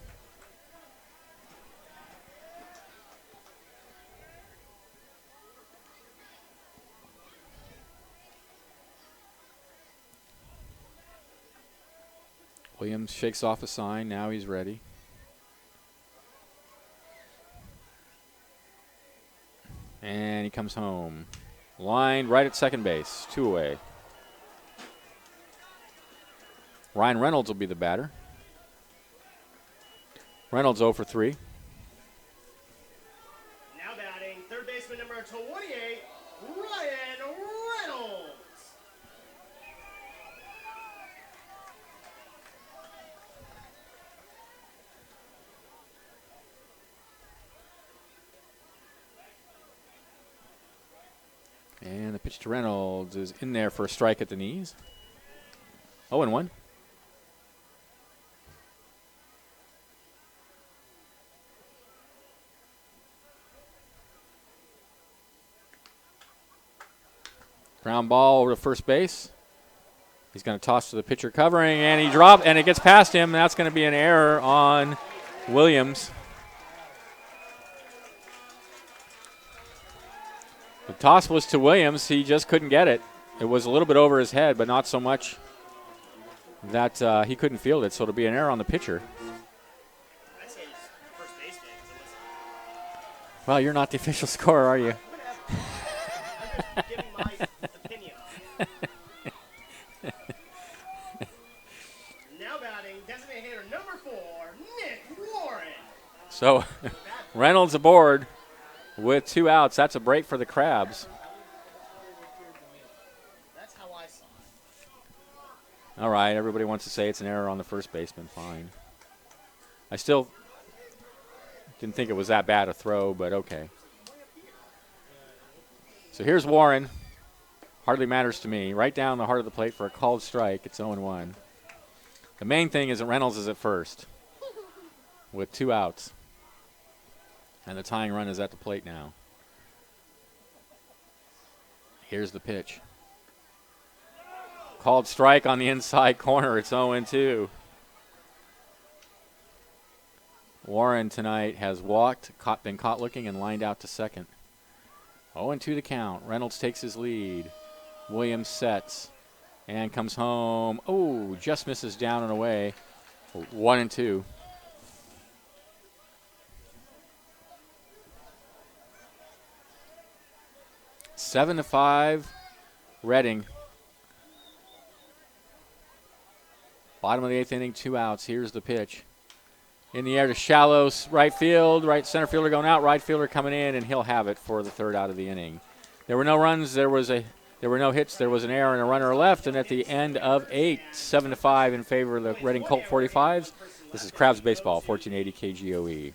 Williams shakes off a sign. Now he's ready. And he comes home. Lined right at second base, 2 away. Ryan Reynolds will be the batter. Reynolds 0 for 3.
Now batting, third baseman number 28, Ryan Reynolds.
And the pitch to Reynolds is in there for a strike at the knees. 0-1. Ground ball over to first base. He's going to toss to the pitcher covering, and he dropped, and it gets past him. That's going to be an error on Williams. The toss was to Williams. He just couldn't get it. It was a little bit over his head, but not so much that he couldn't field it. So it'll be an error on the pitcher.
I'd say it's first baseman because it was.
Well, you're not the official scorer, are you?
I'm just giving my opinion on it. Now batting, designated hitter number 4, Nick Warren.
So Reynolds aboard with 2 outs. That's a break for the Crabs.
That's how I saw it.
All right, everybody wants to say it's an error on the first baseman. Fine. I still didn't think it was that bad a throw, but okay. So here's Warren. Hardly matters to me. Right down the heart of the plate for a called strike. It's 0-1. The main thing is that Reynolds is at first with 2 outs. And the tying run is at the plate now. Here's the pitch. Called strike on the inside corner. It's 0-2. Warren tonight has walked, been caught looking, and lined out to second. 0-2 the count. Reynolds takes his lead. Williams sets and comes home. Oh, just misses down and away. 1-2. Seven to 5, Reading. Bottom of the 8th inning, 2 outs. Here's the pitch. In the air to shallow right field. Right center fielder going out. Right fielder coming in, and he'll have it for the 3rd out of the inning. There were no runs. There were no hits. There was an error and a runner left. And at the end of 8, 7 to 5 in favor of the Reading Colt 45's. This is Crabs Baseball, 1480 KGOE.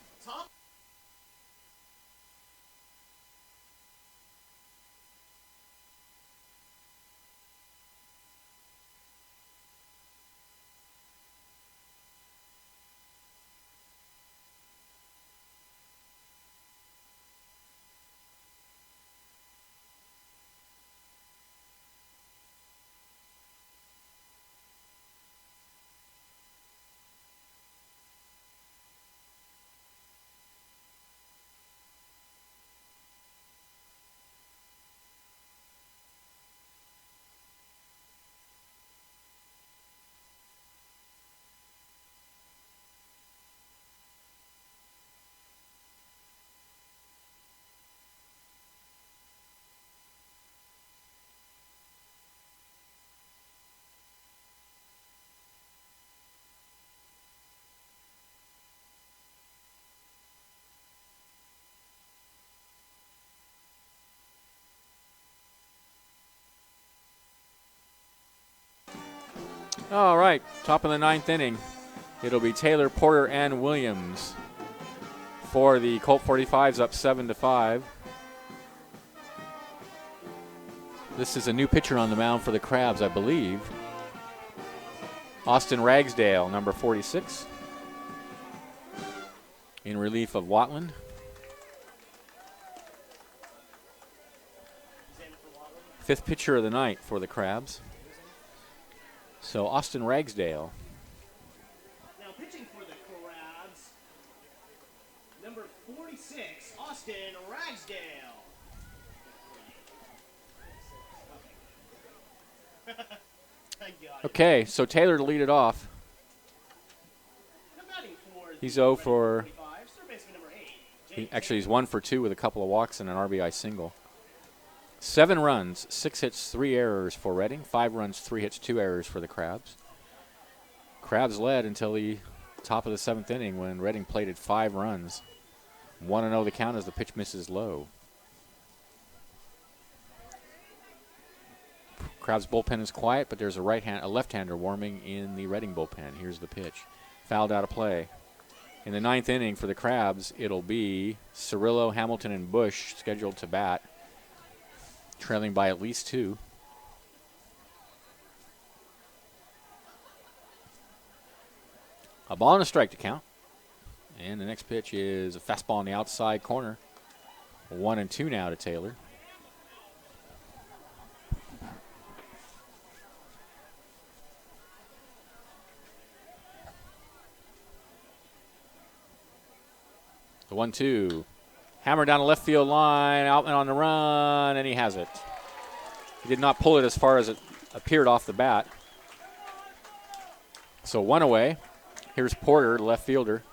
All right, top of the 9th inning. It'll be Taylor, Porter, and Williams for the Colt 45's, up 7 to 5. This is a new pitcher on the mound for the Crabs, I believe. Austin Ragsdale, number 46, in relief of Watland. Fifth pitcher of the night for the Crabs. So Austin Ragsdale.
Now pitching for the Crabs, number 46, Austin Ragsdale. I got it.
Okay, so Taylor to lead it off.
Now batting for
He's
the
0
Reading
for.
45, third baseman number 8, Jake
Actually, he's 1 for 2 with a couple of walks and an RBI single. 7 runs, 6 hits, 3 errors for Reading. 5 runs, 3 hits, 2 errors for the Crabs. Crabs led until the top of the 7th inning when Reading plated 5 runs. 1-0 the count as the pitch misses low. Crabs bullpen is quiet, but there's a left-hander warming in the Reading bullpen. Here's the pitch. Fouled out of play. In the 9th inning for the Crabs, it'll be Cirillo, Hamilton, and Bush scheduled to bat, trailing by at least 2. A ball and a strike to count. And the next pitch is a fastball on the outside corner. 1-2 now to Taylor. The 1-2. Hammer down the left field line, Outman on the run, and he has it. He did not pull it as far as it appeared off the bat. So 1 away. Here's Porter, the left fielder.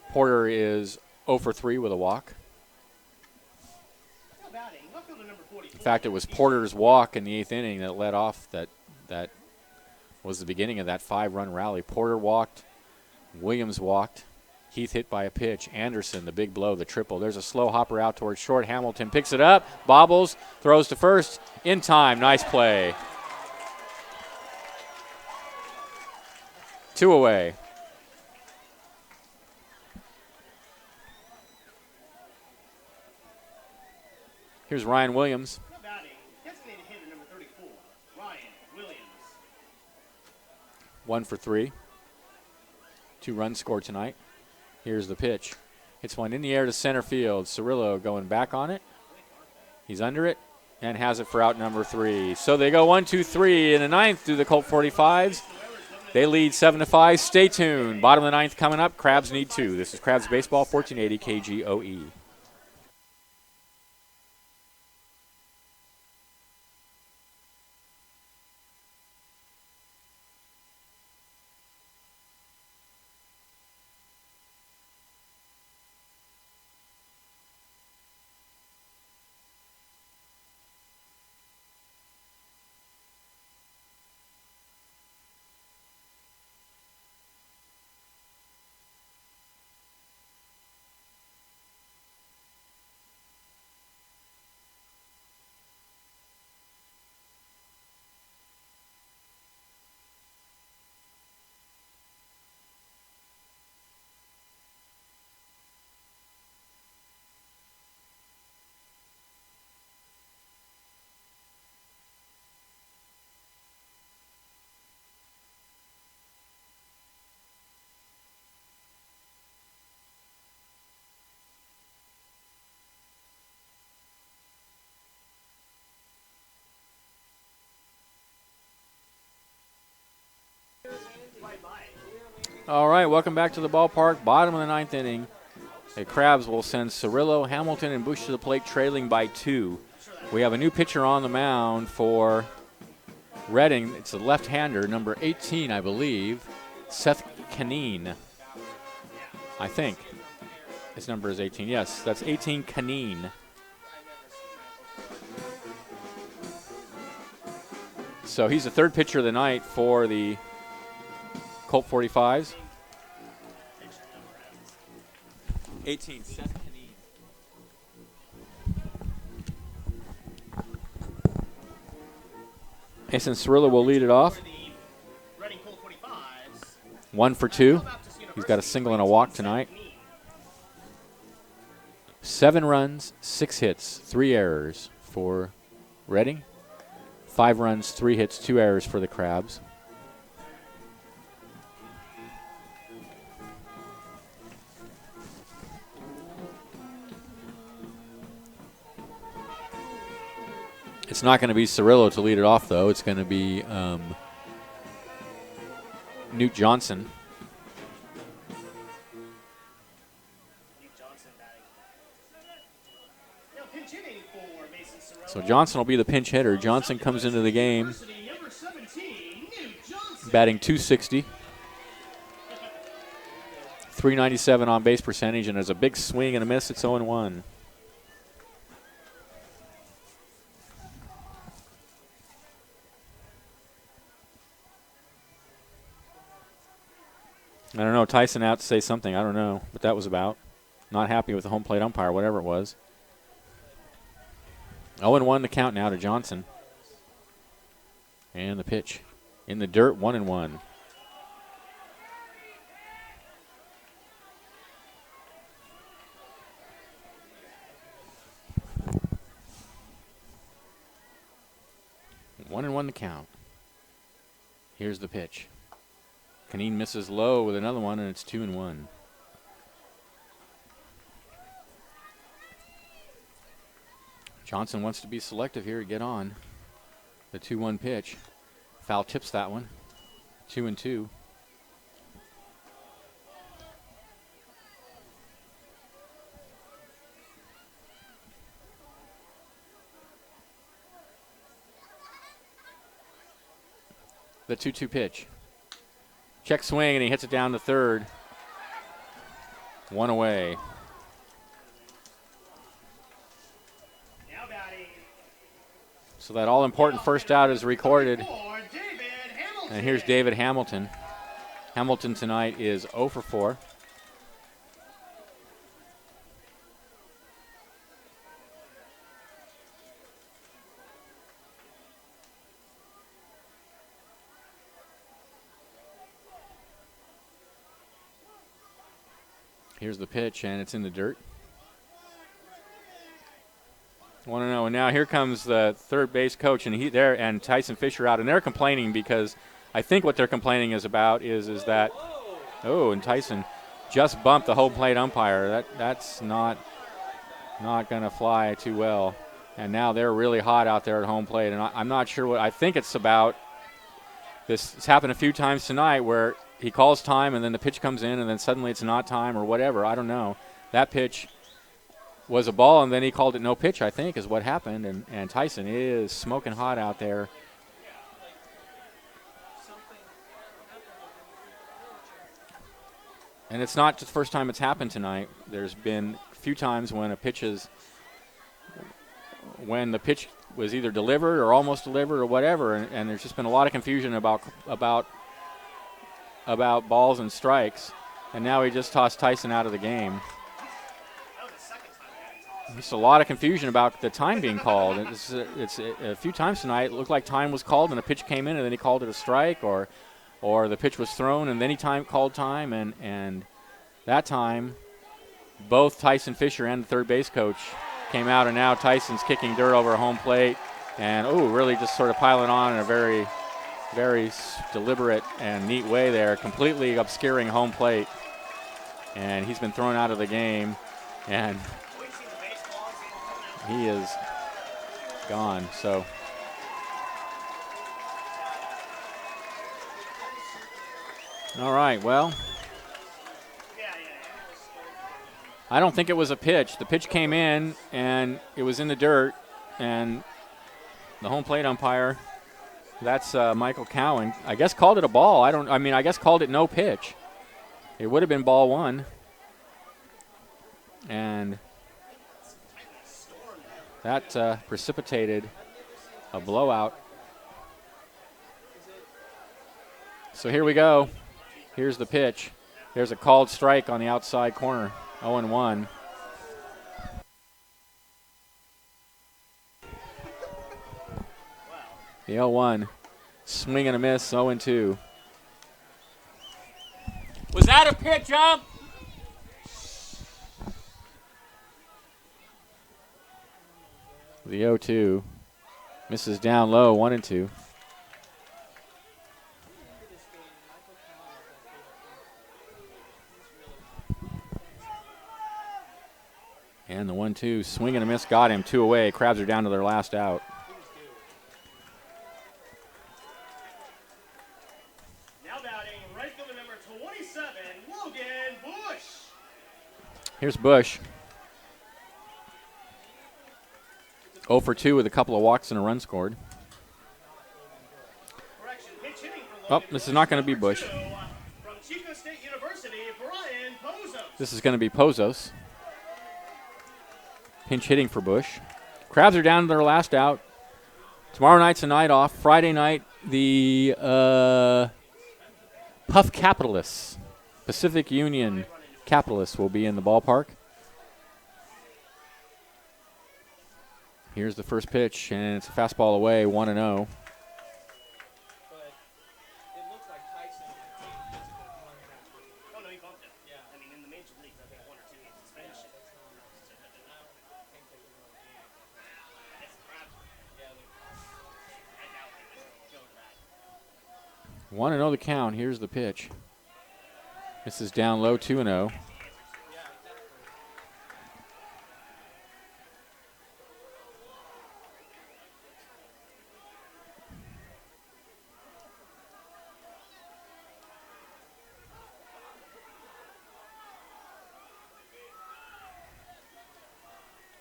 Porter is 0 for 3 with a walk. In fact, it was Porter's walk in the 8th inning that led off that was the beginning of that 5-run rally. Porter walked, Williams walked, Heath hit by a pitch, Anderson, the big blow, the triple. There's a slow hopper out towards short. Hamilton picks it up, bobbles, throws to first, in time. Nice play. 2 away. Here's Ryan Williams. 1 for 3. 2 runs scored tonight. Here's the pitch. Hits one in the air to center field. Cirillo going back on it. He's under it and has it for out number 3. So they go 1-2-3 in the 9th through the Colt 45's. They lead 7-5. Stay tuned. Bottom of the 9th coming up. Crabs need 2. This is Crabs Baseball, 1480 KGOE. All right, welcome back to the ballpark. Bottom of the 9th inning. The Crabs will send Cirillo, Hamilton, and Bush to the plate, trailing by 2. We have a new pitcher on the mound for Reading. It's a left-hander, number 18, I believe, Seth Canine. I think his number is 18. Yes, that's 18, Canine. So he's the 3rd pitcher of the night for the Colt 45's. 18, Seth Canine. Mason Cirillo will lead it off. 1 for 2. He's got a single and a walk tonight. 7 runs, 6 hits, 3 errors for Reading. 5 runs, 3 hits, 2 errors for the Crabs. It's not going to be Cirillo to lead it off, though. It's going to be Newt Johnson. So Johnson will be the pinch hitter. Johnson comes into the game batting .260. .397 on base percentage, and there's a big swing and a miss. It's 0-1. I don't know. Tyson out to say something. I don't know what that was about. Not happy with the home plate umpire, whatever it was. 0-1 the count now to Johnson. And the pitch. In the dirt, 1-1. One and one the count. Here's the pitch. Canine misses low with another one, and it's 2-1. Johnson wants to be selective here to get on. The 2-1 pitch. Foul tips that one. 2-2. The 2-2 pitch. Check swing, and he hits it down to third. One away. So that all-important first out is recorded. And here's David Hamilton. Hamilton tonight is 0 for 4. Here's the pitch, and it's in the dirt. 1-0, and now here comes the third base coach, and Tyson Fisher out, and they're complaining because I think what they're complaining is that and Tyson just bumped the home plate umpire. That's not going to fly too well, and now they're really hot out there at home plate, and I'm not sure what I think it's about. This has happened a few times tonight where he calls time, and then the pitch comes in, and then suddenly it's not time or whatever. I don't know. That pitch was a ball, and then he called it no pitch, I think, is what happened. And Tyson is smoking hot out there. And it's not the first time it's happened tonight. There's been a few times when when the pitch was either delivered or almost delivered or whatever, and there's just been a lot of confusion about balls and strikes, and now he just tossed Tyson out of the game. Just a lot of confusion about the time being called. It's a few times tonight it looked like time was called and a pitch came in and then he called it a strike, or the pitch was thrown and then he called time, and that time both Tyson Fisher and the third base coach came out, and now Tyson's kicking dirt over home plate and really just sort of piling on in a very, very deliberate and neat way there, completely obscuring home plate. And he's been thrown out of the game, and he is gone. So all right, well, I don't think it was a pitch. The pitch came in, and it was in the dirt, and the home plate umpire, that's Michael Cowan, I guess called it a ball. I guess called it no pitch. It would have been ball one. And that precipitated a blowout. So here we go. Here's the pitch. There's a called strike on the outside corner. 0-1. The 0-1. Swing and a miss, 0-2. Was that a pitch up? The 0-2. Misses down low, 1-2. And the 1-2, swing and a miss, got him, 2 away. Crabs are down to their last out.
Now batting, right fielder number 27, Logan Bush.
Here's Bush. 0 for 2 with a couple of walks and a run scored.
Correction, pitch hitting for Logan
This is not going to be Bush.
From Chico State University, Brian Pozos.
This is going to be Pozos. Pinch hitting for Bush. Crabs are down to their last out. Tomorrow night's a night off. Friday night, the Puff Capitalists Pacific Union Capitalists will be in the ballpark. Here's the first pitch, and it's a fastball away, 1-0.
But it looks like Tyson gets a good one catch with him.
Oh, no, he bumped it.
Yeah.
I mean, in the major leagues, I think 1 or 2 games suspension.
That's not enough. I don't think they can really do anything.
That's the Crabs.
Yeah,
I doubt they would go to that.
1-0 the count. Here's the pitch. This is down low, 2-0.
yeah, exactly.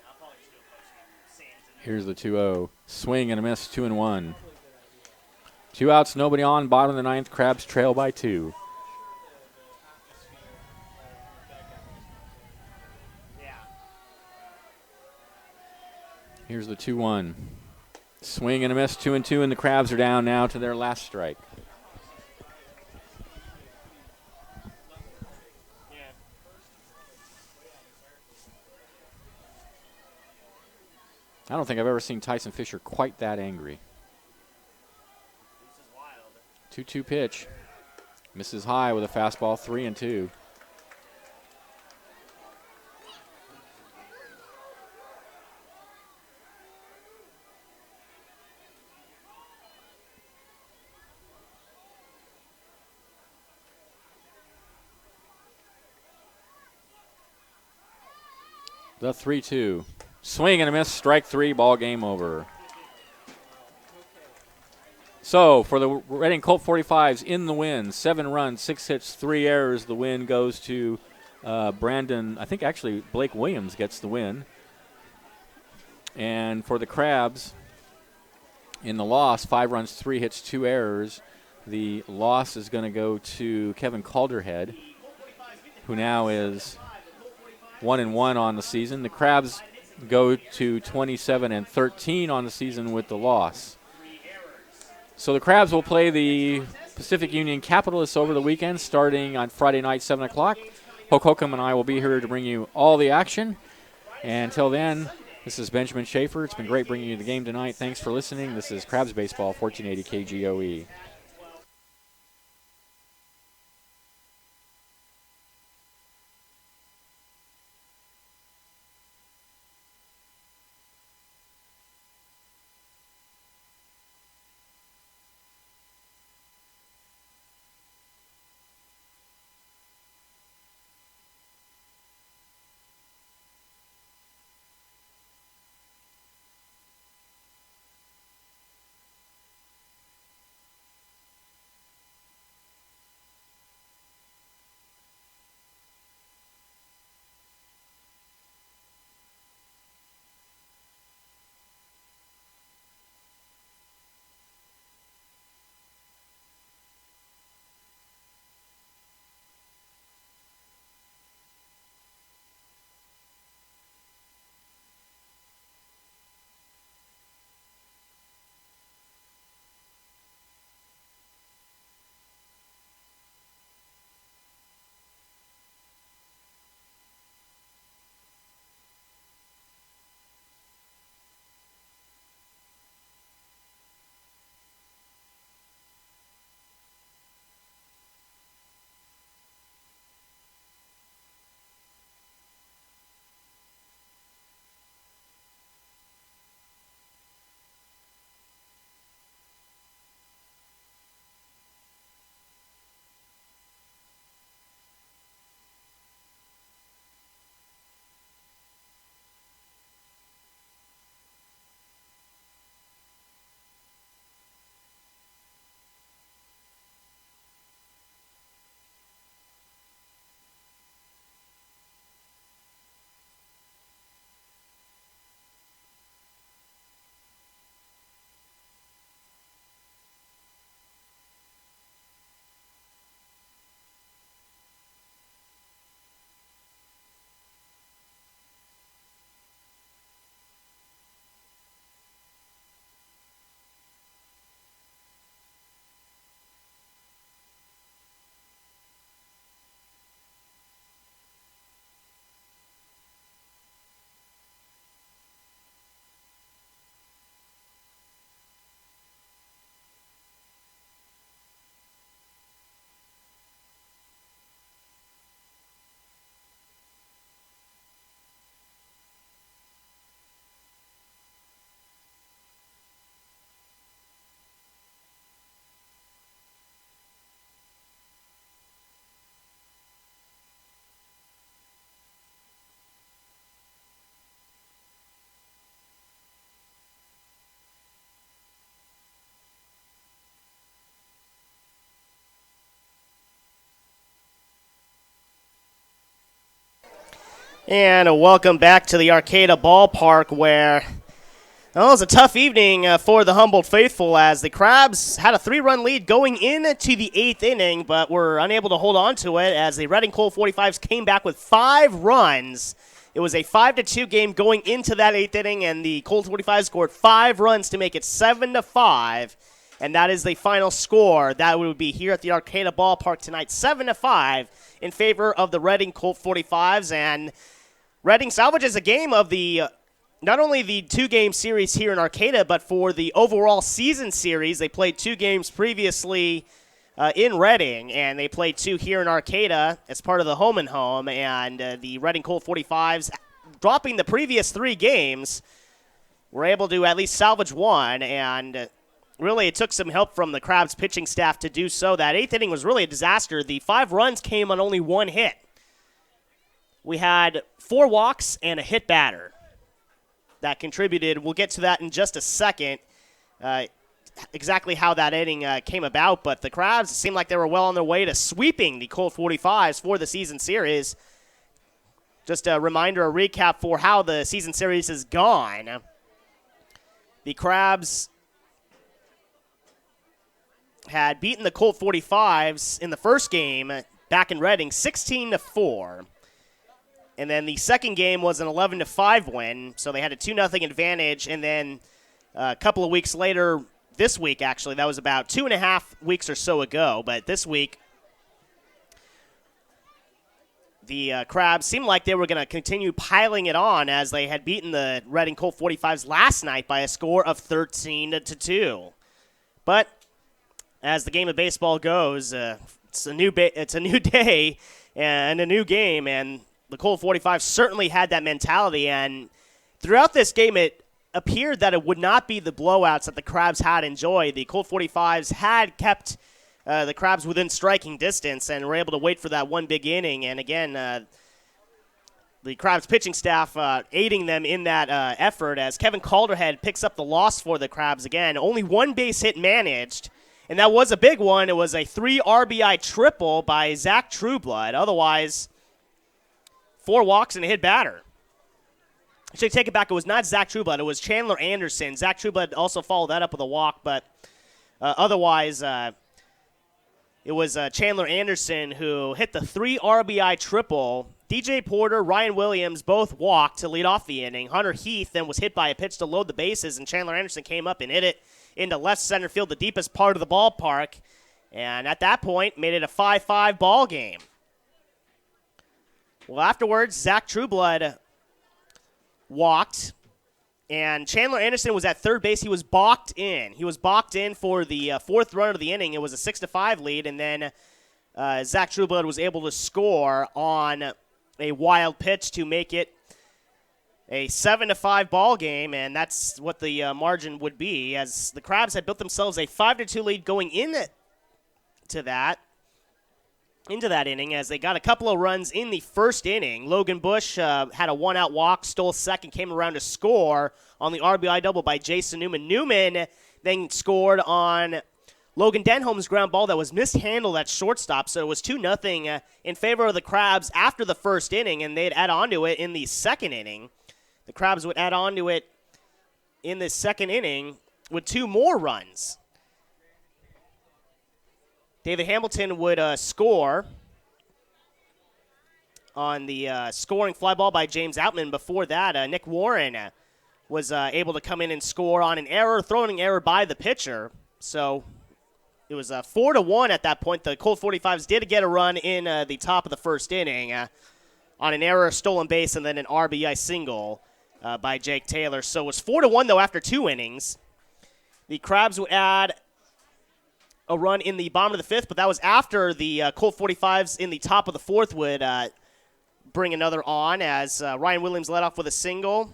I'll probably just do a post game. Sands in there.
Here's the 2-0. Swing and a miss, 2-1. 2 outs, nobody on. Bottom of the ninth. Crabs trail by 2.
Yeah.
Here's the 2-1. Swing and a miss, 2-2, and the Crabs are down now to their last strike.
Yeah.
I don't think I've ever seen Tyson Fisher quite that angry.
This is wild.
2-2 pitch. Misses high with a fastball, 3-2. The 3-2. Swing and a miss, strike 3, ball game over. So for the Reading Colt 45's in the win, 7 runs, 6 hits, 3 errors. The win goes to Brandon. I think actually Blake Williams gets the win. And for the Crabs, in the loss, 5 runs, 3 hits, 2 errors. The loss is going to go to Kevin Calderhead, who now is 1-1 on the season. The Crabs go to 27-13 on the season with the loss. So the Crabs will play the Pacific Union Capitalists over the weekend, starting on Friday night, 7 o'clock. Hoke Hokum and I will be here to bring you all the action. And until then, this is Benjamin Schaefer. It's been great bringing you the game tonight. Thanks for listening. This is Crabs Baseball, 1480 KGOE.
And welcome back to the Arcata Ballpark where it was a tough evening for the Humboldt faithful as the Crabs had a 3-run lead going into the 8th inning, but were unable to hold on to it as the Reading Colt 45's came back with 5 runs. It was a 5-2 game going into that 8th inning, and the Colt 45 scored 5 runs to make it 7-5, and that is the final score. That would be here at the Arcata Ballpark tonight, 7-5 in favor of the Reading Colt 45's, and Reading salvages a game of the not only the 2-game series here in Arcata, but for the overall season series. They played 2 games previously in Reading, and they played 2 here in Arcata as part of the home and home. And the Reading Colt 45s, dropping the previous 3 games, were able to at least salvage 1. And really, it took some help from the Crabs pitching staff to do so. That 8th inning was really a disaster. The 5 runs came on only 1 hit. We had 4 walks and a hit batter that contributed. We'll get to that in just a second, exactly how that inning came about. But the Crabs seemed like they were well on their way to sweeping the Colt 45s for the season series. Just a reminder, a recap for how the season series has gone. The Crabs had beaten the Colt 45s in the first game back in Reading 16-4. And then the second game was an 11-5 win, so they had a 2-0 advantage. And then a couple of weeks later, this week actually, that was about 2.5 weeks or so ago, but this week the Crabs seemed like they were going to continue piling it on as they had beaten the Reading Colt 45s last night by a score of 13-2. But as the game of baseball goes, it's a new day and a new game, and the Colt 45 certainly had that mentality, and throughout this game it appeared that it would not be the blowouts that the Crabs had enjoyed. The Colt 45s had kept the Crabs within striking distance and were able to wait for that one big inning, and again, the Crabs pitching staff aiding them in that effort as Kevin Calderhead picks up the loss for the Crabs again. Only 1 base hit managed, and that was a big one. It was a 3 RBI triple by Zach Trueblood. Otherwise, 4 walks and a hit batter. I should take it back. It was not Zach Trueblood. It was Chandler Anderson. Zach Trueblood also followed that up with a walk, but otherwise it was Chandler Anderson who hit the 3 RBI triple. DJ Porter, Ryan Williams both walked to lead off the inning. Hunter Heath then was hit by a pitch to load the bases, and Chandler Anderson came up and hit it into left center field, the deepest part of the ballpark, and at that point made it a 5-5 ball game. Well, afterwards, Zach Trueblood walked, and Chandler Anderson was at third base. He was balked in. He was balked in for the 4th run of the inning. It was a 6-5 lead, and then Zach Trueblood was able to score on a wild pitch to make it a 7-5 ball game, and that's what the margin would be, as the Crabs had built themselves a 5-2 lead going into that inning, as they got a couple of runs in the first inning. Logan Bush had a 1-out walk, stole second, came around to score on the RBI double by Jason Newman. Newman then scored on Logan Denholm's ground ball that was mishandled at shortstop, so it was 2-0 in favor of the Crabs after the first inning, and they'd add on to it in the second inning. The Crabs would add on to it in the second inning with 2 more runs. David Hamilton would score on the scoring fly ball by James Outman. Before that, Nick Warren was able to come in and score on an error, throwing error by the pitcher. So it was 4-1 at that point. The Colt 45s did get a run in the top of the first inning on an error, stolen base, and then an RBI single by Jake Taylor. So it was 4-1, though, after 2 innings. The Crabs would add a run in the bottom of the 5th, but that was after the Colt 45s in the top of the 4th would bring another on as Ryan Williams led off with a single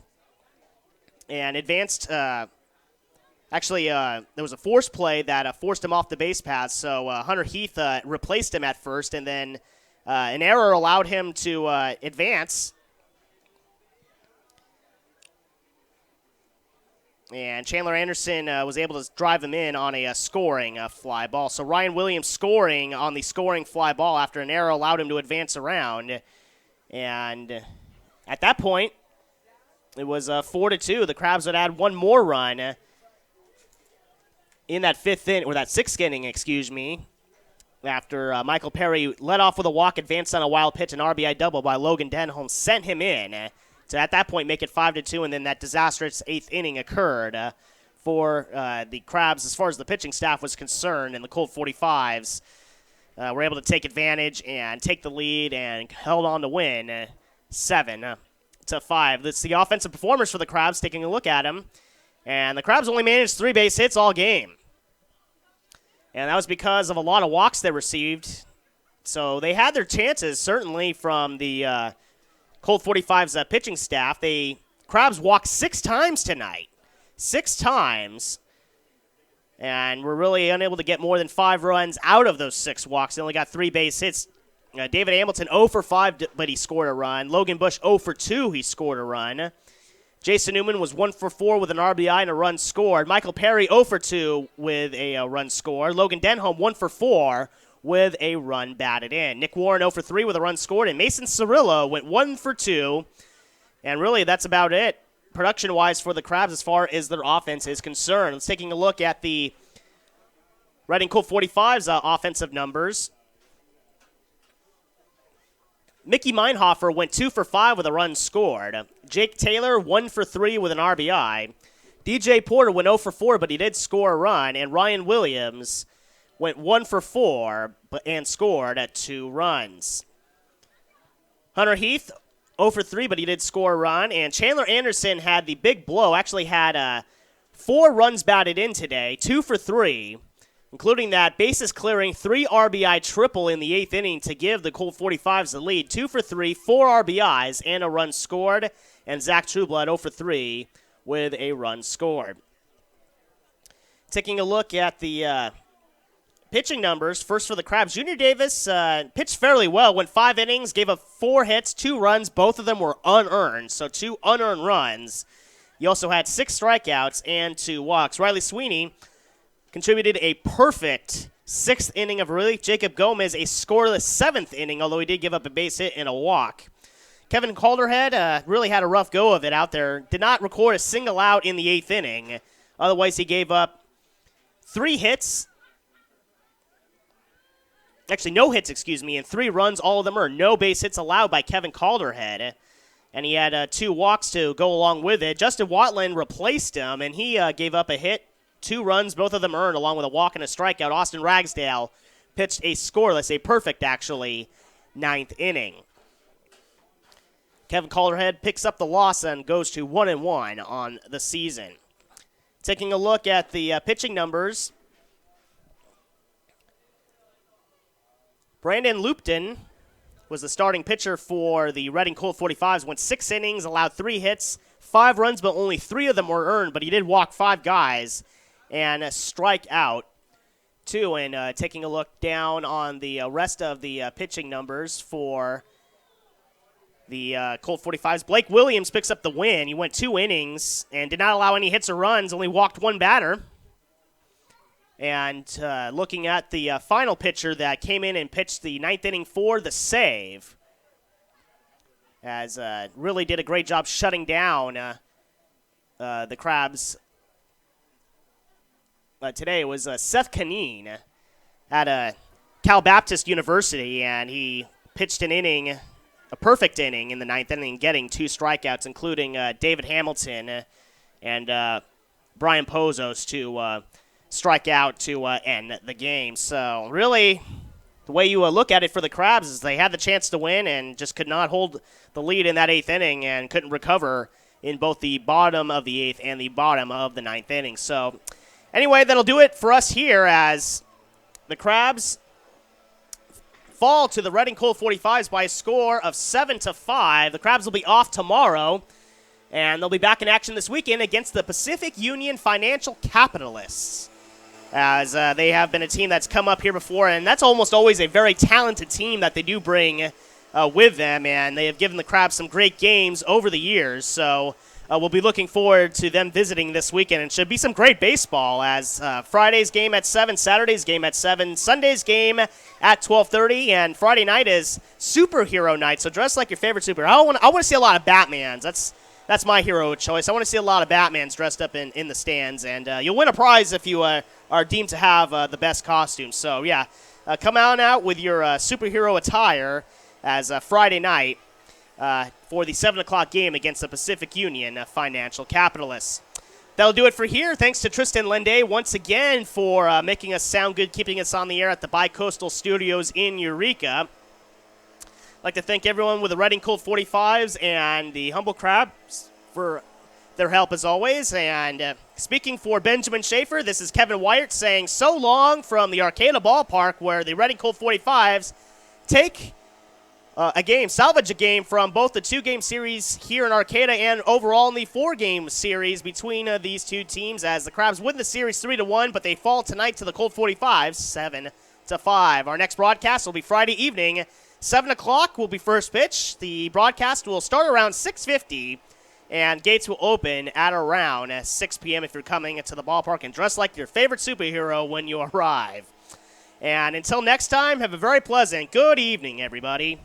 and advanced. Actually, there was a force play that forced him off the base path, so Hunter Heath replaced him at first, and then an error allowed him to advance. And Chandler Anderson was able to drive him in on a scoring fly ball. So Ryan Williams scoring on the scoring fly ball after an error allowed him to advance around. And at that point, it was 4-2. The Crabs would add one more run in that sixth inning, after Michael Perry led off with a walk, advanced on a wild pitch, an RBI double by Logan Denholm, sent him in to at that point make it 5-2, and then that disastrous eighth inning occurred for the Crabs as far as the pitching staff was concerned, and the Colt 45's were able to take advantage and take the lead and held on to win 7-5. That's the offensive performers for the Crabs, taking a look at them, and the Crabs only managed 3 base hits all game. And that was because of a lot of walks they received. So they had their chances, certainly, from the Colt 45's pitching staff. The Crabs walked 6 times tonight. 6 times. And were really unable to get more than 5 runs out of those 6 walks. They only got 3 base hits. David Hamilton 0 for 5, but he scored a run. Logan Bush 0 for 2, he scored a run. Jason Newman was 1 for 4 with an RBI and a run scored. Michael Perry 0 for 2 with a run scored. Logan Denholm 1 for 4 with a run batted in. Nick Warren 0 for 3 with a run scored. And Mason Cirillo went 1 for 2. And really, that's about it production-wise for the Crabs as far as their offense is concerned. Let's taking a look at the Reading Colt 45's offensive numbers. Mickey Meinhofer went 2 for 5 with a run scored. Jake Taylor 1 for 3 with an RBI. DJ Porter went 0 for 4, but he did score a run. And Ryan Williams went 1 for 4 and scored at 2 runs. Hunter Heath 0 for 3, but he did score a run. And Chandler Anderson had the big blow. Actually had 4 runs batted in today, 2 for 3. Including that bases clearing 3 RBI triple in the 8th inning to give the Colt 45's the lead. 2 for 3, 4 RBIs, and a run scored. And Zach Trueblood 0 for 3 with a run scored. Taking a look at the pitching numbers, first for the Crabs, Junior Davis pitched fairly well, went 5 innings, gave up 4 hits, 2 runs. Both of them were unearned, so 2 unearned runs. He also had 6 strikeouts and 2 walks. Riley Sweeney contributed a perfect 6th inning of relief. Jacob Gomez, a scoreless 7th inning, although he did give up a base hit and a walk. Kevin Calderhead really had a rough go of it out there. Did not record a single out in the 8th inning. Otherwise, he gave up 3 hits. Actually, no hits, and 3 runs. All of them are no base hits allowed by Kevin Calderhead. And he had 2 walks to go along with it. Justin Watland replaced him, and he gave up a hit. 2 runs, both of them earned, along with a walk and a strikeout. Austin Ragsdale pitched a scoreless, a perfect, 9th inning. Kevin Calderhead picks up the loss and goes to 1-1 on the season. Taking a look at the pitching numbers, Brandon Lupton was the starting pitcher for the Reading Colt 45's, went 6 innings, allowed 3 hits, 5 runs, but only 3 of them were earned, but he did walk 5 guys and strike out 2. And taking a look down on the rest of the pitching numbers for the Colt 45's, Blake Williams picks up the win. He went 2 innings and did not allow any hits or runs, only walked 1 batter. And looking at the final pitcher that came in and pitched the 9th inning for the save, as really did a great job shutting down the Crabs. Today was Seth Kaneen at Cal Baptist University, and he pitched a perfect inning in the 9th inning, getting 2 strikeouts, including David Hamilton and Brian Pozos to strike out to end the game. So really, the way you look at it for the Crabs is they had the chance to win and just could not hold the lead in that 8th inning and couldn't recover in both the bottom of the 8th and the bottom of the 9th inning. So anyway, that'll do it for us here as the Crabs fall to the Reading Colt 45's by a score of 7-5. The Crabs will be off tomorrow, and they'll be back in action this weekend against the Pacific Union Financial Capitalists, as they have been a team that's come up here before, and that's almost always a very talented team that they do bring with them, and they have given the Crabs some great games over the years. So we'll be looking forward to them visiting this weekend. And should be some great baseball as Friday's game at 7, Saturday's game at 7, Sunday's game at 12:30, and Friday night is superhero night. So dress like your favorite superhero. I want to see a lot of Batmans. That's my hero of choice. I want to see a lot of Batmans dressed up in the stands, and you'll win a prize if you are deemed to have the best costumes. So, yeah, come on out with your superhero attire as Friday night for the 7 o'clock game against the Pacific Union Financial Capitalists. That'll do it for here. Thanks to Tristan Lende once again for making us sound good, keeping us on the air at the Bicoastal Studios in Eureka. I'd like to thank everyone with the Reading Colt 45's and the Humble Crabs for their help as always. And speaking for Benjamin Schaefer, this is Kevin Wyatt saying so long from the Arcata Ballpark, where the Reading Colt 45's take salvage a game from both the 2-game series here in Arcata and overall in the 4-game series between these two teams, as the Crabs win the series 3-1, but they fall tonight to the Colt 45's 7-5. Our next broadcast will be Friday evening. 7 o'clock will be first pitch. The broadcast will start around 6:50, and gates will open at around 6 p.m. if you're coming to the ballpark, and dress like your favorite superhero when you arrive. And until next time, have a very pleasant good evening, everybody.